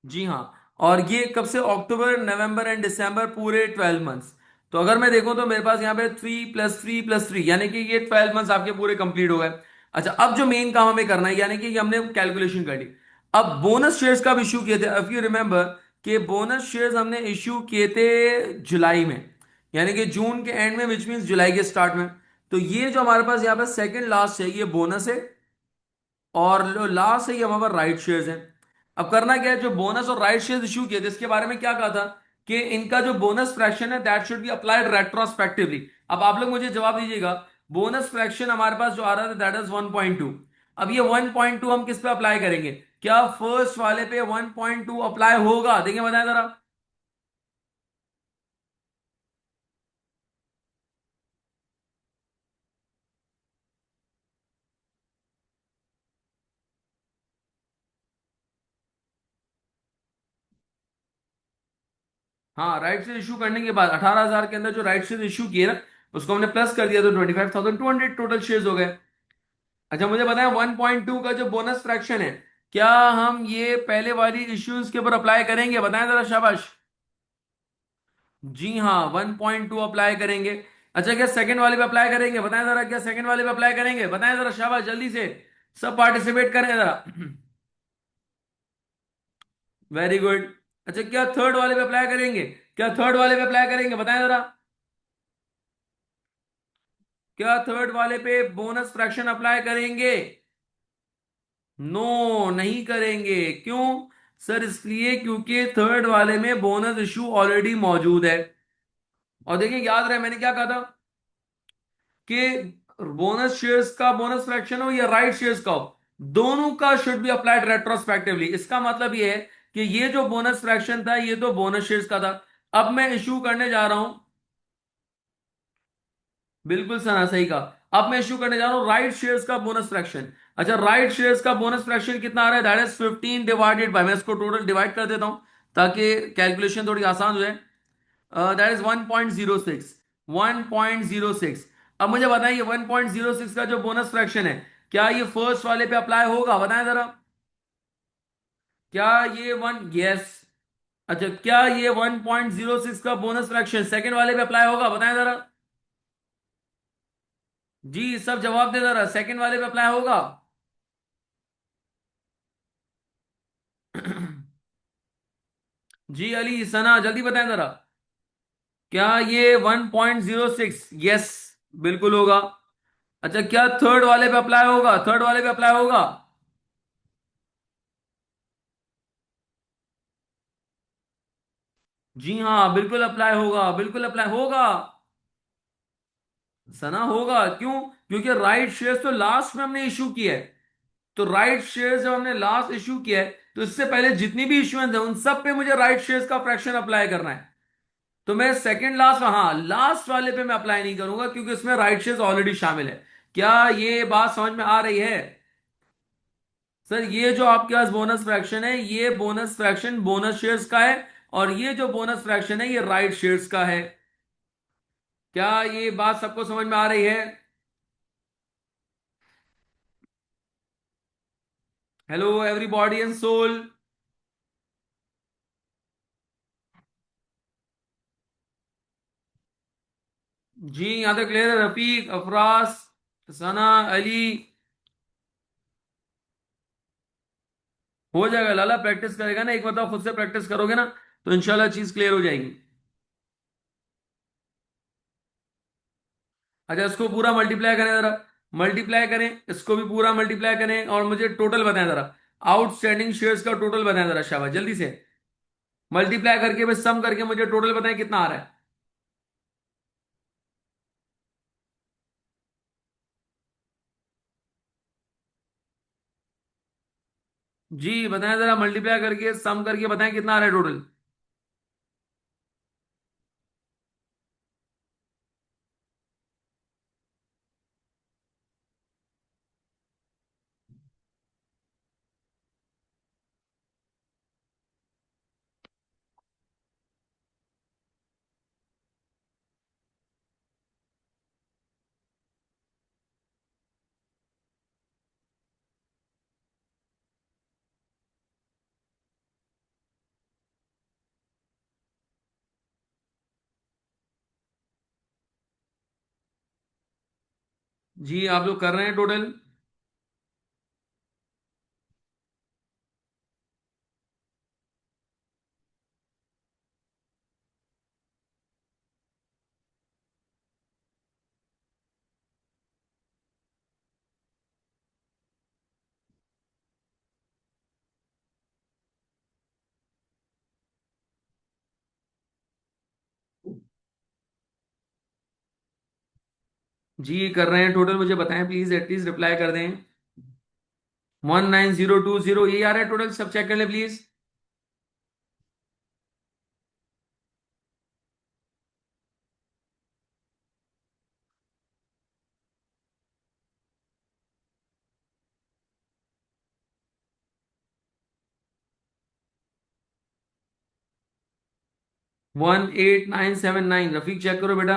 जी हाँ। और ये कब से, अक्टूबर, नवंबर एंड दिसंबर, पूरे 12 मंथ्स। तो अगर मैं देखूं तो मेरे पास यहाँ पे 3 + 3 + 3, यानी कि ये 12 मंथ्स आपके पूरे कंप्लीट हो गए। अच्छा, अब जो मेन काम हमें करना है, यानी कि हमने कैलकुलेशन कर ली। अब बोनस शेयर्स कब इश्यू किए थे, इफ यू रिमेंबर, कि बोनस शेयर्स हमने इश्यू किए थे जुलाई में, यानी कि जून के एंड में, विच मीन्स जुलाई के स्टार्ट में। तो ये जो हमारे पास यहाँ पे सेकंड लास्ट है, ये बोनस है। और लास्ट है ये हमारे पास राइट शेयर्स हैं। अब करना क्या है, जो बोनस और राइट शेयर्स इशू किए थे इसके बारे में क्या कहा था कि इनका जो बोनस फ्रैक्शन है that should be applied retrospectively. अब आप लोग मुझे जवाब दीजिएगा, बोनस फ्रैक्शन हमारे पास जो आ रहा था दैट इज 1.2। अब ये 1.2 हम किस पे अप्लाई करेंगे? क्या फर्स्ट वाले पे 1.2 अप्लाई होगा? देखिए बताएं जरा। हाँ, राइट से इशू करने के बाद 18,000 के अंदर जो राइट से इशू किए ना, उसको हमने प्लस कर दिया तो 25,200 टोटल शेयर्स हो गए। अच्छा मुझे बताएं, 1.2 का जो बोनस फ्रैक्शन है, क्या हम ये पहले वाली इश्यूज के ऊपर अप्लाई करेंगे? बताएं जरा, शाबाश। जी हाँ, 1.2 अप्लाई करेंगे। अच्छा, क्या सेकंड वाले पे अप्लाई करेंगे? बताएं जरा, क्या सेकंड वाले पे अप्लाई करेंगे? बताएं जरा, शाबाश, जल्दी से सब पार्टिसिपेट करें जरा। Very good. अच्छा, क्या थर्ड वाले पे अप्लाई करेंगे? क्या थर्ड वाले पे अप्लाई करेंगे? बताएं जरा, क्या थर्ड वाले पे बोनस फ्रैक्शन अप्लाई करेंगे? नो, नहीं करेंगे। क्यों? सर इसलिए क्योंकि थर्ड वाले में बोनस इशू ऑलरेडी मौजूद है। और देखिए, याद रहे मैंने क्या कहा था कि बोनस शेयर्स का बोनस फ्रैक्शन हो या राइट शेयर्स का हो, दोनों का शुड बी अप्लाइड रेट्रोस्पेक्टिवली। इसका मतलब ये है कि ये जो बोनस फ्रैक्शन था ये तो बोनस शेयर्स का था। अब मैं इशू करने जा रहा हूं, बिल्कुल सना सही कहा, अब मैं इशू करने जा रहा हूं राइट शेयर्स का बोनस फ्रैक्शन। अच्छा, राइट शेयर्स का बोनस फ्रैक्शन कितना आ रहा है? दैट इज 15 डिवाइडेड बाय, मैं इसको टोटल डिवाइड कर देता हूं ताकि कैलकुलेशन थोड़ी आसान हो जाए। That is 1.06। 1.06। अब मुझे बताइए 1.06 का जो बोनस फ्रैक्शन है, क्या ये फर्स्ट वाले पे अप्लाई होगा? बताएं जरा। क्या ये वन, यस। अच्छा, क्या ये 1.06 का बोनस फ्रैक्शन सेकंड वाले पे अप्लाई होगा? बताएं जरा। जी, सब जवाब दे जरा, सेकंड वाले पे अप्लाई होगा? जी अली, सना, जल्दी बताएं जरा। क्या ये 1.06? यस, बिल्कुल होगा। अच्छा, क्या थर्ड वाले पे अप्लाई होगा? थर्ड वाले पे अप्लाई होगा? जी हाँ, बिल्कुल अप्लाई होगा, बिल्कुल अप्लाई होगा। सना होगा, क्यों? क्योंकि राइट शेयर्स तो लास्ट में हमने इशू किया है। तो राइट शेयर्स जब हमने लास्ट इशू किया है, तो इससे पहले जितनी भी इश्यूएंस है उन सब पे मुझे राइट शेयर्स का फ्रैक्शन अप्लाई करना है। तो मैं सेकंड लास्ट, हाँ, लास्ट वाले पे मैं अप्लाई नहीं करूंगा क्योंकि उसमें राइट शेयर्स ऑलरेडी शामिल है। क्या ये बात समझ में आ रही है? सर ये जो आपके पास बोनस फ्रैक्शन है, ये बोनस फ्रैक्शन बोनस शेयर्स का है। और ये जो बोनस फ्रैक्शन है ये राइट शेयर्स का है। क्या ये बात सबको समझ में आ रही है? Hello everybody and soul. जी, यहां तक क्लियर है? रफीक, अफरास, सना, अली। हो जाएगा लाला, प्रैक्टिस करेगा ना, एक मतलब खुद से प्रैक्टिस करोगे ना, तो इंशाल्लाह चीज क्लियर हो जाएगी। अच्छा, इसको पूरा मल्टीप्लाई करें जरा। मल्टीप्लाई करें, इसको भी पूरा मल्टीप्लाई करें और मुझे टोटल बताएं जरा। आउटस्टैंडिंग शेयर्स का टोटल बताएं जरा, शाबाश, जल्दी से। मल्टीप्लाई करके बस सम करके मुझे टोटल बताएं कितना आ रहा है। जी बताएं जरा, मल्टीप्लाई करके सम करके बताएं कितना आ रहा है टोटल। जी, आप लोग कर रहे हैं टोटल? जी कर रहे हैं, टोटल मुझे बताएं प्लीज, एटलीस्ट रिप्लाई कर दें। 19020 यही आ रहा है टोटल, सब चेक कर ले प्लीज। 18979, रफीक चेक करो बेटा।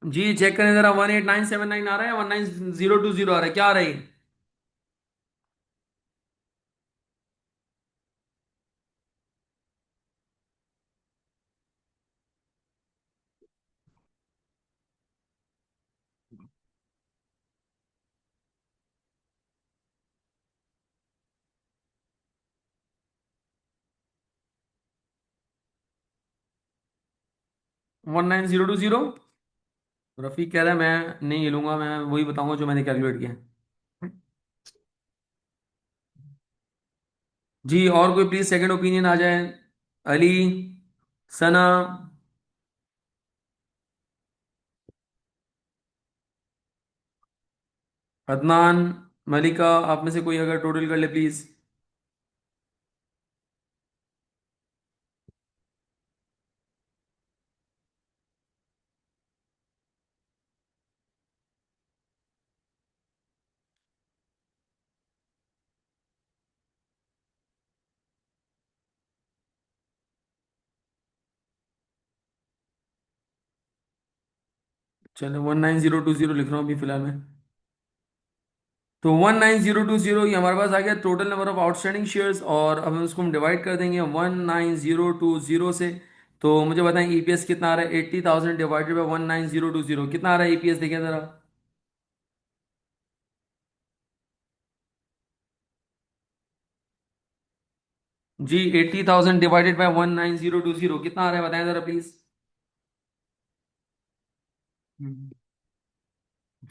जी चेक करें जरा, 18979 आ रहा है, 19020 आ रहा है, क्या आ रहा है? 19020। रफीक कह रहा है मैं नहीं हिलूंगा, मैं वही बताऊंगा जो मैंने कैलकुलेट किया है। जी और कोई प्लीज सेकंड ओपिनियन आ जाए। अली, सना, अदनान, मलिका, आप में से कोई अगर टोटल कर ले प्लीज। चलो 19020 लिख रहा हूँ अभी फिलहाल में। तो 19020 ये हमारे पास आ गया total number of outstanding shares, और अब हम उसको हम डिवाइड कर देंगे 19020 से। तो मुझे बताएं ईपीएस कितना आ रहा है, 80,000 डिवाइडेड बाई 19020 कितना आ रहा है ईपीएस, देखें जरा। जी 80,000 डिवाइडेड बाई 19020 कितना आ रहा है बताएं जरा प्लीज।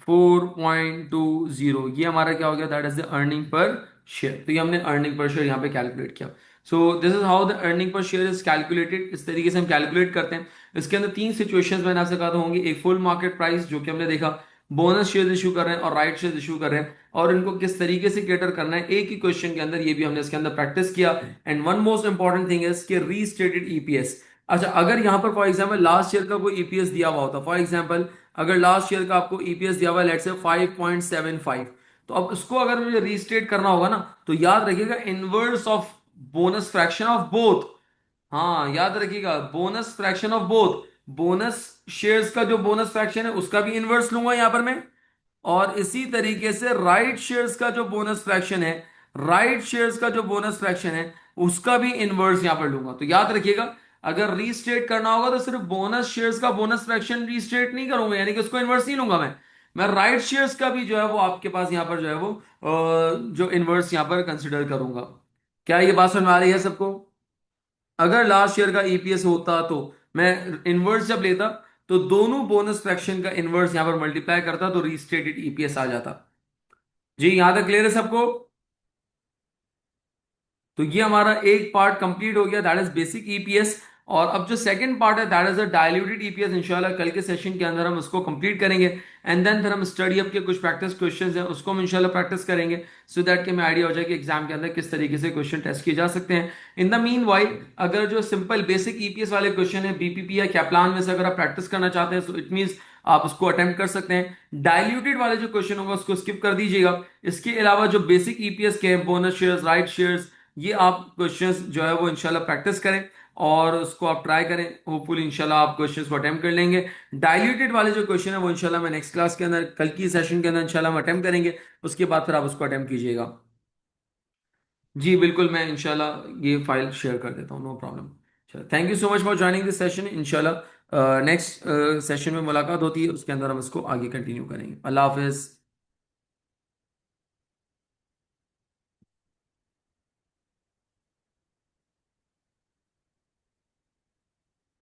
4.20, ये हमारा क्या हो गया, that is the earning per share. तो ये हमने अर्निंग पर शेयर यहाँ पे कैलकुलेट किया। So this is how the earning per share is calculated, इस तरीके से हम कैलकुलेट करते हैं। इसके अंदर तीन सिचुएशंस मैंने आपसे कहा था होंगी, एक फुल मार्केट प्राइस जो कि हमने देखा, बोनस शेयर इशू कर रहे हैं और राइट शेयर इशू कर रहे हैं, और इनको किस तरीके से केटर करना है एक ही क्वेश्चन के अंदर, ये भी हमने इसके अंदर प्रैक्टिस किया। And one most important thing is कि रीस्टेटेड ईपीएस। अच्छा, अगर यहाँ पर फॉर एग्जाम्पल लास्ट ईयर का कोई ईपीएस दिया हुआ होता, फॉर एग्जाम्पल अगर लास्ट ईयर का आपको ईपीएस दिया हुआ है लेट्स से 5.75, तो अब उसको अगर मुझे रीस्टेट करना होगा ना, तो याद रखिएगा inverse of bonus fraction of both. हाँ याद रखिएगा, bonus fraction of both, bonus shares का जो बोनस फ्रैक्शन है उसका भी इनवर्स लूंगा यहां पर मैं, और इसी तरीके से राइट शेयर्स का जो बोनस फ्रैक्शन है, राइट शेयर्स का जो बोनस फ्रैक्शन है उसका भी इनवर्स यहां पर लूंगा। तो याद रखिएगा, अगर रीस्टेट करना होगा तो सिर्फ बोनस शेयर्स का बोनस फ्रैक्शन रीस्टेट नहीं करूंगा, यानी कि उसको इन्वर्स नहीं लूंगा मैं राइट शेयर्स का भी जो है वो आपके पास यहां पर जो है वो जो इन्वर्स यहां पर कंसिडर करूंगा। क्या ये बात समझ में आ रही है सबको? अगर लास्ट ईयर का ईपीएस होता तो मैं इनवर्स जब लेता, तो दोनों बोनस फ्रैक्शन का इनवर्स यहां पर मल्टीप्लाई करता तो रीस्टेटेड ईपीएस आ जाता। जी यहां तक क्लियर है सबको? तो ये हमारा एक पार्ट कंप्लीट हो गया, दैट इज बेसिक ईपीएस। और अब जो सेकंड पार्ट है that is a diluted EPS, इंशाल्लाह कल के सेशन के अंदर हम उसको कंप्लीट करेंगे। एंड देन फिर हम स्टडी अप के कुछ प्रैक्टिस क्वेश्चंस हैं उसको हम इंशाल्लाह प्रैक्टिस करेंगे, सो दैट कि हमें आइडिया हो जाए कि एग्जाम के अंदर किस तरीके से क्वेश्चन टेस्ट किए जा सकते हैं। इन द मीन वाइल, अगर जो सिंपल बेसिक ईपीएस वाले क्वेश्चन है बीपीपी या कैप्लान में से अगर आप प्रैक्टिस करना चाहते हैं, सो इट मीन्स आप उसको अटेम्प्ट कर सकते हैं। डायल्यूटेड वाले जो क्वेश्चन होगा उसको स्किप कर दीजिएगा। इसके अलावा जो बेसिक ईपीएस के बोनस शेयर्स, राइट शेयर्स, ये आप क्वेश्चंस जो है वो इंशाल्लाह प्रैक्टिस करें और उसको आप ट्राई करें। होपफुली इंशाल्लाह आप क्वेश्चंस को अटेम्प्ट कर लेंगे। डाइल्यूटेड वाले जो क्वेश्चन है वो इंशाल्लाह मैं नेक्स्ट क्लास के अंदर, कल की सेशन के अंदर इंशाल्लाह हम अटेम्प्ट करेंगे, उसके बाद फिर आप उसको अटेम्प्ट कीजिएगा। जी बिल्कुल, मैं इंशाल्लाह ये फाइल शेयर कर देता हूँ, नो प्रॉब्लम। चलो, thank you so much for joining this session. इंशाल्लाह नेक्स्ट सेशन में मुलाकात होती है, उसके अंदर हम इसको आगे कंटिन्यू करेंगे। अल्लाह हाफिज़।